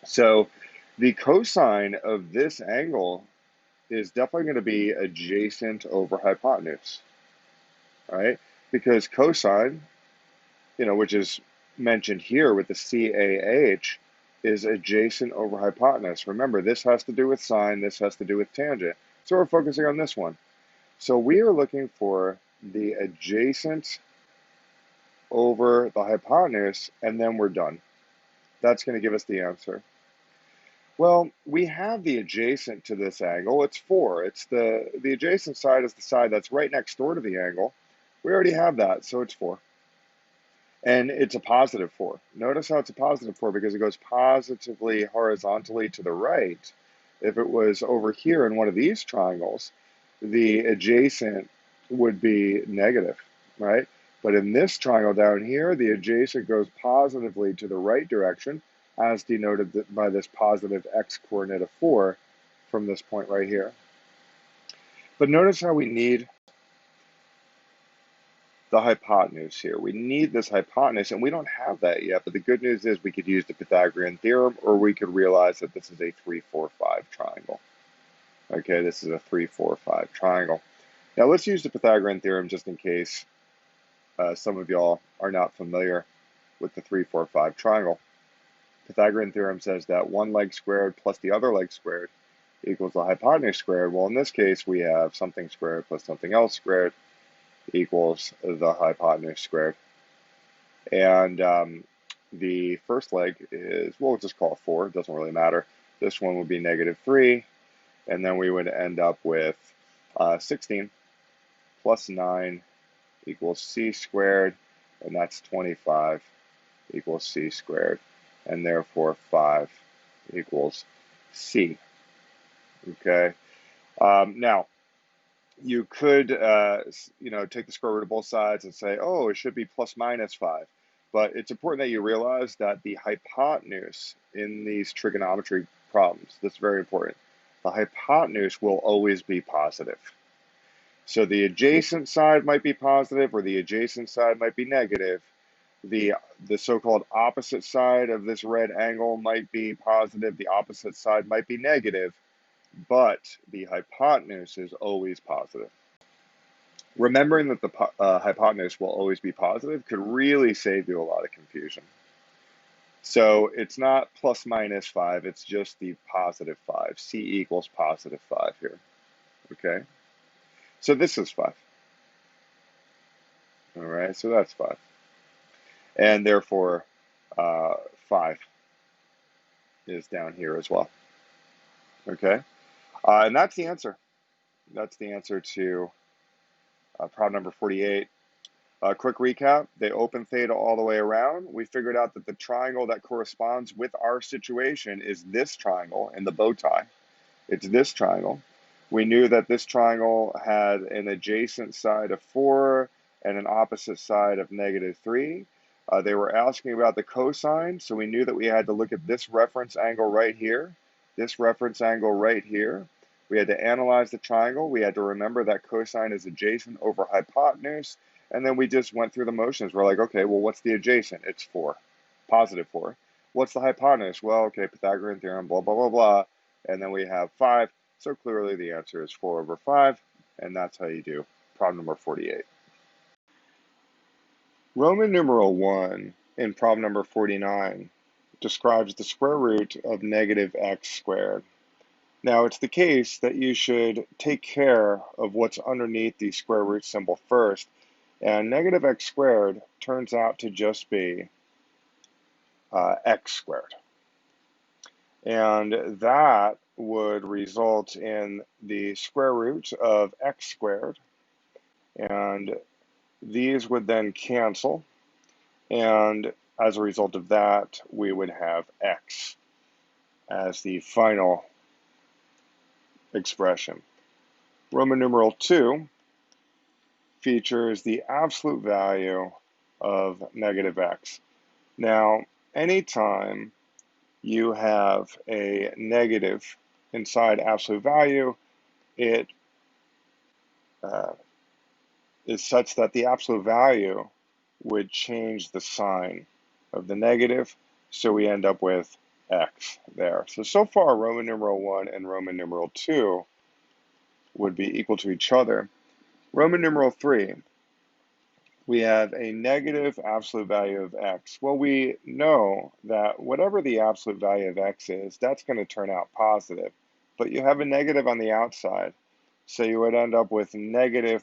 so the cosine of this angle is definitely going to be adjacent over hypotenuse, right? Because cosine, which is mentioned here with the CAH, is adjacent over hypotenuse. Remember, this has to do with sine, this has to do with tangent. So we're focusing on this one. So we are looking for the adjacent over the hypotenuse, and then we're done. That's going to give us the answer. Well, we have the adjacent to this angle. It's 4. It's the adjacent side is the side that's right next door to the angle. We already have that, so it's 4. And it's a positive 4. Notice how it's a positive 4 because it goes positively horizontally to the right. If it was over here in one of these triangles, the adjacent would be negative, right? But in this triangle down here, the adjacent goes positively to the right direction, as denoted by this positive x coordinate of 4 from this point right here. But notice how we need the hypotenuse here. We need this hypotenuse, and we don't have that yet, but the good news is we could use the Pythagorean theorem, or we could realize that this is a 3, 4, 5 triangle. Okay, this is a 3, 4, 5 triangle. Now let's use the Pythagorean theorem just in case some of y'all are not familiar with the 3, 4, 5 triangle. Pythagorean theorem says that one leg squared plus the other leg squared equals the hypotenuse squared. Well, in this case, we have something squared plus something else squared equals the hypotenuse squared. And the first leg is, we'll just call it 4, it doesn't really matter. This one would be -3, and then we would end up with 16 plus 9 equals c squared, and that's 25 equals c squared, and therefore 5 equals c. Okay. Now, you could, take the square root of both sides and say, oh, it should be plus minus 5. But it's important that you realize that the hypotenuse in these trigonometry problems, that's very important, the hypotenuse will always be positive. So the adjacent side might be positive or the adjacent side might be negative. The so-called opposite side of this red angle might be positive, the opposite side might be negative, but the hypotenuse is always positive. Remembering that the hypotenuse will always be positive could really save you a lot of confusion. So it's not plus minus 5, it's just the positive 5. C equals positive 5 here. Okay? So this is 5. All right, so that's 5. And therefore, 5 is down here as well. Okay? And that's the answer. That's the answer to problem number 48. Quick recap, they open theta all the way around. We figured out that the triangle that corresponds with our situation is this triangle in the bow tie. It's this triangle. We knew that this triangle had an adjacent side of 4 and an opposite side of -3. They were asking about the cosine, so we knew that we had to look at this reference angle right here, this reference angle right here. We had to analyze the triangle. We had to remember that cosine is adjacent over hypotenuse. And then we just went through the motions. We're like, okay, well, what's the adjacent? It's 4, positive 4. What's the hypotenuse? Well, okay, Pythagorean theorem, blah, blah, blah, blah. And then we have 5. So clearly the answer is 4 over 5. And that's how you do problem number 48. Roman numeral 1 in problem number 49 describes the square root of -x squared. Now, it's the case that you should take care of what's underneath the square root symbol first, and -x squared turns out to just be x squared. And that would result in the square root of x squared, and these would then cancel, and as a result of that, we would have x as the final expression. Roman numeral 2 features the absolute value of -x. Now, anytime you have a negative inside absolute value, it is such that the absolute value would change the sign of the negative, so we end up with x there. So far, Roman numeral 1 and Roman numeral 2 would be equal to each other. Roman numeral 3, we have a negative absolute value of x. Well, we know that whatever the absolute value of x is, that's going to turn out positive. But you have a negative on the outside, so you would end up with negative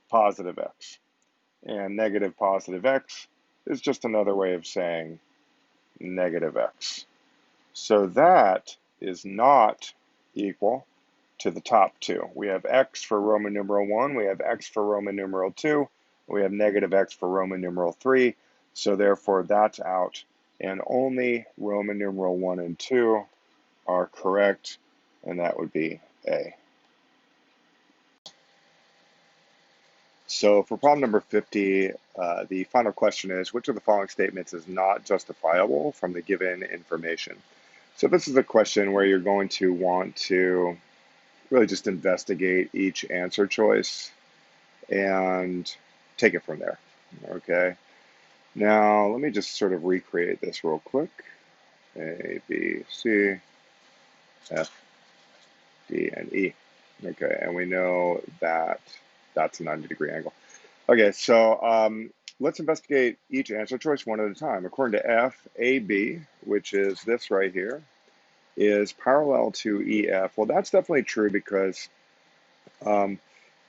positive x. And negative positive x is just another way of saying negative x. So that is not equal to the top two. We have x for Roman numeral 1, we have x for Roman numeral 2, we have negative x for Roman numeral 3, so therefore that's out, and only Roman numeral 1 and 2 are correct, and that would be A. So for problem number 50, the final question is, which of the following statements is not justifiable from the given information? So this is a question where you're going to want to really just investigate each answer choice and take it from there. Okay. Now, let me just sort of recreate this real quick. A, B, C, F, D, and E. Okay, and we know that that's a 90-degree angle. Okay, so let's investigate each answer choice one at a time. According to F, AB, which is this right here, is parallel to EF. Well, that's definitely true because it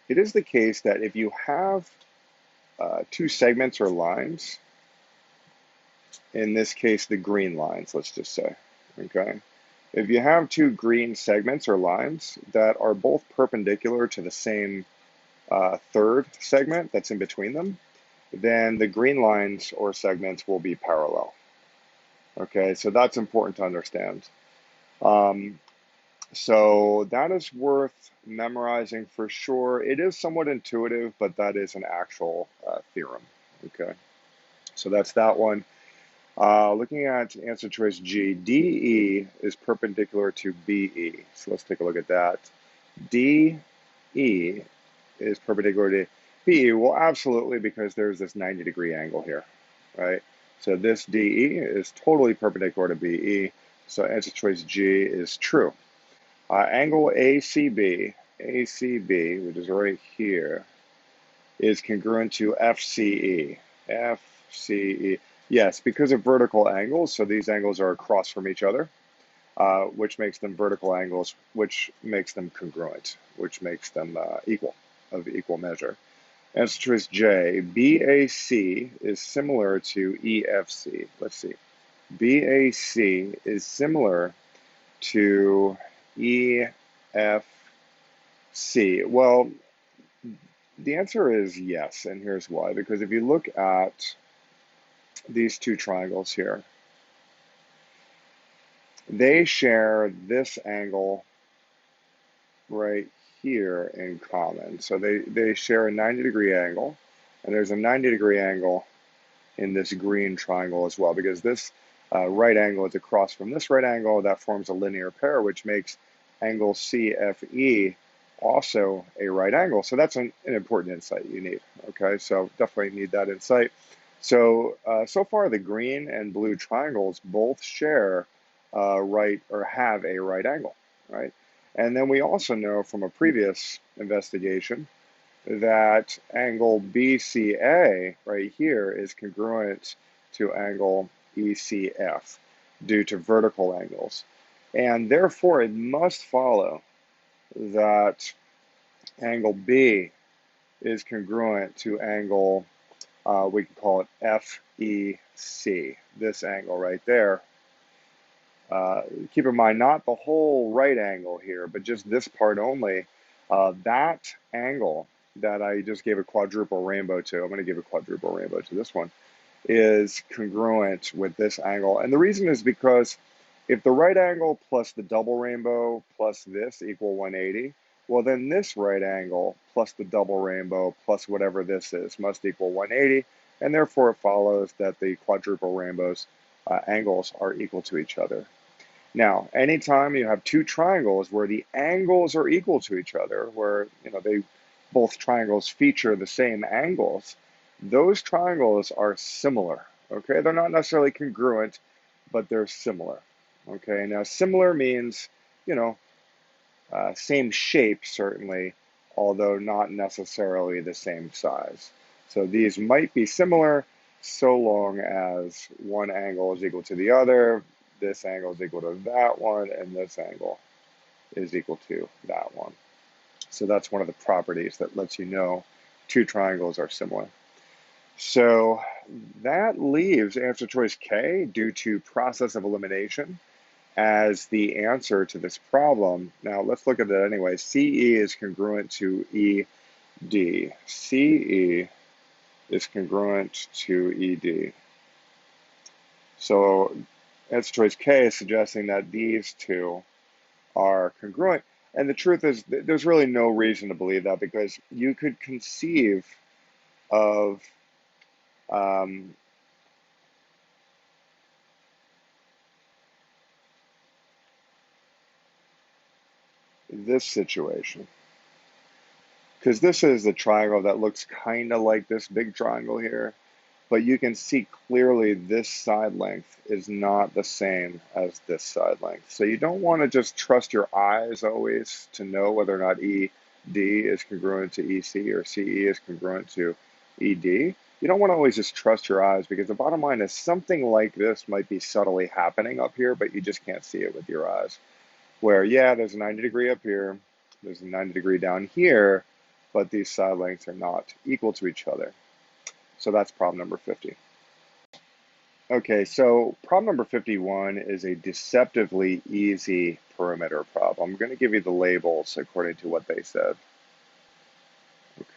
is the case that if you have two segments or lines, in this case, the green lines, let's just say, okay? If you have two green segments or lines that are both perpendicular to the same third segment that's in between them, then the green lines or segments will be parallel. Okay, so that's important to understand. So that is worth memorizing for sure. It is somewhat intuitive, but that is an actual theorem. Okay, so that's that one. Looking at answer choice G, DE is perpendicular to BE. So let's take a look at that. DE is perpendicular to BE. Well, absolutely, because there's this 90-degree angle here, right? So this DE is totally perpendicular to BE. So answer choice G is true. Angle ACB, which is right here, is congruent to FCE. FCE. Yes, because of vertical angles, so these angles are across from each other, which makes them vertical angles, which makes them congruent, which makes them of equal measure. Answer choice J, BAC is similar to EFC. Let's see. BAC is similar to EFC. Well, the answer is yes, and here's why. Because if you look at these two triangles here, they share this angle right here in common. So they share a 90-degree angle, and there's a 90-degree angle in this green triangle as well, because this right angle is across from this right angle. That forms a linear pair, which makes angle CFE also a right angle. So that's an important insight you need. Okay, so definitely need that insight. So so far the green and blue triangles both share right or have a right angle, right? And then we also know from a previous investigation that angle BCA right here is congruent to angle ECF due to vertical angles. And therefore, it must follow that angle B is congruent to angle, we can call it FEC, this angle right there. Keep in mind, not the whole right angle here, but just this part only. That angle that I just gave a quadruple rainbow to, I'm going to give a quadruple rainbow to this one, is congruent with this angle. And the reason is because if the right angle plus the double rainbow plus this equal 180, well then this right angle plus the double rainbow plus whatever this is must equal 180, and therefore it follows that the quadruple rainbows angles are equal to each other. Now, anytime you have two triangles where the angles are equal to each other, where both triangles feature the same angles, those triangles are similar. Okay, they're not necessarily congruent, but they're similar. Okay, now similar means same shape certainly, although not necessarily the same size. So these might be similar so long as one angle is equal to the other, this angle is equal to that one, and this angle is equal to that one. So that's one of the properties that lets you know two triangles are similar. So that leaves answer choice K, due to process of elimination, as the answer to this problem. Now let's look at it anyway. CE is congruent to ED. CE is congruent to ED. So answer choice K is suggesting that these two are congruent. And the truth is, there's really no reason to believe that, because you could conceive of this situation. Because this is a triangle that looks kind of like this big triangle here, but you can see clearly this side length is not the same as this side length. So you don't want to just trust your eyes always to know whether or not ED is congruent to EC or CE is congruent to ED. You don't want to always just trust your eyes, because the bottom line is something like this might be subtly happening up here, but you just can't see it with your eyes. Where, yeah, there's a 90-degree up here, there's a 90-degree down here, but these side lengths are not equal to each other. So that's problem number 50. Okay, so problem number 51 is a deceptively easy perimeter problem. I'm going to give you the labels according to what they said.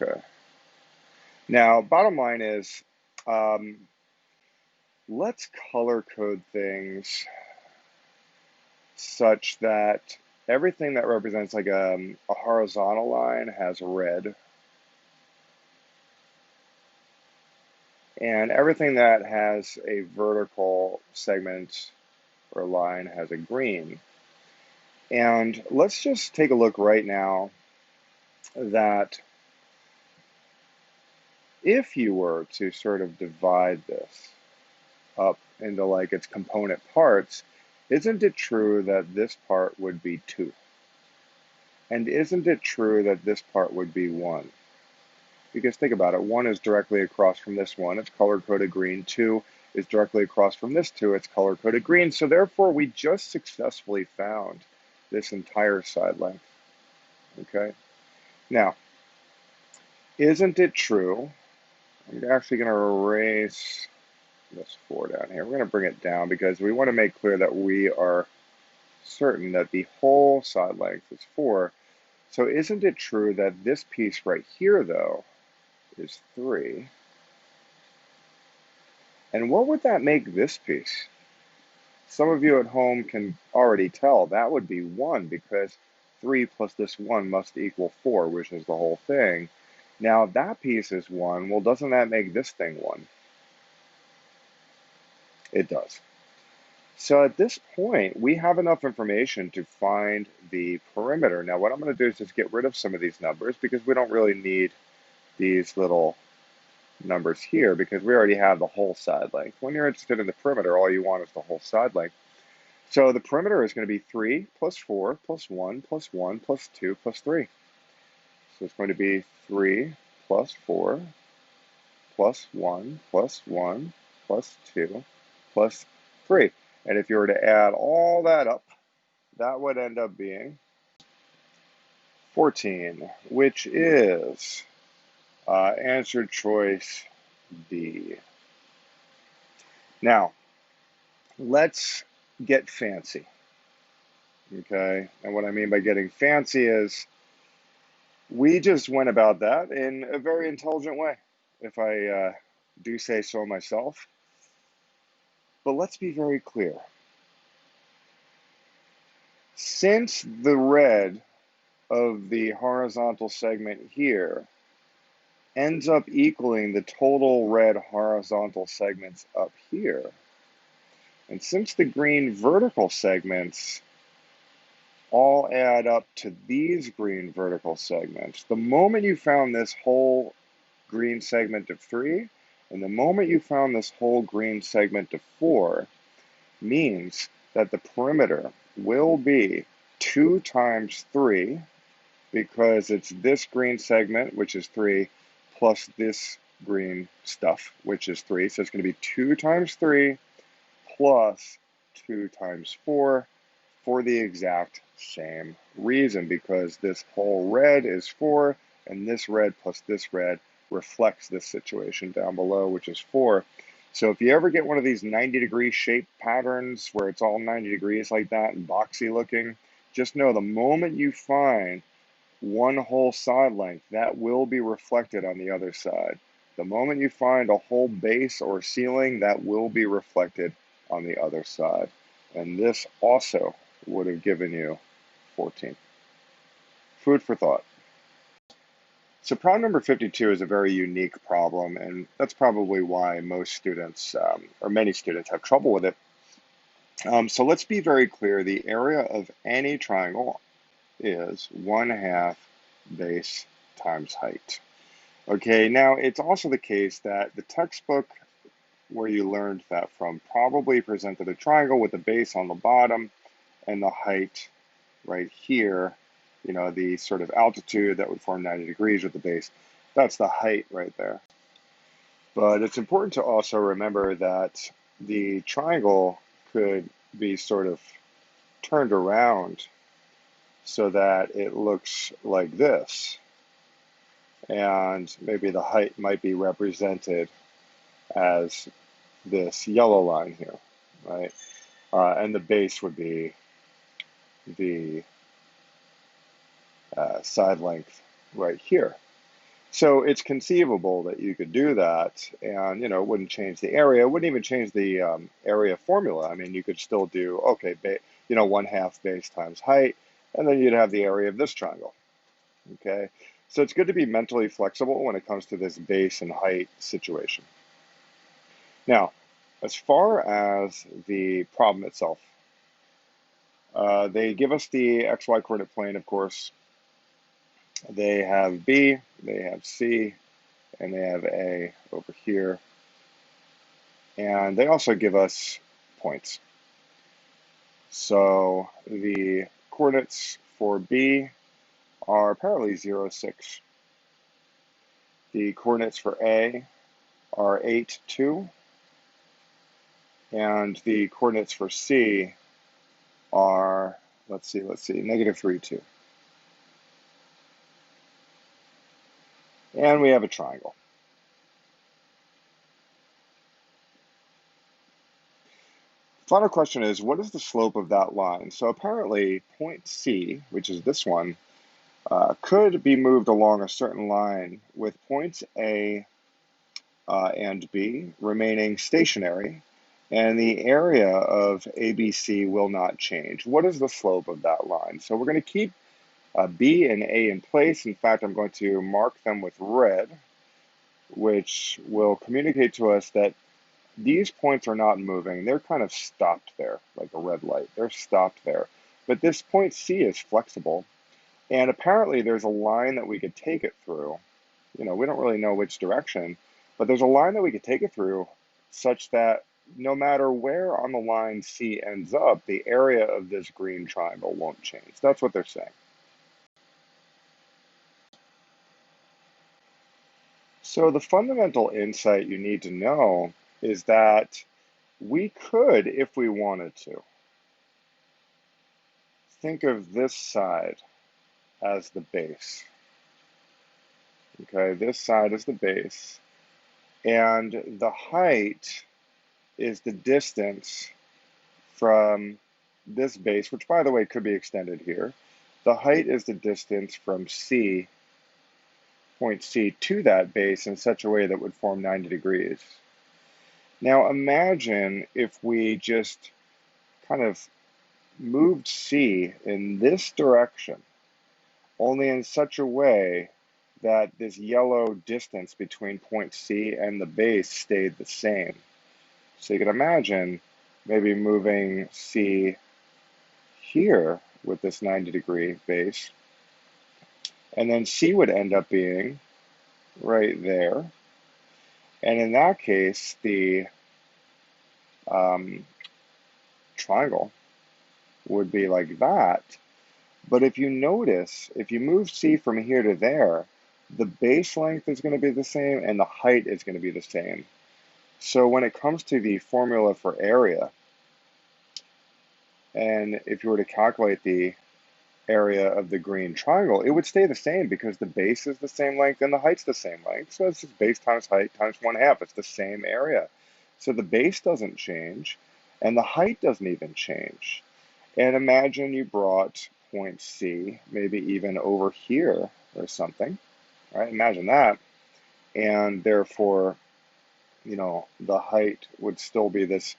Okay. Now, bottom line is, let's color code things such that everything that represents like a horizontal line has red, and everything that has a vertical segment or line has a green. And let's just take a look right now that if you were to sort of divide this up into like its component parts, isn't it true that this part would be 2? And isn't it true that this part would be 1? Because think about it, 1 is directly across from this one, it's color-coded green. 2 is directly across from this 2, it's color-coded green. So therefore, we just successfully found this entire side length. Okay? Now, isn't it true, I'm actually going to erase this 4 down here. We're going to bring it down because we want to make clear that we are certain that the whole side length is 4. So isn't it true that this piece right here, though, is 3? And what would that make this piece? Some of you at home can already tell that would be 1, because 3 plus this 1 must equal 4, which is the whole thing. Now, if that piece is 1, well, doesn't that make this thing 1? It does. So at this point, we have enough information to find the perimeter. Now, what I'm going to do is just get rid of some of these numbers, because we don't really need these little numbers here, because we already have the whole side length. When you're interested in the perimeter, all you want is the whole side length. So the perimeter is going to be 3 plus 4 plus 1 plus 1 plus 2 plus 3. So it's going to be 3 plus 4 plus 1 plus 1 plus 2 plus 3. And if you were to add all that up, that would end up being 14, which is answer choice D. Now, let's get fancy, okay? And what I mean by getting fancy is we just went about that in a very intelligent way, if I do say so myself. But let's be very clear. Since the red of the horizontal segment here ends up equaling the total red horizontal segments up here, and since the green vertical segments all add up to these green vertical segments, the moment you found this whole green segment of 3, and the moment you found this whole green segment of 4, means that the perimeter will be 2 times 3, because it's this green segment, which is 3, plus this green stuff, which is 3. So it's going to be 2 times 3 plus 2 times 4 for the exact same reason, because this whole red is 4, and this red plus this red reflects this situation down below, which is 4. So if you ever get one of these 90-degree shape patterns where it's all 90 degrees like that and boxy looking, just know the moment you find one whole side length, that will be reflected on the other side. The moment you find a whole base or ceiling, that will be reflected on the other side. And this also would have given you 14. Food for thought. So problem number 52 is a very unique problem, and that's probably why most students, or many students, have trouble with it. So let's be very clear. The area of any triangle is 1/2 base times height. Okay, now it's also the case that the textbook where you learned that from probably presented a triangle with the base on the bottom and the height right here, you know, the sort of altitude that would form 90 degrees with the base. That's the height right there. But it's important to also remember that the triangle could be sort of turned around so that it looks like this. And maybe the height might be represented as this yellow line here, right? And the base would be the side length right here. So it's conceivable that you could do that, and you know, it wouldn't change the area. It wouldn't even change the area formula. I mean, you could still do okay, you know, 1/2 base times height, and then you'd have the area of this triangle. Okay, so it's good to be mentally flexible when it comes to this base and height situation. Now, as far as the problem itself, they give us the XY coordinate plane, of course. They have B, they have C, and they have A over here. And they also give us points. So the coordinates for B are apparently 0, 6. The coordinates for A are 8, 2. And the coordinates for C are, let's see, negative 3, 2. And we have a triangle. Final question is, what is the slope of that line? So apparently point C, which is this one, could be moved along a certain line with points A and B remaining stationary, and the area of ABC will not change. What is the slope of that line? So we're going to keep B and A in place. In fact, I'm going to mark them with red, which will communicate to us that these points are not moving. They're kind of stopped there, like a red light. They're stopped there. But this point C is flexible, and apparently there's a line that we could take it through. You know, we don't really know which direction, but there's a line that we could take it through such that no matter where on the line C ends up, the area of this green triangle won't change. That's what they're saying. So the fundamental insight you need to know is that we could, if we wanted to, think of this side as the base. Okay, this side is the base, and the height is the distance from this base, which by the way could be extended here. The height is the distance from C, point C, to that base in such a way that would form 90 degrees. Now imagine if we just kind of moved C in this direction, only in such a way that this yellow distance between point C and the base stayed the same. So you can imagine maybe moving C here with this 90-degree base, and then C would end up being right there. And in that case, the triangle would be like that. But if you notice, if you move C from here to there, the base length is going to be the same and the height is going to be the same. So when it comes to the formula for area, and if you were to calculate the area of the green triangle, it would stay the same because the base is the same length and the height's the same length. So it's just base times height times 1/2. It's the same area. So the base doesn't change and the height doesn't even change. And imagine you brought point C, maybe even over here or something, right? Imagine that. And therefore, you know, the height would still be this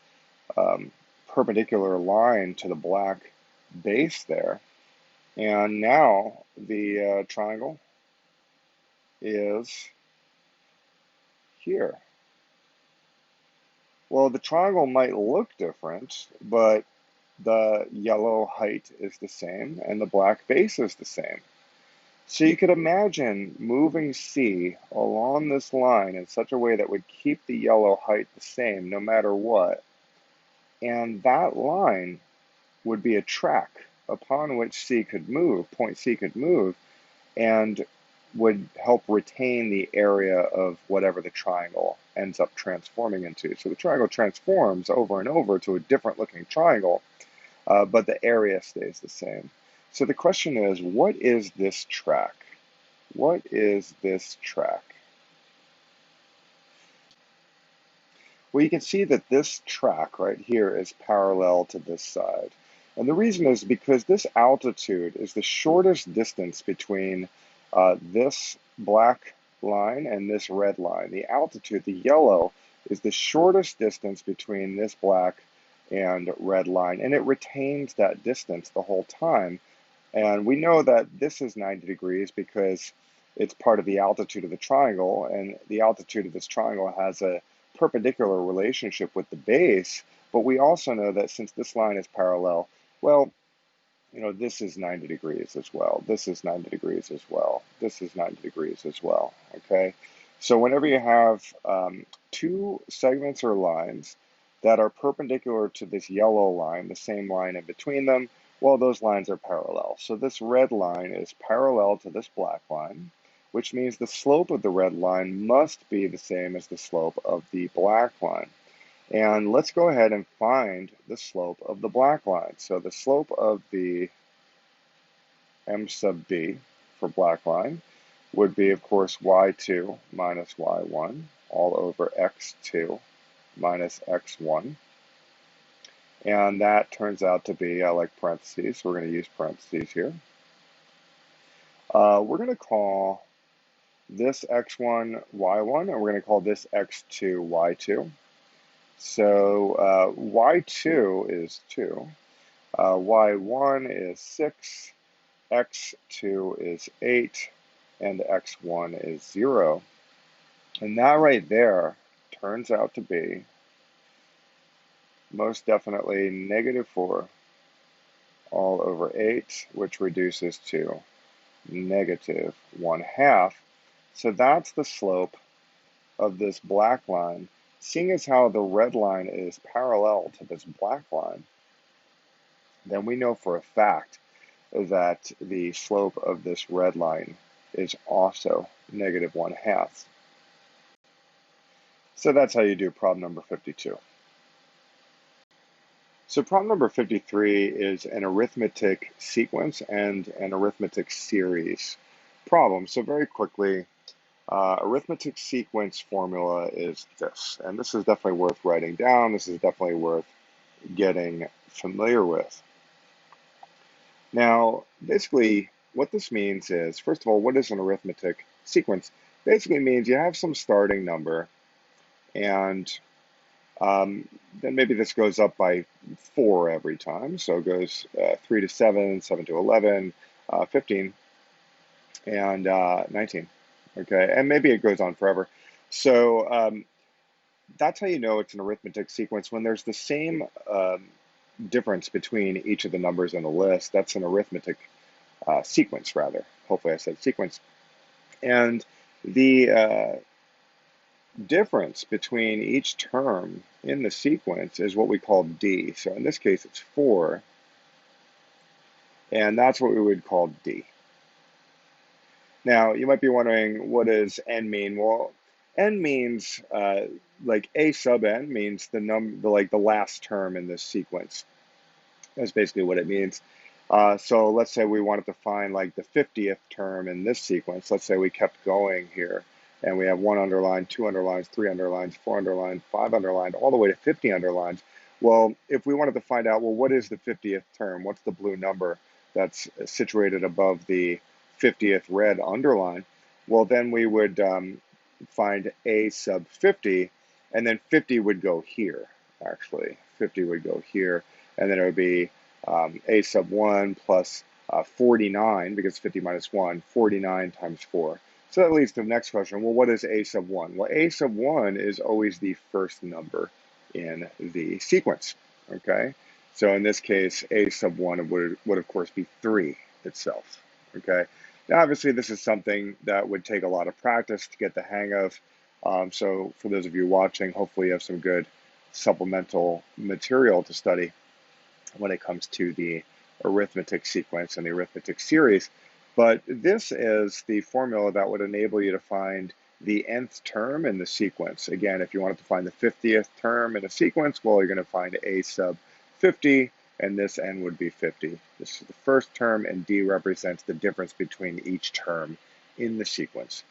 perpendicular line to the black base there. And now the triangle is here. Well, the triangle might look different, but the yellow height is the same and the black base is the same. So you could imagine moving C along this line in such a way that would keep the yellow height the same no matter what. And that line would be a track upon which C could move, point C could move, and would help retain the area of whatever the triangle ends up transforming into. So the triangle transforms over and over to a different looking triangle, but the area stays the same. So the question is, what is this track? What is this track? Well, you can see that this track right here is parallel to this side. And the reason is because this altitude is the shortest distance between this black line and this red line. The altitude, the yellow, is the shortest distance between this black and red line, and it retains that distance the whole time. And we know that this is 90 degrees because it's part of the altitude of the triangle, and the altitude of this triangle has a perpendicular relationship with the base, but we also know that since this line is parallel, well, this is 90 degrees as well. This is 90 degrees as well. This is 90 degrees as well, okay? So whenever you have two segments or lines that are perpendicular to this yellow line, the same line in between them, well, those lines are parallel. So this red line is parallel to this black line, which means the slope of the red line must be the same as the slope of the black line. And let's go ahead and find the slope of the black line. So the slope of the m sub b for black line would be, of course, y2 minus y1 all over x2 minus x1. And that turns out to be, I like parentheses, so we're going to use parentheses here. We're going to call this x1 y1, and we're going to call this x2 y2. So y2 is 2, y1 is 6, x2 is 8, and x1 is 0. And that right there turns out to be most definitely negative 4 all over 8, which reduces to negative 1/2. So that's the slope of this black line. Seeing as how the red line is parallel to this black line, then we know for a fact that the slope of this red line is also negative 1/2. So that's how you do problem number 52. So problem number 53 is an arithmetic sequence and an arithmetic series problem. So very quickly, arithmetic sequence formula is this, and this is definitely worth writing down. This is definitely worth getting familiar with. Now, basically, what this means is, first of all, what is an arithmetic sequence? Basically means you have some starting number, and then maybe this goes up by 4 every time. So it goes 3 to 7, 7 to 11, 15, and 19. Okay, and maybe it goes on forever. So that's how you know it's an arithmetic sequence. When there's the same difference between each of the numbers in the list, that's an arithmetic sequence, rather. Hopefully I said sequence. And the difference between each term in the sequence is what we call D. So in this case, it's 4, and that's what we would call D. Now, you might be wondering, what does n mean? Well, n means, like a sub n means the last term in this sequence. That's basically what it means. So let's say we wanted to find like the 50th term in this sequence. Let's say we kept going here, and we have 1 underlined, 2 underlines, 3 underlines, 4 underlined, 5 underlined, all the way to 50 underlines. Well, if we wanted to find out, well, what is the 50th term? What's the blue number that's situated above the 50th red underline? Well, then we would find a sub 50, and then 50 would go here, actually. 50 would go here, and then it would be a sub 1 plus 49, because 50 minus 1, 49 times 4. So that leads to the next question. Well, what is a sub 1? Well, a sub 1 is always the first number in the sequence, okay? So in this case, a sub 1 would of course be 3 itself, okay? Now obviously this is something that would take a lot of practice to get the hang of. So for those of you watching, hopefully you have some good supplemental material to study when it comes to the arithmetic sequence and the arithmetic series. But this is the formula that would enable you to find the nth term in the sequence. Again, if you wanted to find the 50th term in a sequence, well, you're going to find a sub 50, and this n would be 50. This is the first term, and d represents the difference between each term in the sequence.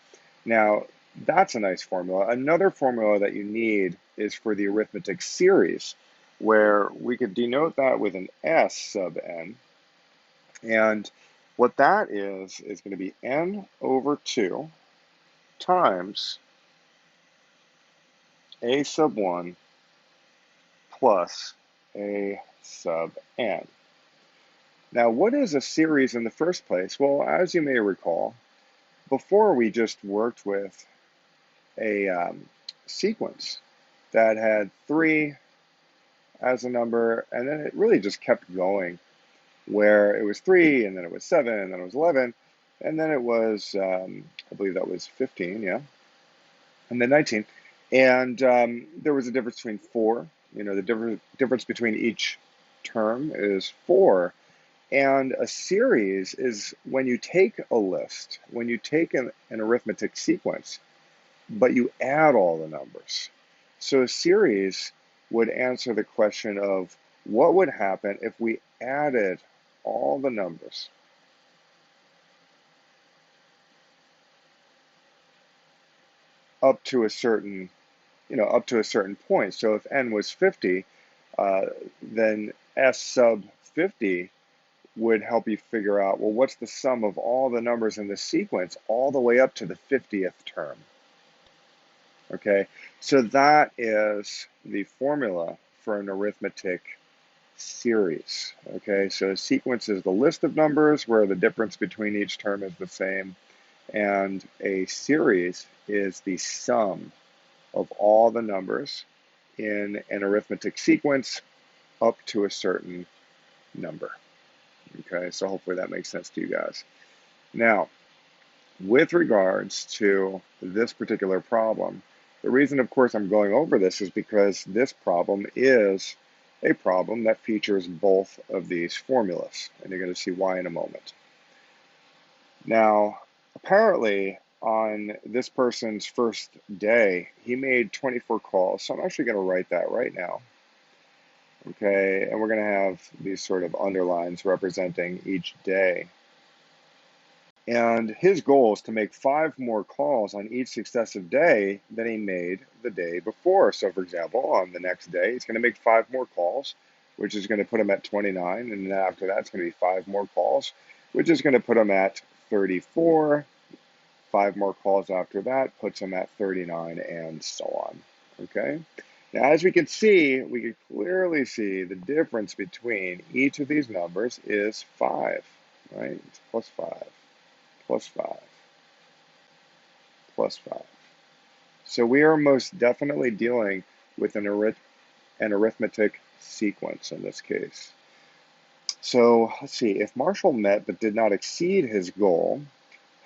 Now, that's a nice formula. Another formula that you need is for the arithmetic series, where we could denote that with an s sub n. And what that is going to be n over 2 times a sub 1 plus a sub n. Now, what is a series in the first place? Well, as you may recall, before we just worked with a sequence that had 3 as a number, and then it really just kept going, where it was 3, and then it was 7, and then it was 11, and then it was, I believe that was 15, yeah, and then 19. And there was a difference between 4. You know, the difference between each term is 4. And a series is when you take a list, when you take an arithmetic sequence, but you add all the numbers. So a series would answer the question of what would happen if we added all the numbers. Up to a certain, up to a certain point. So if n was 50, then s sub 50 would help you figure out, well, what's the sum of all the numbers in the sequence all the way up to the 50th term? Okay, so that is the formula for an arithmetic series. Okay, so a sequence is the list of numbers where the difference between each term is the same, and a series is the sum of all the numbers in an arithmetic sequence up to a certain number. Okay, so hopefully that makes sense to you guys. Now, with regards to this particular problem, the reason, of course, I'm going over this is because this problem is a problem that features both of these formulas, and you're going to see why in a moment. Now, apparently, on this person's first day, he made 24 calls, so I'm actually going to write that right now. Okay, and we're going to have these sort of underlines representing each day. And his goal is to make 5 more calls on each successive day than he made the day before. So, for example, on the next day, he's going to make 5 more calls, which is going to put him at 29. And then after that, it's going to be 5 more calls, which is going to put him at 34. 5 more calls after that puts him at 39, and so on. Okay? Now, as we can see, we can clearly see the difference between each of these numbers is 5, right? It's plus 5. Plus 5, plus 5. So we are most definitely dealing with an arithmetic sequence in this case. So let's see, if Marshall met but did not exceed his goal,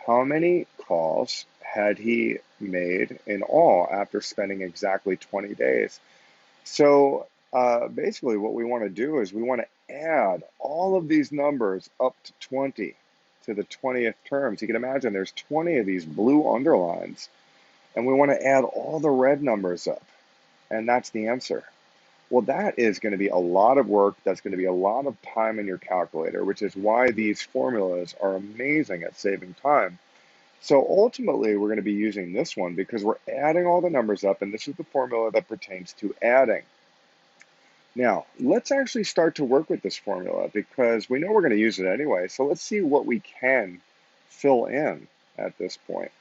how many calls had he made in all after spending exactly 20 days? So basically what we want to do is we want to add all of these numbers up to 20. To the 20th term. So you can imagine there's 20 of these blue underlines, and we want to add all the red numbers up, and that's the answer. Well, that is going to be a lot of work. That's going to be a lot of time in your calculator, which is why these formulas are amazing at saving time. So ultimately, we're going to be using this one because we're adding all the numbers up, and this is the formula that pertains to adding. Now, let's actually start to work with this formula because we know we're going to use it anyway. So let's see what we can fill in at this point.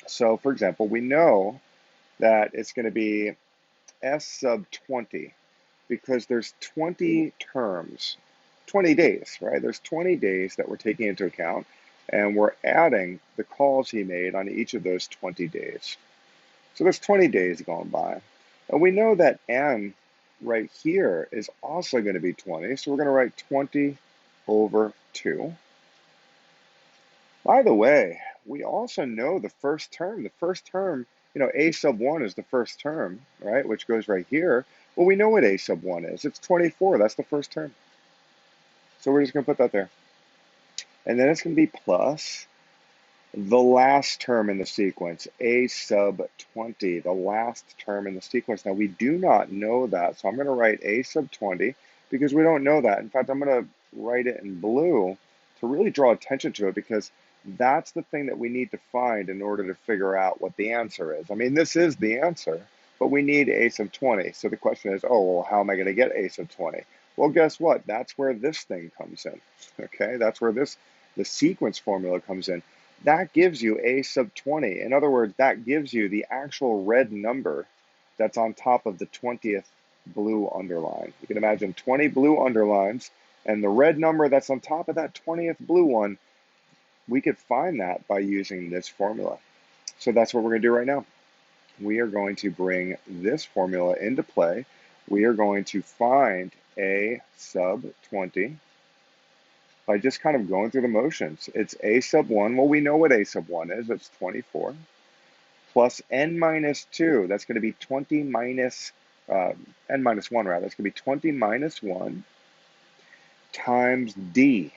So, for example, we know that it's going to be S sub 20 because there's 20 terms, 20 days, right? There's 20 days that we're taking into account, and we're adding the calls he made on each of those 20 days. So there's 20 days going by. And we know that n right here is also going to be 20. So we're going to write 20 over 2. By the way, we also know the first term. The first term, a sub 1 is the first term, right, which goes right here. Well, we know what a sub 1 is. It's 24. That's the first term. So we're just going to put that there. And then it's going to be plus the last term in the sequence, a sub 20, the last term in the sequence. Now, we do not know that, so I'm going to write a sub 20 because we don't know that. In fact, I'm going to write it in blue to really draw attention to it because that's the thing that we need to find in order to figure out what the answer is. I mean, this is the answer, but we need a sub 20. So the question is, oh, well, how am I going to get a sub 20? Well, guess what? That's where this thing comes in, okay? That's where the sequence formula comes in. That gives you a sub 20. In other words, that gives you the actual red number that's on top of the 20th blue underline. You can imagine 20 blue underlines, and the red number that's on top of that 20th blue one, we could find that by using this formula. So that's what we're going to do right now. We are going to bring this formula into play. We are going to find a sub 20 by just kind of going through the motions. It's a sub 1. Well, we know what a sub 1 is. It's 24. Plus n minus 2. That's going to be 20 minus, n minus 1, rather. That's going to be 20 minus 1 times d.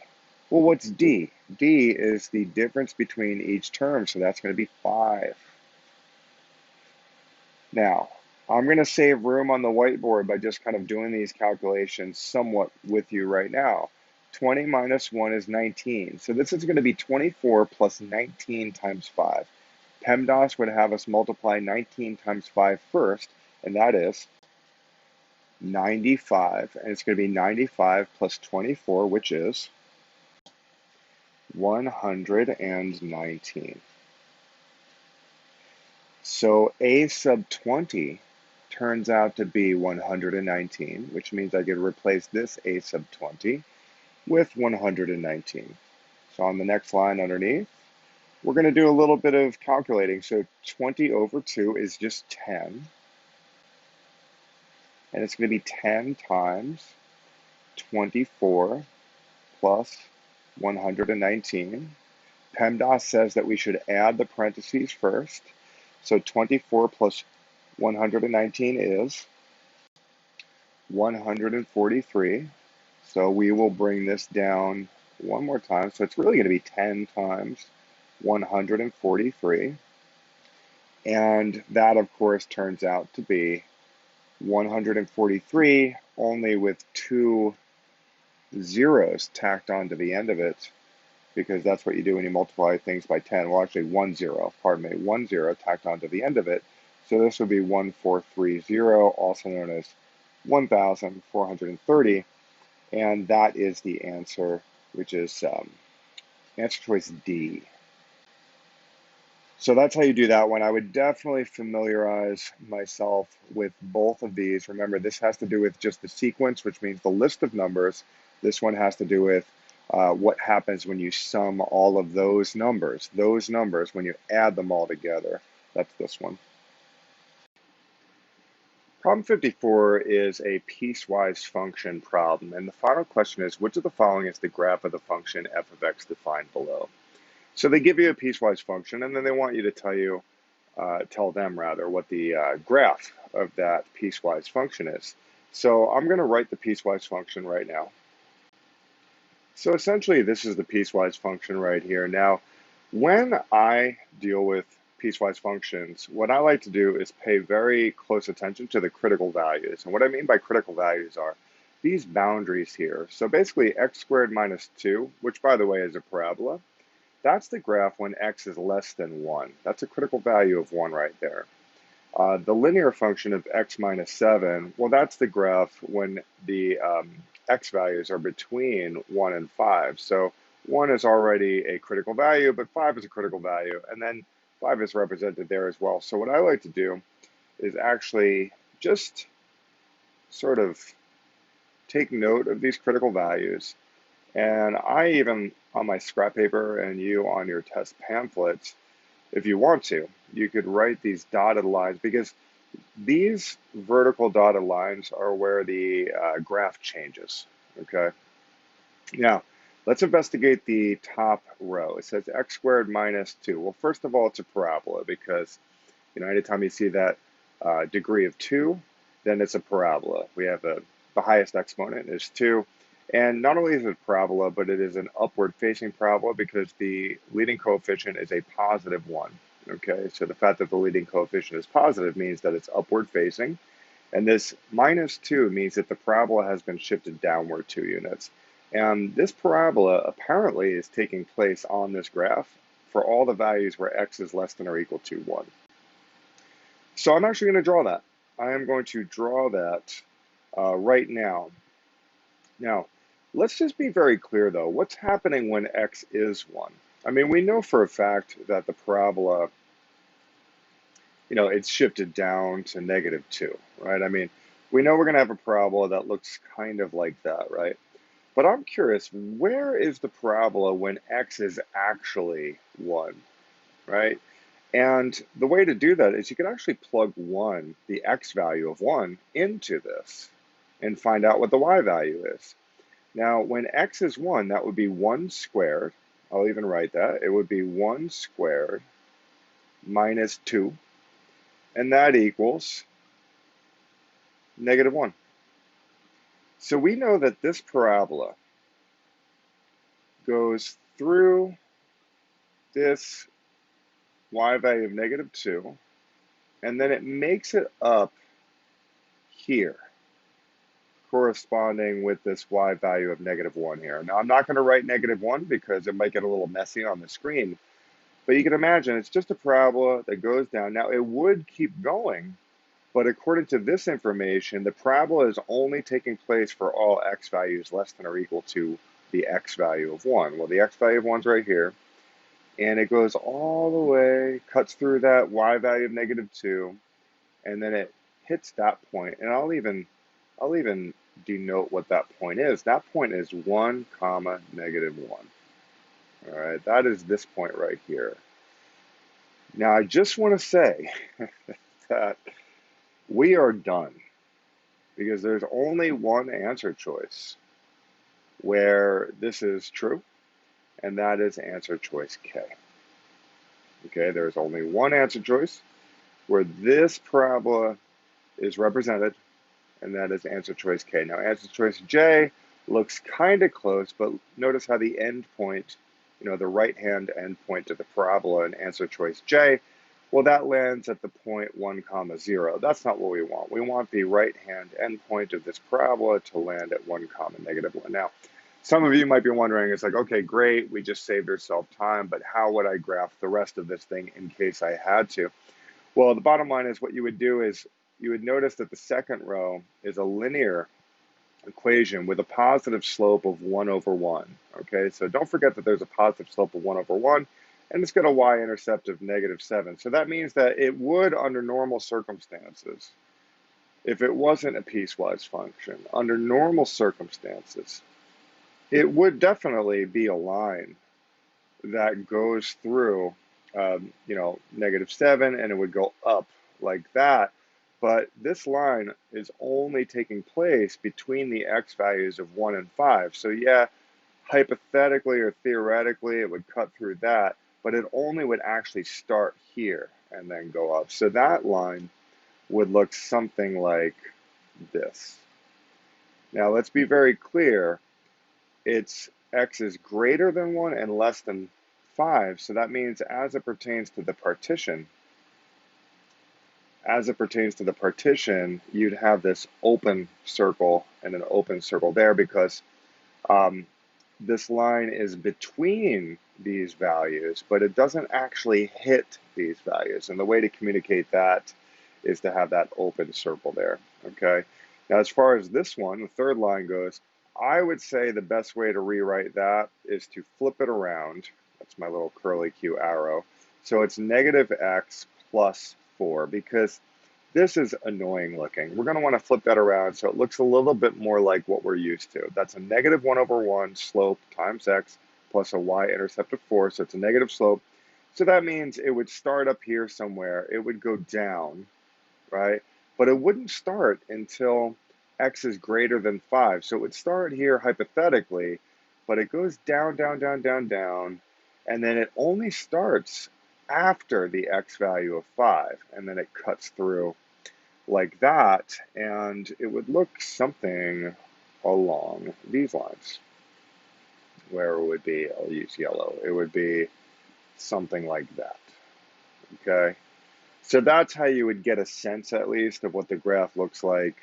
Well, what's d? D is the difference between each term, so that's going to be 5. Now, I'm going to save room on the whiteboard by just kind of doing these calculations somewhat with you right now. 20 minus 1 is 19. So this is going to be 24 plus 19 times 5. PEMDAS would have us multiply 19 times 5 first, and that is 95. And it's going to be 95 plus 24, which is 119. So a sub 20 turns out to be 119, which means I could replace this a sub 20 with 119. So on the next line underneath, we're going to do a little bit of calculating. So 20 over 2 is just 10. And it's going to be 10 times 24 plus 119. PEMDAS says that we should add the parentheses first. So 24 plus 119 is 143. So we will bring this down one more time. So it's really going to be 10 times 143. And that, of course, turns out to be 143, only with 2 zeros tacked onto the end of it, because that's what you do when you multiply things by 10. Well, actually 1 0, pardon me, 1 0 tacked onto the end of it. So this would be 1430, also known as 1430. And that is the answer, which is answer choice D. So that's how you do that one. I would definitely familiarize myself with both of these. Remember, this has to do with just the sequence, which means the list of numbers. This one has to do with what happens when you sum all of those numbers. Those numbers, when you add them all together. That's this one. Problem 54 is a piecewise function problem. And the final question is, which of the following is the graph of the function f of x defined below? So they give you a piecewise function, and then they want you to tell them what the graph of that piecewise function is. So I'm going to write the piecewise function right now. So essentially, this is the piecewise function right here. Now, when I deal with piecewise functions, what I like to do is pay very close attention to the critical values. And what I mean by critical values are these boundaries here. So basically, x squared minus 2, which by the way is a parabola, that's the graph when x is less than 1. That's a critical value of 1 right there. The linear function of x minus 7, well, that's the graph when the x values are between 1 and 5. So 1 is already a critical value, but 5 is a critical value, and then 5 is represented there as well. So what I like to do is actually just sort of take note of these critical values. And I even, on my scrap paper and you on your test pamphlets, if you want to, you could write these dotted lines, because These vertical dotted lines are where the graph changes, okay? Now, let's investigate the top row. It says x squared minus 2. Well, first of all, it's a parabola because, anytime you see that degree of 2, then it's a parabola. We have the highest exponent is 2. And not only is it a parabola, but it is an upward-facing parabola because the leading coefficient is a positive 1. Okay, so the fact that the leading coefficient is positive means that it's upward-facing. And this minus 2 means that the parabola has been shifted downward 2 units. And this parabola apparently is taking place on this graph for all the values where x is less than or equal to 1. So I'm actually going to draw that. I am going to draw that right now. Now, let's just be very clear though. What's happening when x is 1? I mean, we know for a fact that the parabola, it's shifted down to negative 2, right? I mean, we know we're going to have a parabola that looks kind of like that, right? But I'm curious, where is the parabola when x is actually 1, right? And the way to do that is you can actually plug 1, the x value of 1, into this and find out what the y value is. Now, when x is 1, that would be 1 squared. I'll even write that. It would be 1 squared minus 2, and that equals negative 1. So we know that this parabola goes through this y value of negative 2, and then it makes it up here, corresponding with this y value of negative 1 here. Now, I'm not going to write negative 1 because it might get a little messy on the screen, but you can imagine it's just a parabola that goes down. Now, it would keep going, but according to this information, the parabola is only taking place for all x values less than or equal to the x value of 1. Well, the x value of 1 is right here, and it goes all the way, cuts through that y value of negative 2, and then it hits that point. And I'll even denote what that point is. That point is 1 comma negative 1. All right, that is this point right here. Now, I just want to say that we are done because there's only one answer choice where this is true, and that is answer choice K. Okay, there's only one answer choice where this parabola is represented, and that is answer choice K. Now, answer choice J looks kind of close, but notice how the end point, the right-hand end point to the parabola in answer choice J, well, that lands at the point 1 comma 0. That's not what we want. We want the right-hand end point of this parabola to land at 1 comma negative 1. Now, some of you might be wondering, it's like, okay, great, we just saved ourselves time, but how would I graph the rest of this thing in case I had to? Well, the bottom line is what you would do is you would notice that the second row is a linear equation with a positive slope of 1 over 1. Okay, so don't forget that there's a positive slope of 1 over 1, and it's got a y-intercept of negative 7. So that means that it would, under normal circumstances, if it wasn't a piecewise function, under normal circumstances, it would definitely be a line that goes through, negative 7, and it would go up like that. But this line is only taking place between the x values of 1 and 5. So yeah, hypothetically or theoretically, it would cut through that, but it only would actually start here and then go up. So that line would look something like this. Now let's be very clear. It's x is greater than 1 and less than 5. So that means as it pertains to the partition, you'd have this open circle and an open circle there because this line is between these values, but it doesn't actually hit these values. And the way to communicate that is to have that open circle there, okay? Now, as far as this one, the third line goes, I would say the best way to rewrite that is to flip it around. That's my little curly Q arrow. So it's negative x plus 4 because this is annoying looking. We're going to want to flip that around so it looks a little bit more like what we're used to. That's a negative 1 over 1 slope times x plus a y-intercept of 4, so it's a negative slope. So that means it would start up here somewhere. It would go down, right? But it wouldn't start until x is greater than 5. So it would start here hypothetically, but it goes down, down, down, down, down, and then it only starts after the x value of 5, and then it cuts through like that, and it would look something along these lines, where it would be, I'll use yellow, it would be something like that, okay? So that's how you would get a sense, at least, of what the graph looks like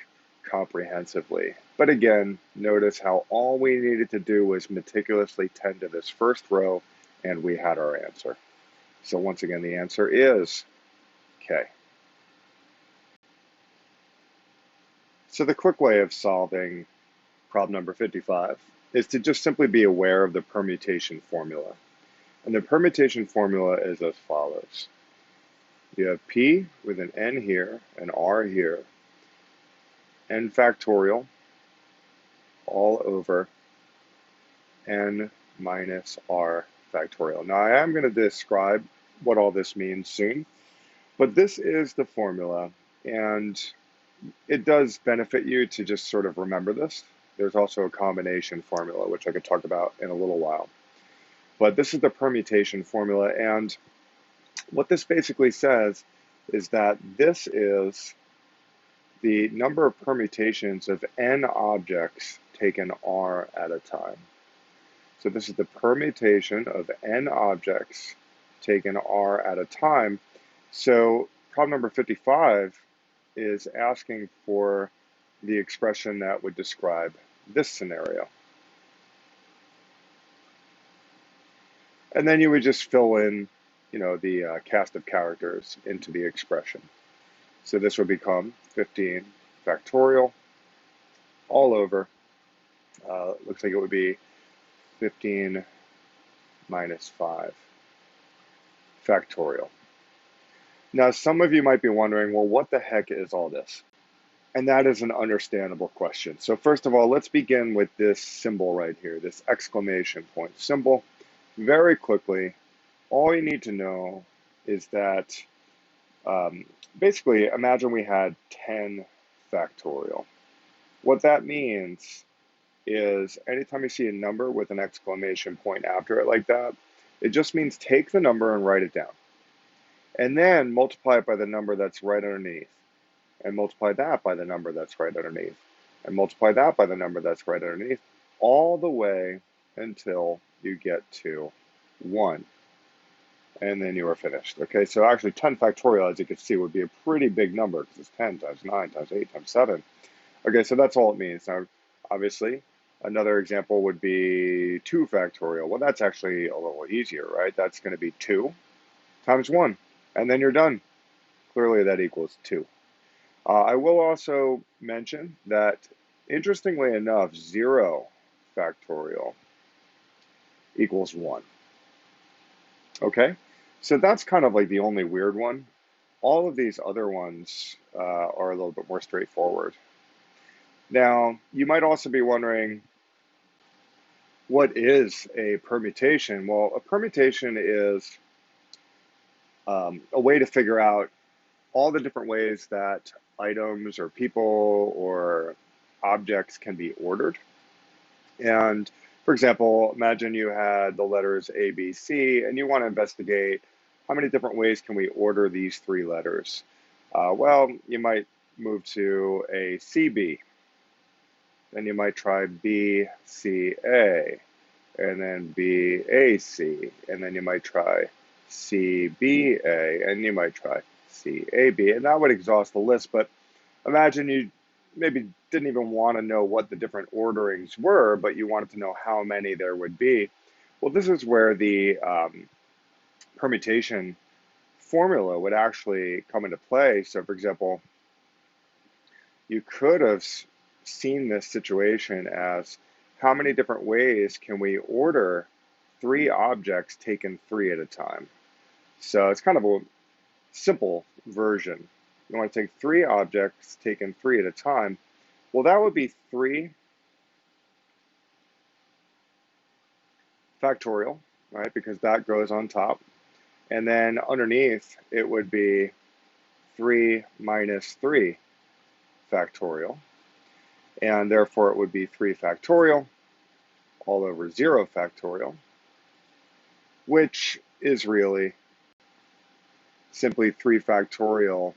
comprehensively. But again, notice how all we needed to do was meticulously tend to this first row, and we had our answer. So once again, the answer is K. So the quick way of solving problem number 55 is to just simply be aware of the permutation formula. And the permutation formula is as follows. You have P with an N here, an R here, N factorial all over N minus R factorial. Now I am going to describe what all this means soon, but this is the formula, and it does benefit you to just sort of remember this. There's also a combination formula, which I could talk about in a little while. But this is the permutation formula, and what this basically says is that this is the number of permutations of n objects taken r at a time. So this is the permutation of n objects taken r at a time. So problem number 55 is asking for the expression that would describe this scenario. And then you would just fill in, the cast of characters into the expression. So this would become 15 factorial all over. Looks like it would be 15 minus 5 factorial. Now, some of you might be wondering, well, what the heck is all this? And that is an understandable question. So first of all, let's begin with this symbol right here, this exclamation point symbol. Very quickly, all you need to know is that basically, imagine we had 10 factorial. What that means is anytime you see a number with an exclamation point after it like that, it just means take the number and write it down. And then multiply it by the number that's right underneath. And multiply that by the number that's right underneath. And multiply that by the number that's right underneath, all the way until you get to 1. And then you are finished. Okay, so actually 10 factorial, as you can see, would be a pretty big number because it's 10 times 9 times 8 times 7. Okay, so that's all it means. Now, obviously, another example would be 2 factorial. Well, that's actually a little easier, right? That's going to be 2 times 1, and then you're done. Clearly, that equals 2. I will also mention that, interestingly enough, 0 factorial equals 1. Okay, so that's kind of like the only weird one. All of these other ones are a little bit more straightforward. Now, you might also be wondering, what is a permutation? Well, a permutation is a way to figure out all the different ways that items or people or objects can be ordered. And for example, imagine you had the letters A, B, C, and you want to investigate how many different ways can we order these 3 letters. Well, you might move to a CB, then you might try BCA, and then BAC, and then you might try CBA, and you might try CAB, and that would exhaust the list. But imagine you maybe didn't even want to know what the different orderings were, but you wanted to know how many there would be. Well, this is where the permutation formula would actually come into play. So, for example, you could have seen this situation as how many different ways can we order 3 objects taken 3 at a time. So it's kind of a simple version. You want to take 3 objects taken 3 at a time. Well, that would be 3 factorial, right? Because that goes on top. And then underneath, it would be 3 minus 3 factorial, and therefore it would be 3 factorial all over 0 factorial, which is really simply 3 factorial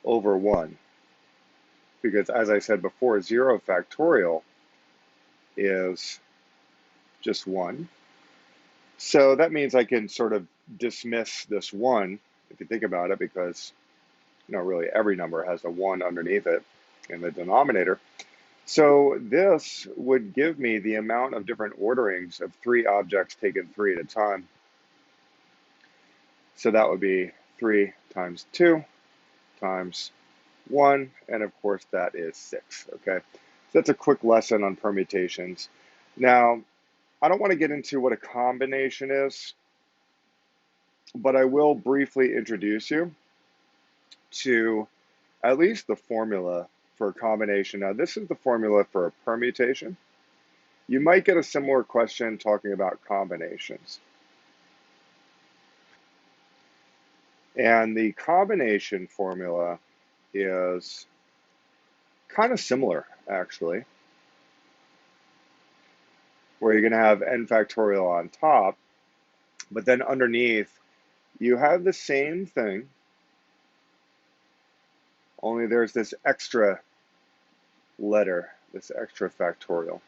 over 1. Because as I said before, 0 factorial is just 1. So that means I can sort of dismiss this 1, if you think about it, because really every number has a 1 underneath it in the denominator. So this would give me the amount of different orderings of 3 objects taken 3 at a time. So that would be 3 times 2 times 1, and of course that is 6, okay? So that's a quick lesson on permutations. Now, I don't want to get into what a combination is, but I will briefly introduce you to at least the formula for a combination. Now, this is the formula for a permutation. You might get a similar question talking about combinations. And the combination formula is kind of similar, actually, where you're going to have n factorial on top, but then underneath, you have the same thing, only there's this extra letter, this extra factorial.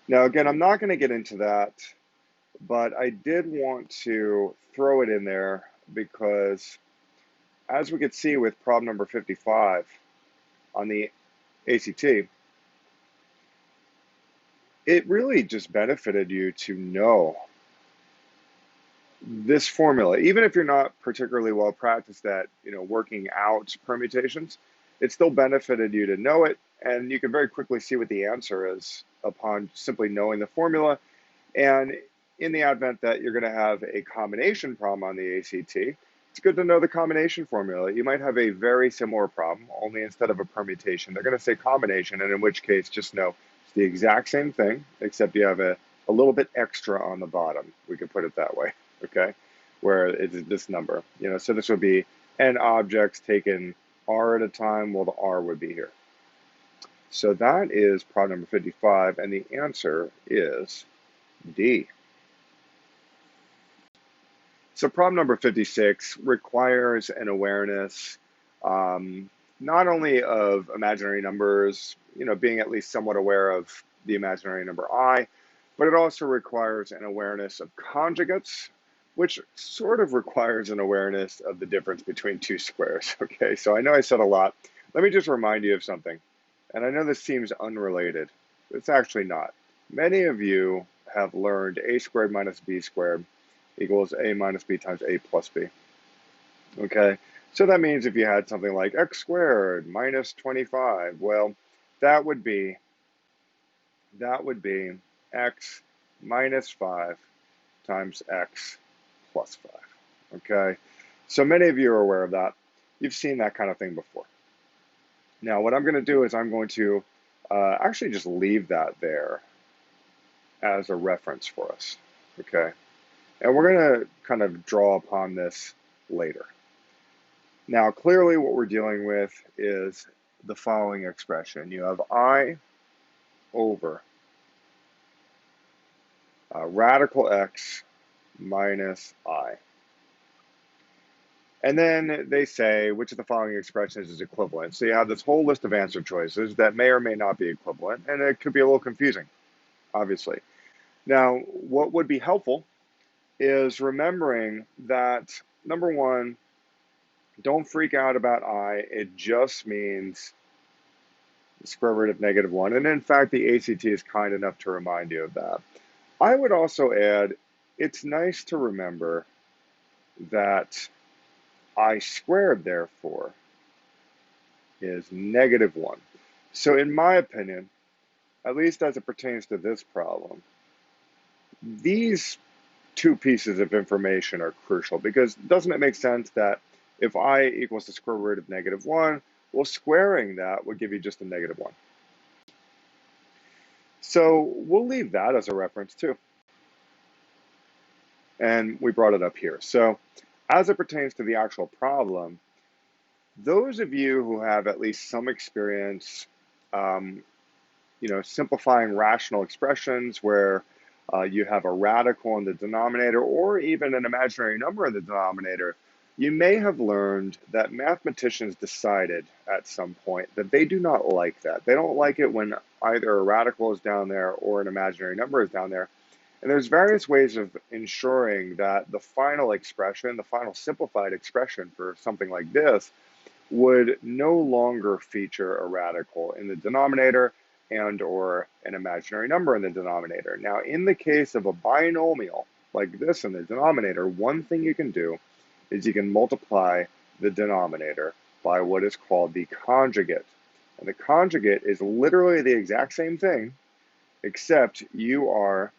Now, again, I'm not going to get into that, but I did want to throw it in there because, as we could see with problem number 55 on the ACT, it really just benefited you to know this formula. Even if you're not particularly well practiced at working out permutations, it still benefited you to know it, and you can very quickly see what the answer is upon simply knowing the formula. And in the advent that you're going to have a combination problem on the ACT, it's good to know the combination formula. You might have a very similar problem, only instead of a permutation, they're going to say combination, and in which case just know it's the exact same thing, except you have a little bit extra on the bottom. We could put it that way, okay? Where it's this number, so this would be n objects taken r at a time, well, the r would be here. So that is problem number 55, and the answer is D. So problem number 56 requires an awareness not only of imaginary numbers, being at least somewhat aware of the imaginary number I, but it also requires an awareness of conjugates, which sort of requires an awareness of the difference between two squares, okay? So I know I said a lot. Let me just remind you of something. And I know this seems unrelated, but it's actually not. Many of you have learned a squared minus b squared equals a minus b times a plus b, okay? So that means if you had something like x squared minus 25, well, that would be x minus 5 times x plus 5, okay? So many of you are aware of that. You've seen that kind of thing before. Now, what I'm going to do is I'm going to actually just leave that there as a reference for us, okay? And we're going to kind of draw upon this later. Now, clearly what we're dealing with is the following expression. You have I over radical x minus I. And then they say, which of the following expressions is equivalent? So you have this whole list of answer choices that may or may not be equivalent, and it could be a little confusing, obviously. Now, what would be helpful is remembering that, number one, don't freak out about I. It just means the square root of -1. And in fact, the ACT is kind enough to remind you of that. I would also add, it's nice to remember that I squared, therefore, is -1. So in my opinion, at least as it pertains to this problem, these two pieces of information are crucial, because doesn't it make sense that if I equals the square root of -1, well, squaring that would give you just a -1. So we'll leave that as a reference too. And we brought it up here. So as it pertains to the actual problem, those of you who have at least some experience, um, simplifying rational expressions where you have a radical in the denominator or even an imaginary number in the denominator, you may have learned that mathematicians decided at some point that they do not like that. They don't like it when either a radical is down there or an imaginary number is down there. And there's various ways of ensuring that the final expression, the final simplified expression for something like this, would no longer feature a radical in the denominator and or an imaginary number in the denominator. Now, in the case of a binomial like this in the denominator, one thing you can do is you can multiply the denominator by what is called the conjugate. And the conjugate is literally the exact same thing, except you are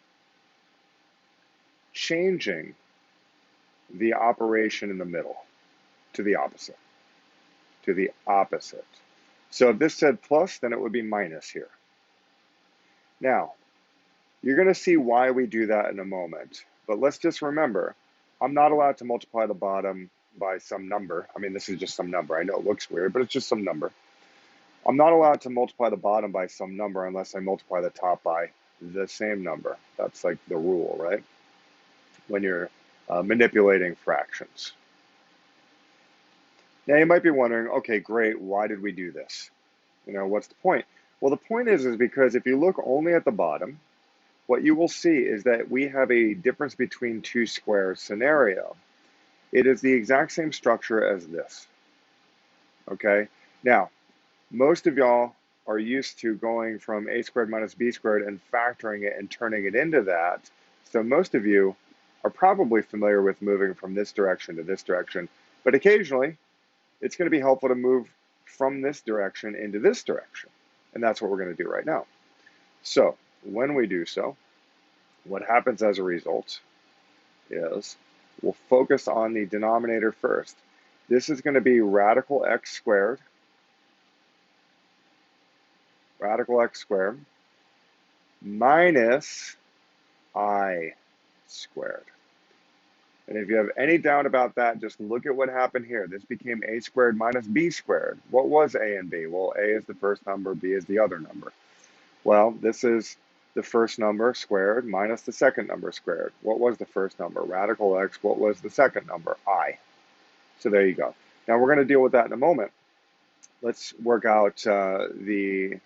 changing the operation in the middle to the opposite. So if this said plus, then it would be minus here. Now, you're going to see why we do that in a moment. But let's just remember, I'm not allowed to multiply the bottom by some number. I mean, this is just some number. I know it looks weird, but it's just some number. I'm not allowed to multiply the bottom by some number unless I multiply the top by the same number. That's like the rule, right? When you're manipulating fractions. Now you might be wondering, okay, great, why did we do this? What's the point? Well, the point is because if you look only at the bottom, what you will see is that we have a difference between two squares scenario. It is the exact same structure as this, okay? Now, most of y'all are used to going from a squared minus b squared and factoring it and turning it into that. So most of you are probably familiar with moving from this direction to this direction, but occasionally it's going to be helpful to move from this direction into this direction. And that's what we're going to do right now. So when we do so, what happens as a result is we'll focus on the denominator first. This is going to be radical x squared minus I squared. And if you have any doubt about that, just look at what happened here. This became a squared minus b squared. What was a and b? Well, a is the first number, b is the other number. Well, this is the first number squared minus the second number squared. What was the first number? Radical x. What was the second number? I. So there you go. Now we're going to deal with that in a moment. Let's work out the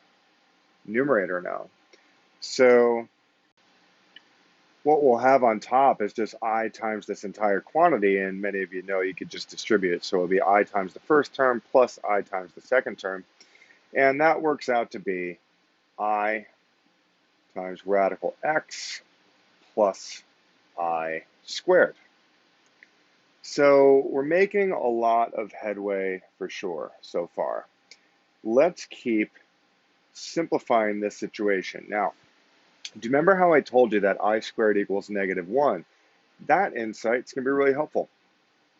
numerator now. So what we'll have on top is just I times this entire quantity, and many of you know you could just distribute it. So it'll be I times the first term plus I times the second term. And that works out to be I times radical x plus I squared. So we're making a lot of headway for sure so far. Let's keep simplifying this situation. Now, do you remember how I told you that I squared equals -1? That insight's going to be really helpful.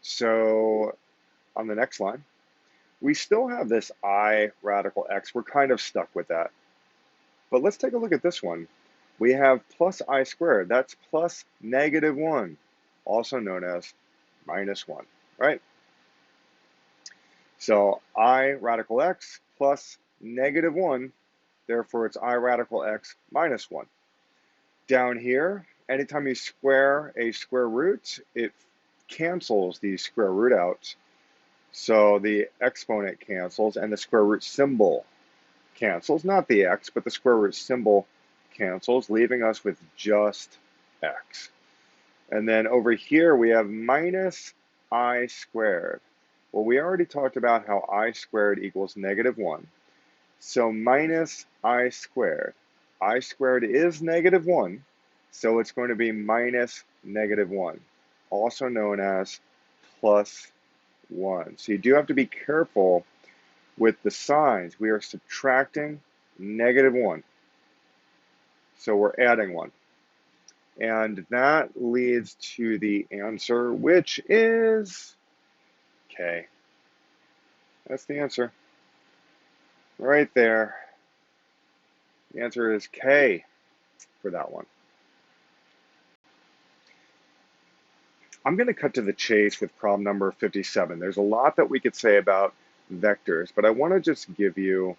So on the next line, we still have this I radical x. We're kind of stuck with that. But let's take a look at this one. We have plus I squared. That's plus -1, also known as -1, right? So I radical x plus -1, therefore it's I radical x minus 1. Down here, anytime you square a square root, it cancels the square root out. So the exponent cancels and the square root symbol cancels, not the x, but the square root symbol cancels, leaving us with just x. And then over here we have minus I squared. Well, we already talked about how I squared equals -1. So minus I squared. I squared is -1, so it's going to be minus -1, also known as plus 1. So you do have to be careful with the signs. We are subtracting -1. So we're adding 1. And that leads to the answer, which is K. That's the answer. Right there. The answer is K for that one. I'm going to cut to the chase with problem number 57. There's a lot that we could say about vectors, but I want to just give you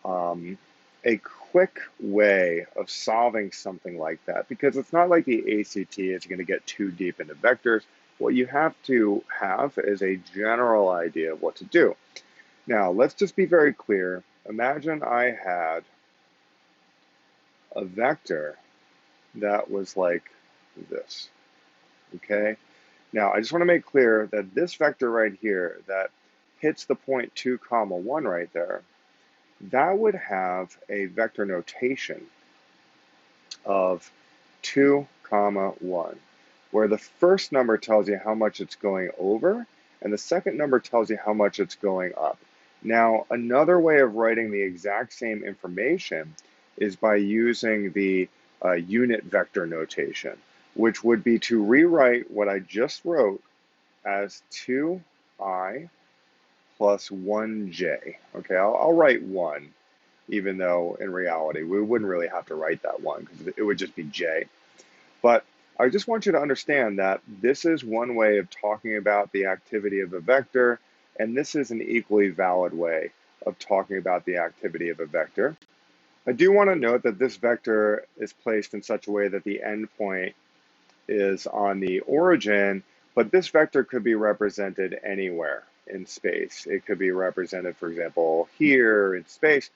a quick way of solving something like that, because it's not like the ACT is going to get too deep into vectors. What you have to have is a general idea of what to do. Now, let's just be very clear. Imagine I had a vector that was like this, okay? Now, I just want to make clear that this vector right here that hits the point 2, 1 right there, that would have a vector notation of 2, 1, where the first number tells you how much it's going over, and the second number tells you how much it's going up. Now, another way of writing the exact same information is by using the unit vector notation, which would be to rewrite what I just wrote as 2i plus 1j. Okay, I'll write 1, even though in reality we wouldn't really have to write that 1 because it would just be j. But I just want you to understand that this is one way of talking about the activity of a vector, and this is an equally valid way of talking about the activity of a vector. I do want to note that this vector is placed in such a way that the endpoint is on the origin, but this vector could be represented anywhere in space. It could be represented, for example, here in space.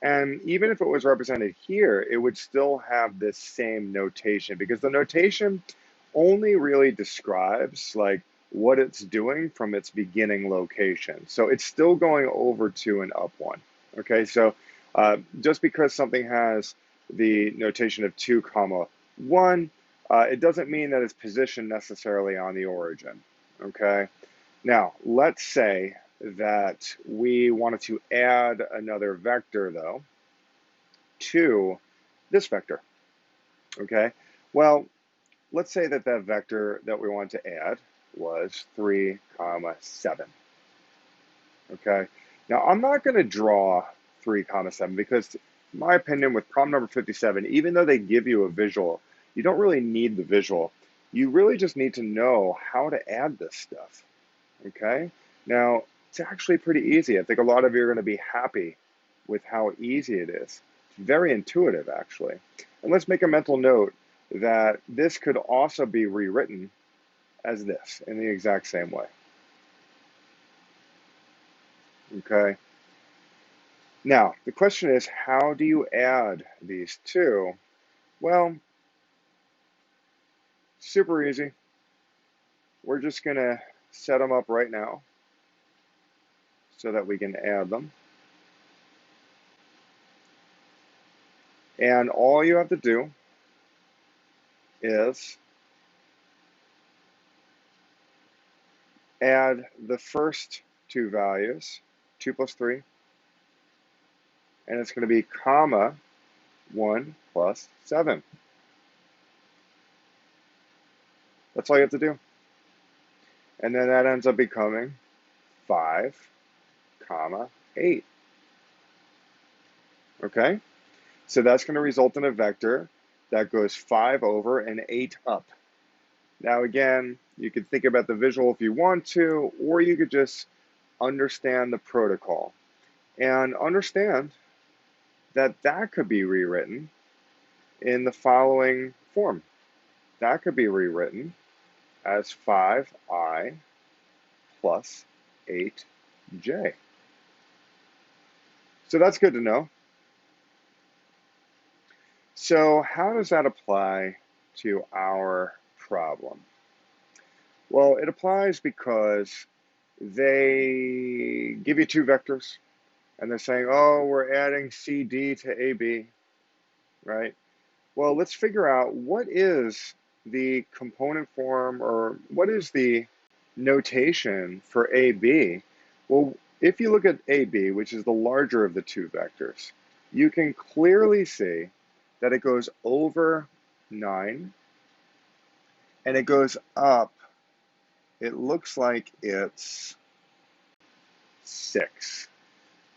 And even if it was represented here, it would still have this same notation, because the notation only really describes like what it's doing from its beginning location. So it's still going over 2 and up 1. Okay, so just because something has the notation of 2, 1, it doesn't mean that it's positioned necessarily on the origin. Okay, now let's say that we wanted to add another vector though to this vector. Okay, well, let's say that that vector that we want to add was 3, 7. Okay, now I'm not going to draw 3, 7 because, in my opinion, with problem number 57, even though they give you a visual, you don't really need the visual. You really just need to know how to add this stuff. Okay, now it's actually pretty easy. I think a lot of you are going to be happy with how easy it is. It's very intuitive, actually. And let's make a mental note that this could also be rewritten as this in the exact same way. Okay. Now, the question is, how do you add these two? Well, super easy. We're just going to set them up right now so that we can add them. And all you have to do is add the first two values, 2 plus 3, and it's going to be comma 1 plus 7. That's all you have to do. And then that ends up becoming 5, 8. Okay? So that's going to result in a vector that goes 5 over and 8 up. Now again, you could think about the visual if you want to, or you could just understand the protocol and understand that that could be rewritten in the following form. That could be rewritten as 5i plus 8j. So that's good to know. So how does that apply to our problem? Well, it applies because they give you two vectors, and they're saying, oh, we're adding CD to AB, right? Well, let's figure out what is the component form, or what is the notation for AB. Well, if you look at AB, which is the larger of the two vectors, you can clearly see that it goes over 9, and it goes up, it looks like it's 6.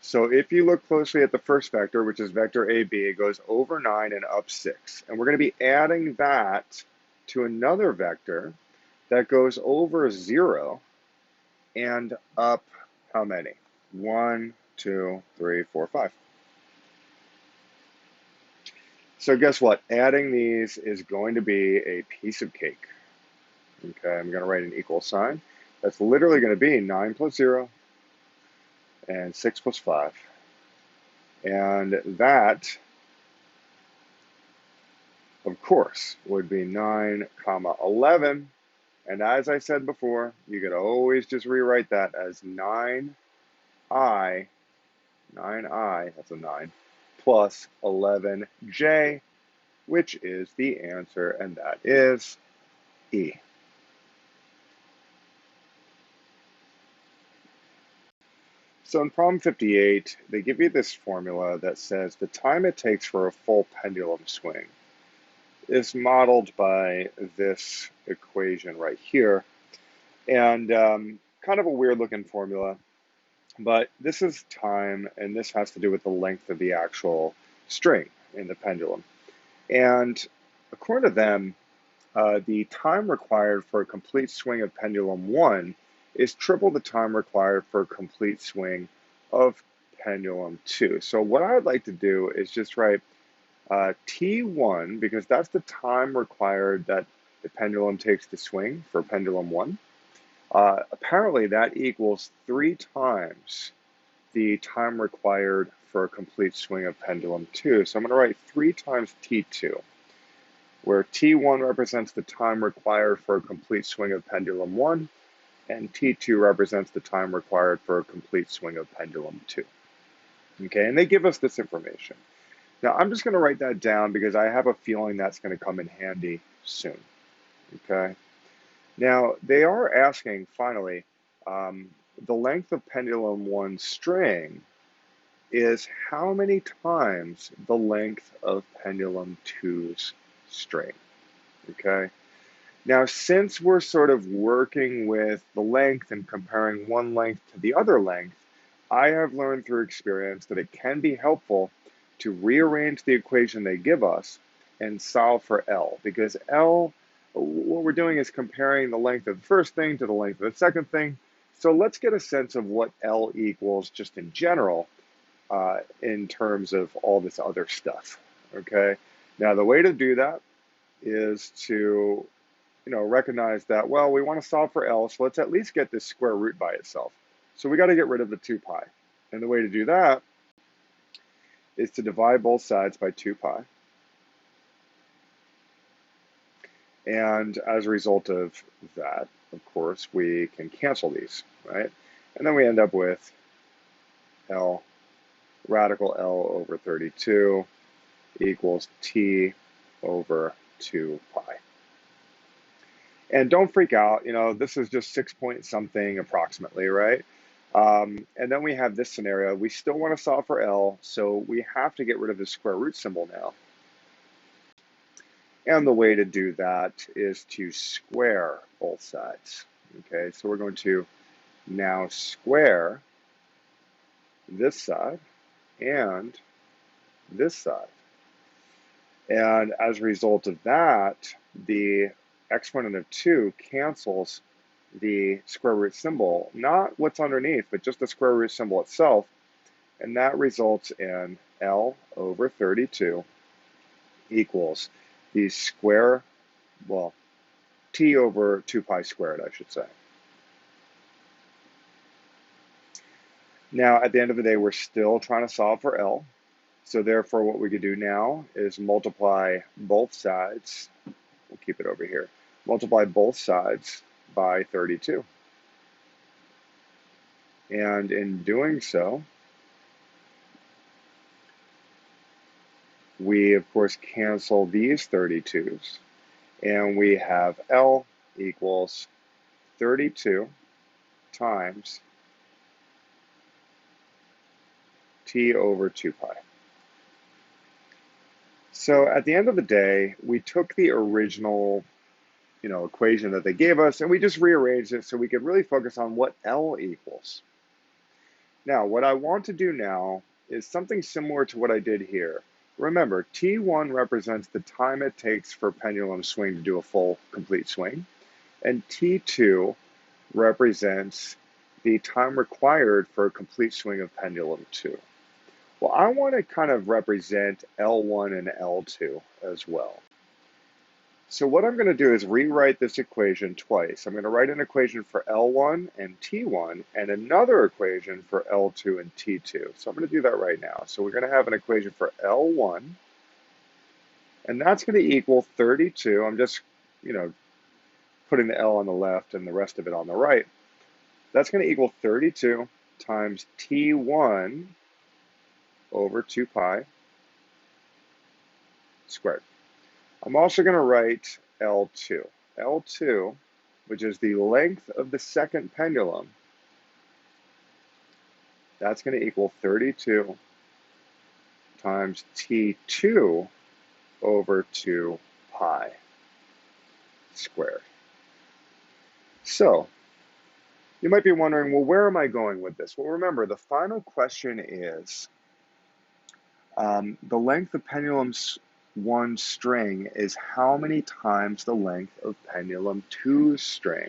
So if you look closely at the first vector, which is vector AB, it goes over 9 and up 6. And we're going to be adding that to another vector, that goes over 0 and up how many? 1, 2, 3, 4, 5. So guess what? Adding these is going to be a piece of cake. Okay, I'm going to write an equal sign. That's literally going to be 9 plus 0 and 6 plus 5. And that, of course, would be 9 comma 11. And as I said before, you could always just rewrite that as 9i, that's a 9, plus 11j, which is the answer, and that is E. So in problem 58, they give you this formula that says the time it takes for a full pendulum swing is modeled by this equation right here. And kind of a weird looking formula, but this is time, and this has to do with the length of the actual string in the pendulum. And according to them, the time required for a complete swing of pendulum 1 is triple the time required for a complete swing of pendulum 2. So what I would like to do is just write T1, because that's the time required that the pendulum takes to swing for pendulum 1. Apparently that equals 3 times the time required for a complete swing of pendulum 2. So I'm going to write 3 times T2, where T1 represents the time required for a complete swing of pendulum 1, and T2 represents the time required for a complete swing of pendulum 2. Okay, and they give us this information. Now, I'm just going to write that down because I have a feeling that's going to come in handy soon. Okay, now they are asking, finally, the length of pendulum 1 string is how many times the length of pendulum 2's string. Okay. Now, since we're sort of working with the length and comparing one length to the other length, I have learned through experience that it can be helpful to rearrange the equation they give us and solve for L, because L, what we're doing is comparing the length of the first thing to the length of the second thing. So let's get a sense of what L equals just in general in terms of all this other stuff, okay? Now, the way to do that is to recognize that, well, we want to solve for L, so let's at least get this square root by itself. So we got to get rid of the 2 pi. And the way to do that is to divide both sides by 2 pi. And as a result of that, of course, we can cancel these, right? And then we end up with L, radical L over 32 equals T over 2 pi. And don't freak out, this is just 6 point something approximately, right? And then we have this scenario. We still want to solve for L, so we have to get rid of the square root symbol now. And the way to do that is to square both sides. Okay, so we're going to now square this side and this side. And as a result of that, the exponent of 2 cancels the square root symbol, not what's underneath, but just the square root symbol itself. And that results in L over 32 equals the square, well, T over 2 pi squared, I should say. Now, at the end of the day, we're still trying to solve for L. So therefore, what we could do now is multiply both sides. We'll keep it over here. Multiply both sides by 32. And in doing so, we, of course, cancel these 32s. And we have L equals 32 times T over 2 pi. So at the end of the day, we took the original equation that they gave us, and we just rearranged it so we could really focus on what L equals. Now, what I want to do now is something similar to what I did here. Remember, T1 represents the time it takes for pendulum swing to do a full, complete swing. and T2 represents the time required for a complete swing of pendulum 2. Well, I want to kind of represent L1 and L2 as well. So what I'm going to do is rewrite this equation twice. I'm going to write an equation for L1 and T1 and another equation for L2 and T2. So I'm going to do that right now. So we're going to have an equation for L1, and that's going to equal 32. I'm just, putting the L on the left and the rest of it on the right. That's going to equal 32 times T1 over 2 pi squared. I'm also going to write L2. L2, which is the length of the second pendulum, that's going to equal 32 times T2 over 2 pi squared. So, you might be wondering, well, where am I going with this? Well, remember, the final question is the length of pendulum 1 string is how many times the length of pendulum 2 string.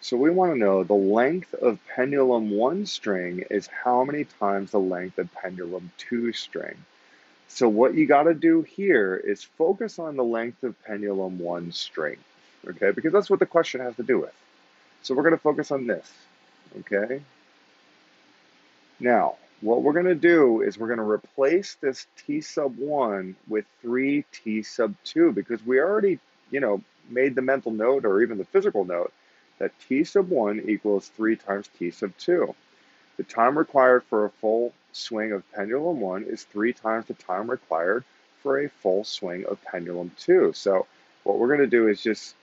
So we want to know the length of pendulum 1 string is how many times the length of pendulum 2 string. So what you got to do here is focus on the length of pendulum 1 string, okay? Because that's what the question has to do with. So we're going to focus on this, okay? Now, what we're going to do is we're going to replace this T sub 1 with 3T sub 2 because we already, made the mental note or even the physical note that T sub 1 equals 3 times T sub 2. The time required for a full swing of pendulum 1 is 3 times the time required for a full swing of pendulum 2. So what we're going to do is just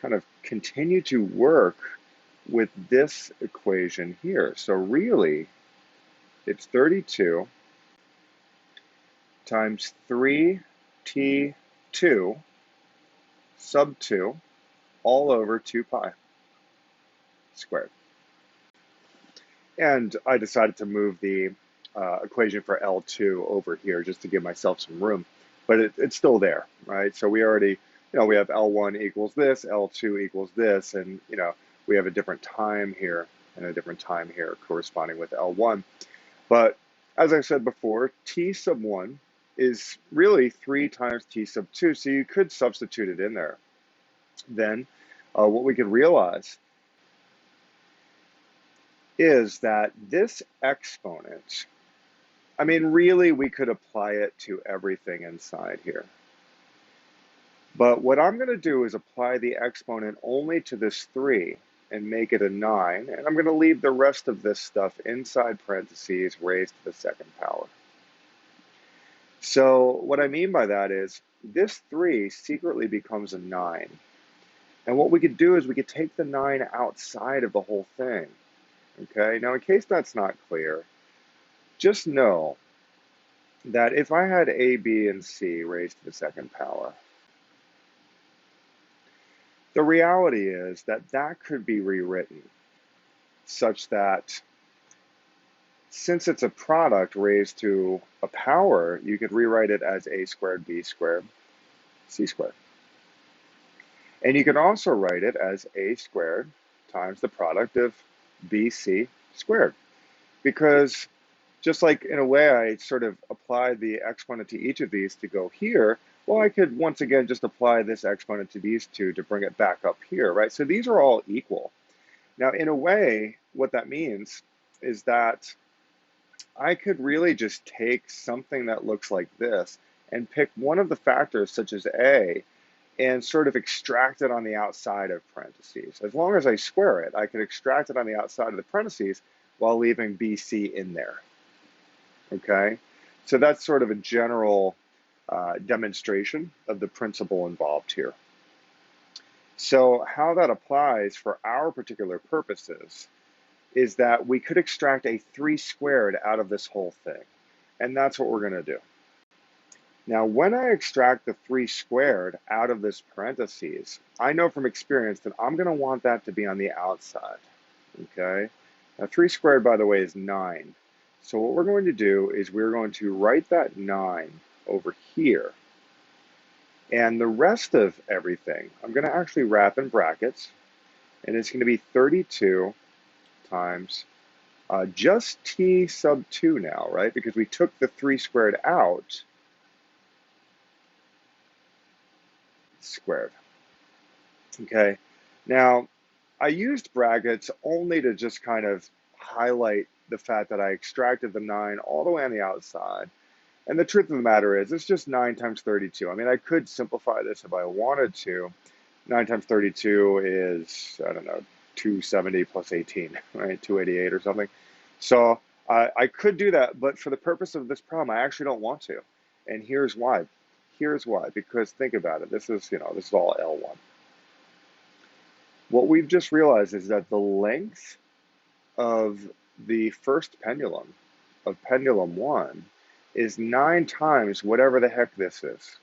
kind of continue to work with this equation here. So really, it's 32 times 3T2 sub 2 all over 2 pi squared. And I decided to move the equation for L2 over here just to give myself some room, but it's still there, right? So we already, we have L1 equals this, L2 equals this, and, we have a different time here and a different time here corresponding with L1. But as I said before, T sub 1 is really 3 times T sub 2, so you could substitute it in there. Then what we could realize is that this exponent, really we could apply it to everything inside here. But what I'm going to do is apply the exponent only to this 3 and make it a 9, and I'm going to leave the rest of this stuff inside parentheses raised to the second power. So what I mean by that is this 3 secretly becomes a 9. And what we could do is we could take the 9 outside of the whole thing. Okay, now in case that's not clear, just know that if I had A, B, and C raised to the second power, the reality is that that could be rewritten such that since it's a product raised to a power, you could rewrite it as A squared, B squared, C squared. And you could also write it as A squared times the product of BC squared. Because just like in a way I sort of applied the exponent to each of these to go here, well, I could once again just apply this exponent to these two to bring it back up here, right? So these are all equal. Now, in a way, what that means is that I could really just take something that looks like this and pick one of the factors, such as A, and sort of extract it on the outside of parentheses. As long as I square it, I could extract it on the outside of the parentheses while leaving BC in there. Okay? So that's sort of a general demonstration of the principle involved here. So how that applies for our particular purposes is that we could extract a 3 squared out of this whole thing. And that's what we're going to do. Now, when I extract the 3 squared out of this parentheses, I know from experience that I'm going to want that to be on the outside. Okay? Now, 3 squared, by the way, is 9. So what we're going to do is we're going to write that 9 over here. And the rest of everything, I'm going to actually wrap in brackets, and it's going to be 32 times just t sub 2 now, right? Because we took the 3 squared out, squared. Okay, now I used brackets only to just kind of highlight the fact that I extracted the 9 all the way on the outside. And the truth of the matter is, it's just 9 times 32. I mean, I could simplify this if I wanted to. 9 times 32 is, I don't know, 270 plus 18, right? 288 or something. So I could do that, but for the purpose of this problem, I actually don't want to. And here's why. Here's why. Because think about it. This is, this is all L1. What we've just realized is that the length of the first pendulum, of pendulum 1, is 9 times whatever the heck this is.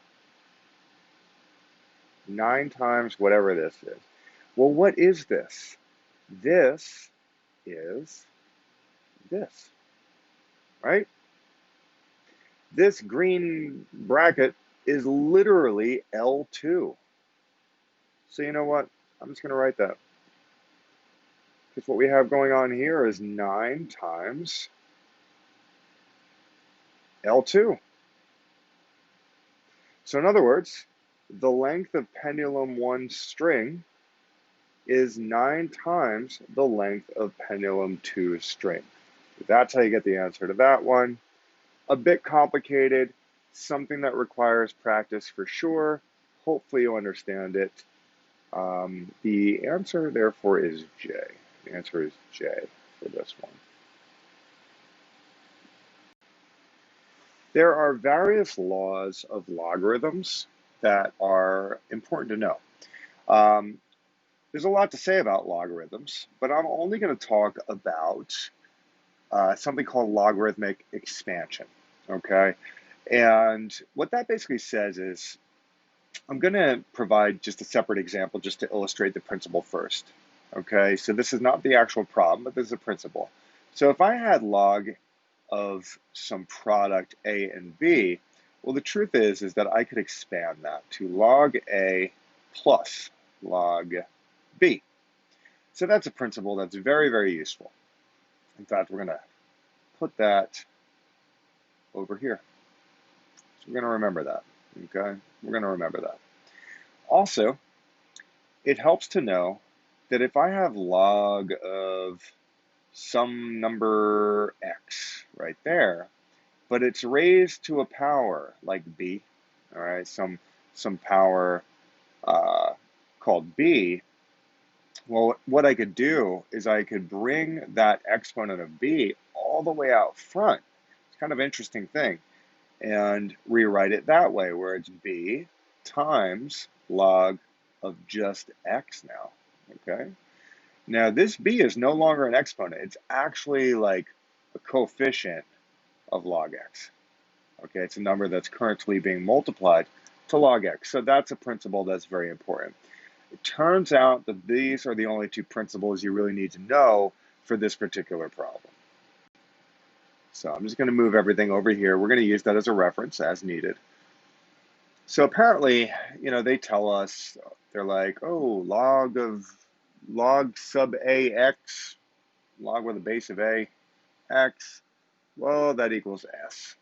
9 times whatever this is. Well, what is this? This is this, right? This green bracket is literally L2. So you know what? I'm just going to write that. Because what we have going on here is 9 times L2. So in other words, the length of pendulum 1 string is 9 times the length of pendulum 2 string. That's how you get the answer to that one. A bit complicated, something that requires practice for sure. Hopefully you understand it. The answer, therefore, is J. The answer is J for this one. There are various laws of logarithms that are important to know. There's a lot to say about logarithms, but I'm only going to talk about something called logarithmic expansion, okay? And what that basically says is, I'm going to provide just a separate example just to illustrate the principle first, okay? So this is not the actual problem, but this is a principle. So if I had log of some product A and B, well, the truth is that I could expand that to log A plus log B. So that's a principle that's very, very useful. In fact, we're going to put that over here. So we're going to remember that, okay? We're going to remember that. Also, it helps to know that if I have log of some number x right there, but it's raised to a power like b, all right, some power called b, well, what I could do is I could bring that exponent of b all the way out front. It's kind of an interesting thing. And rewrite it that way, where it's b times log of just x now, okay? Now, this b is no longer an exponent. It's actually like a coefficient of log x, okay? It's a number that's currently being multiplied to log x. So that's a principle that's very important. It turns out that these are the only two principles you really need to know for this particular problem. So I'm just going to move everything over here. We're going to use that as a reference as needed. So apparently, they tell us, they're like, oh, log sub ax, log with a base of a, x, well, that equals s.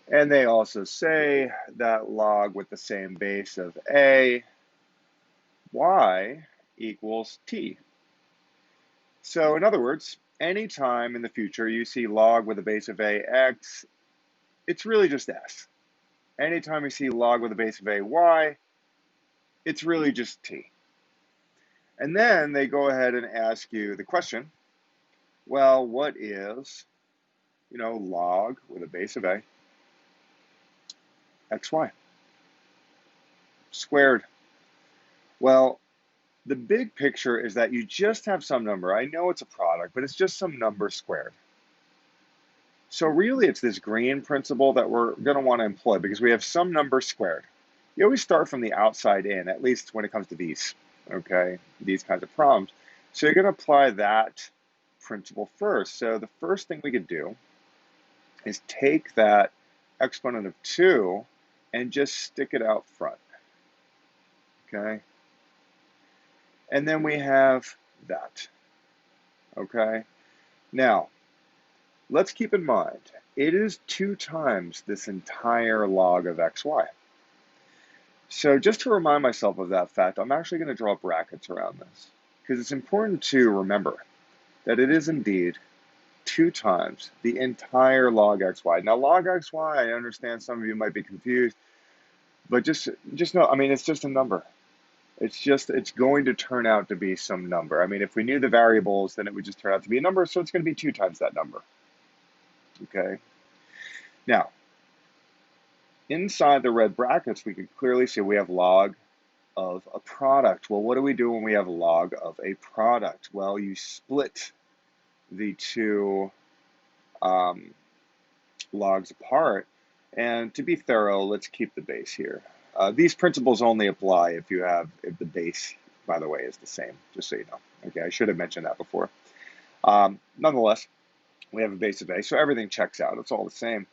And they also say that log with the same base of a, y equals t. So in other words, anytime in the future you see log with a base of a, x, it's really just s. Anytime you see log with a base of a, y, it's really just t. And then they go ahead and ask you the question, well, what is, log with a base of a, xy squared? Well, the big picture is that you just have some number. I know it's a product, but it's just some number squared. So really, it's this green principle that we're going to want to employ because we have some number squared. You always start from the outside in, at least when it comes to these, okay, these kinds of problems. So you're going to apply that principle first. So the first thing we could do is take that exponent of 2 and just stick it out front, okay? And then we have that, okay? Now, let's keep in mind, it is 2 times this entire log of xy. So just to remind myself of that fact, I'm actually going to draw brackets around this, because it's important to remember that it is indeed 2 times the entire log xy. Now, log xy, I understand some of you might be confused, but just know, I mean, it's just a number. It's going to turn out to be some number. I mean, if we knew the variables, then it would just turn out to be a number, so it's going to be 2 times that number. Okay. Now, inside the red brackets, we can clearly see we have log of a product. Well, what do we do when we have log of a product? Well, you split the two logs apart. And to be thorough, let's keep the base here. These principles only apply if the base, by the way, is the same, just so you know. Okay, I should have mentioned that before. Nonetheless, we have a base of a, so everything checks out. It's all the same.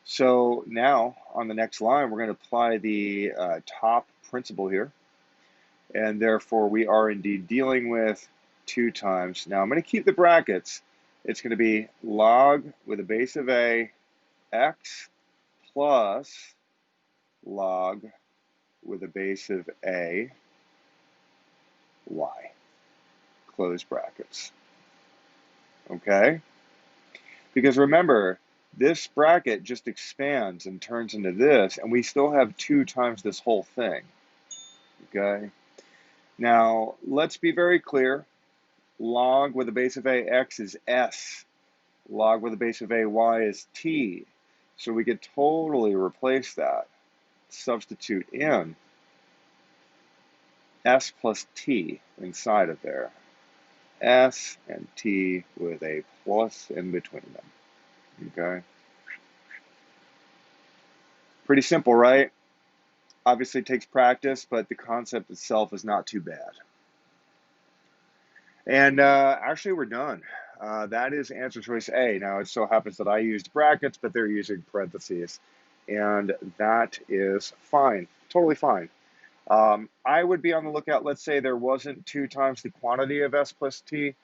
So now, on the next line, we're going to apply the top principle here. And therefore, we are indeed dealing with 2 times. Now, I'm going to keep the brackets. It's going to be log with a base of a, x plus log with a base of a, y. Close brackets. Okay? Because remember, this bracket just expands and turns into this, and we still have 2 times this whole thing. Okay? Now, let's be very clear. Log with a base of a, x is s. Log with a base of a, y is t. So we could totally replace that. Substitute in s plus t inside of there. S and t with a plus in between them. Okay? Pretty simple, right? Obviously it takes practice, but the concept itself is not too bad. And actually we're done. That is answer choice A. Now it so happens that I used brackets, but they're using parentheses. And that is fine, totally fine. I would be on the lookout, let's say there wasn't 2 times the quantity of s plus t.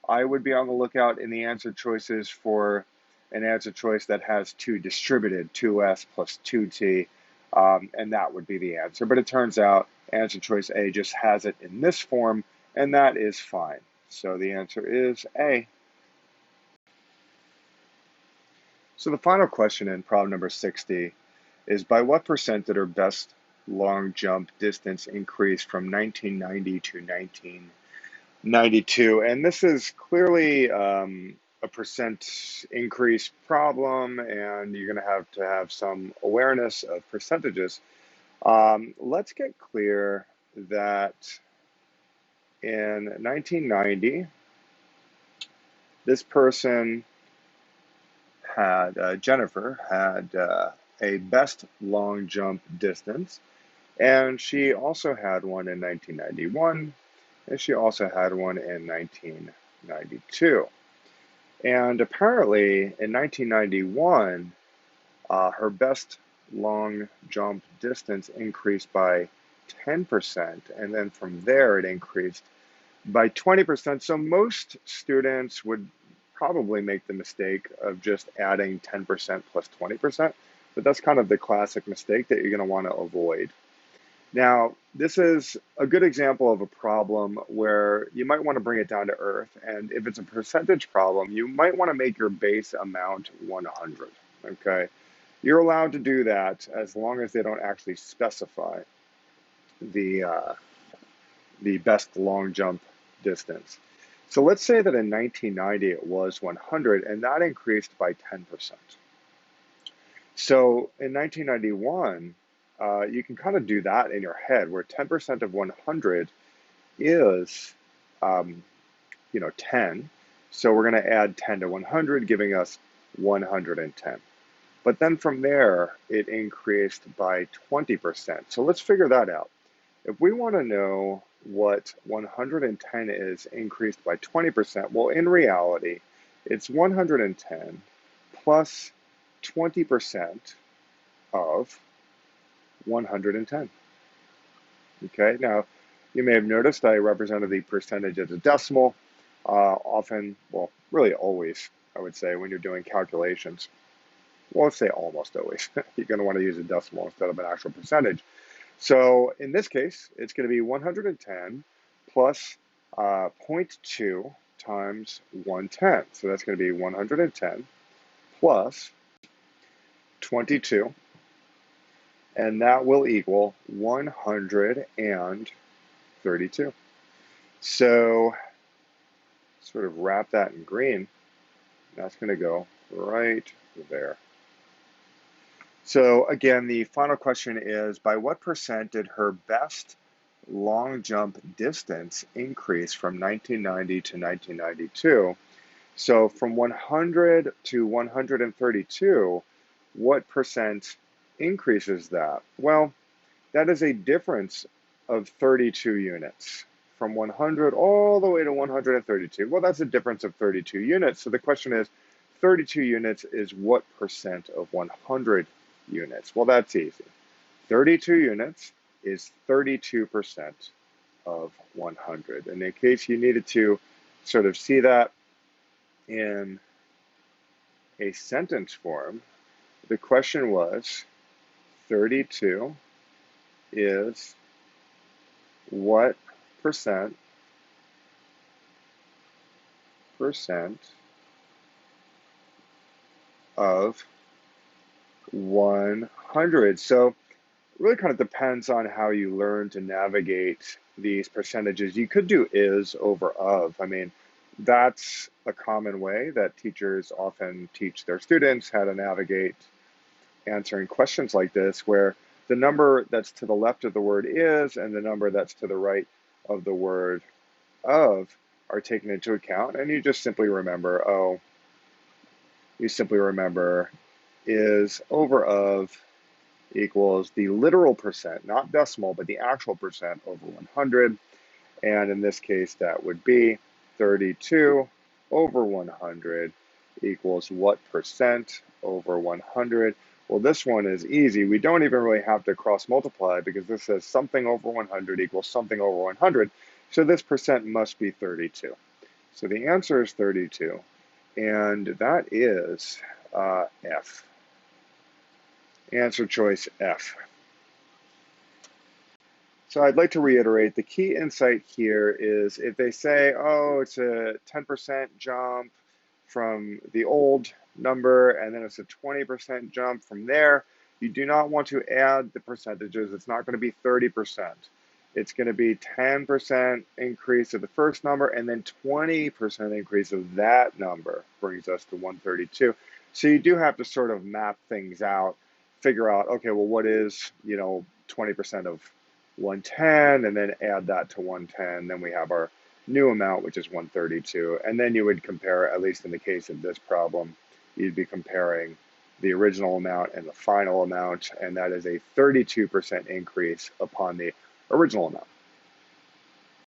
I would be on the lookout in the answer choices for an answer choice that has 2 distributed, 2s plus 2t, and that would be the answer. But it turns out answer choice A just has it in this form, and that is fine. So the answer is A. So the final question in problem number 60 is, by what percent did her best long jump distance increase from 1990 to 1992? And this is clearly a percent increase problem, and you're going to have some awareness of percentages. Let's get clear that in 1990, this person had, Jennifer, had a best long jump distance, and she also had one in 1991, and she also had one in 1992. And apparently in 1991, her best long jump distance increased by 10%, and then from there it increased by 20%. So most students would probably make the mistake of just adding 10% plus 20%, but that's kind of the classic mistake that you're going to want to avoid. Now, this is a good example of a problem where you might want to bring it down to earth, and if it's a percentage problem, you might want to make your base amount 100, okay? You're allowed to do that as long as they don't actually specify the best long jump distance. So let's say that in 1990 it was 100, and that increased by 10%. So in 1991, you can kind of do that in your head, where 10% of 100 is, 10. So we're going to add 10 to 100, giving us 110. But then from there, it increased by 20%. So let's figure that out. If we want to know what 110 is increased by 20%, well, in reality, it's 110 plus 20% of 110. Okay, now you may have noticed I represented the percentage as a decimal. Often, well, really always, I would say, when you're doing calculations. Well, let's say almost always. You're going to want to use a decimal instead of an actual percentage. So in this case, it's going to be 110 plus zero point 0.2 times 110. So that's going to be 110 plus 22, and that will equal 132. So sort of wrap that in green. That's going to go right there. So again, the final question is, by what percent did her best long jump distance increase from 1990 to 1992? So from 100 to 132, what percent increases that? Well, that is a difference of 32 units. From 100 all the way to 132. Well, that's a difference of 32 units. So the question is, 32 units is what percent of 100 units? Well, that's easy. 32 units is 32% of 100. And in case you needed to sort of see that in a sentence form, the question was 32 is what percent of 100. So it really kind of depends on how you learn to navigate these percentages. You could do is over of. I mean, that's a common way that teachers often teach their students how to navigate answering questions like this, where the number that's to the left of the word is and the number that's to the right of the word of are taken into account, and you just simply remember, is over of equals the literal percent, not decimal, but the actual percent over 100. And in this case, that would be 32 over 100 equals what percent over 100? Well, this one is easy. We don't even really have to cross multiply because this says something over 100 equals something over 100. So this percent must be 32. So the answer is 32. And that is F. Answer choice F. So I'd like to reiterate, the key insight here is if they say, oh, it's a 10% jump from the old number, and then it's a 20% jump from there, you do not want to add the percentages. It's not going to be 30%. It's going to be 10% increase of the first number, and then 20% increase of that number brings us to 132. So you do have to sort of map things out, figure out, okay, well, what is, 20% of 110, and then add that to 110. Then we have our new amount, which is 132. And then you would compare, at least in the case of this problem, you'd be comparing the original amount and the final amount, and that is a 32% increase upon the original amount.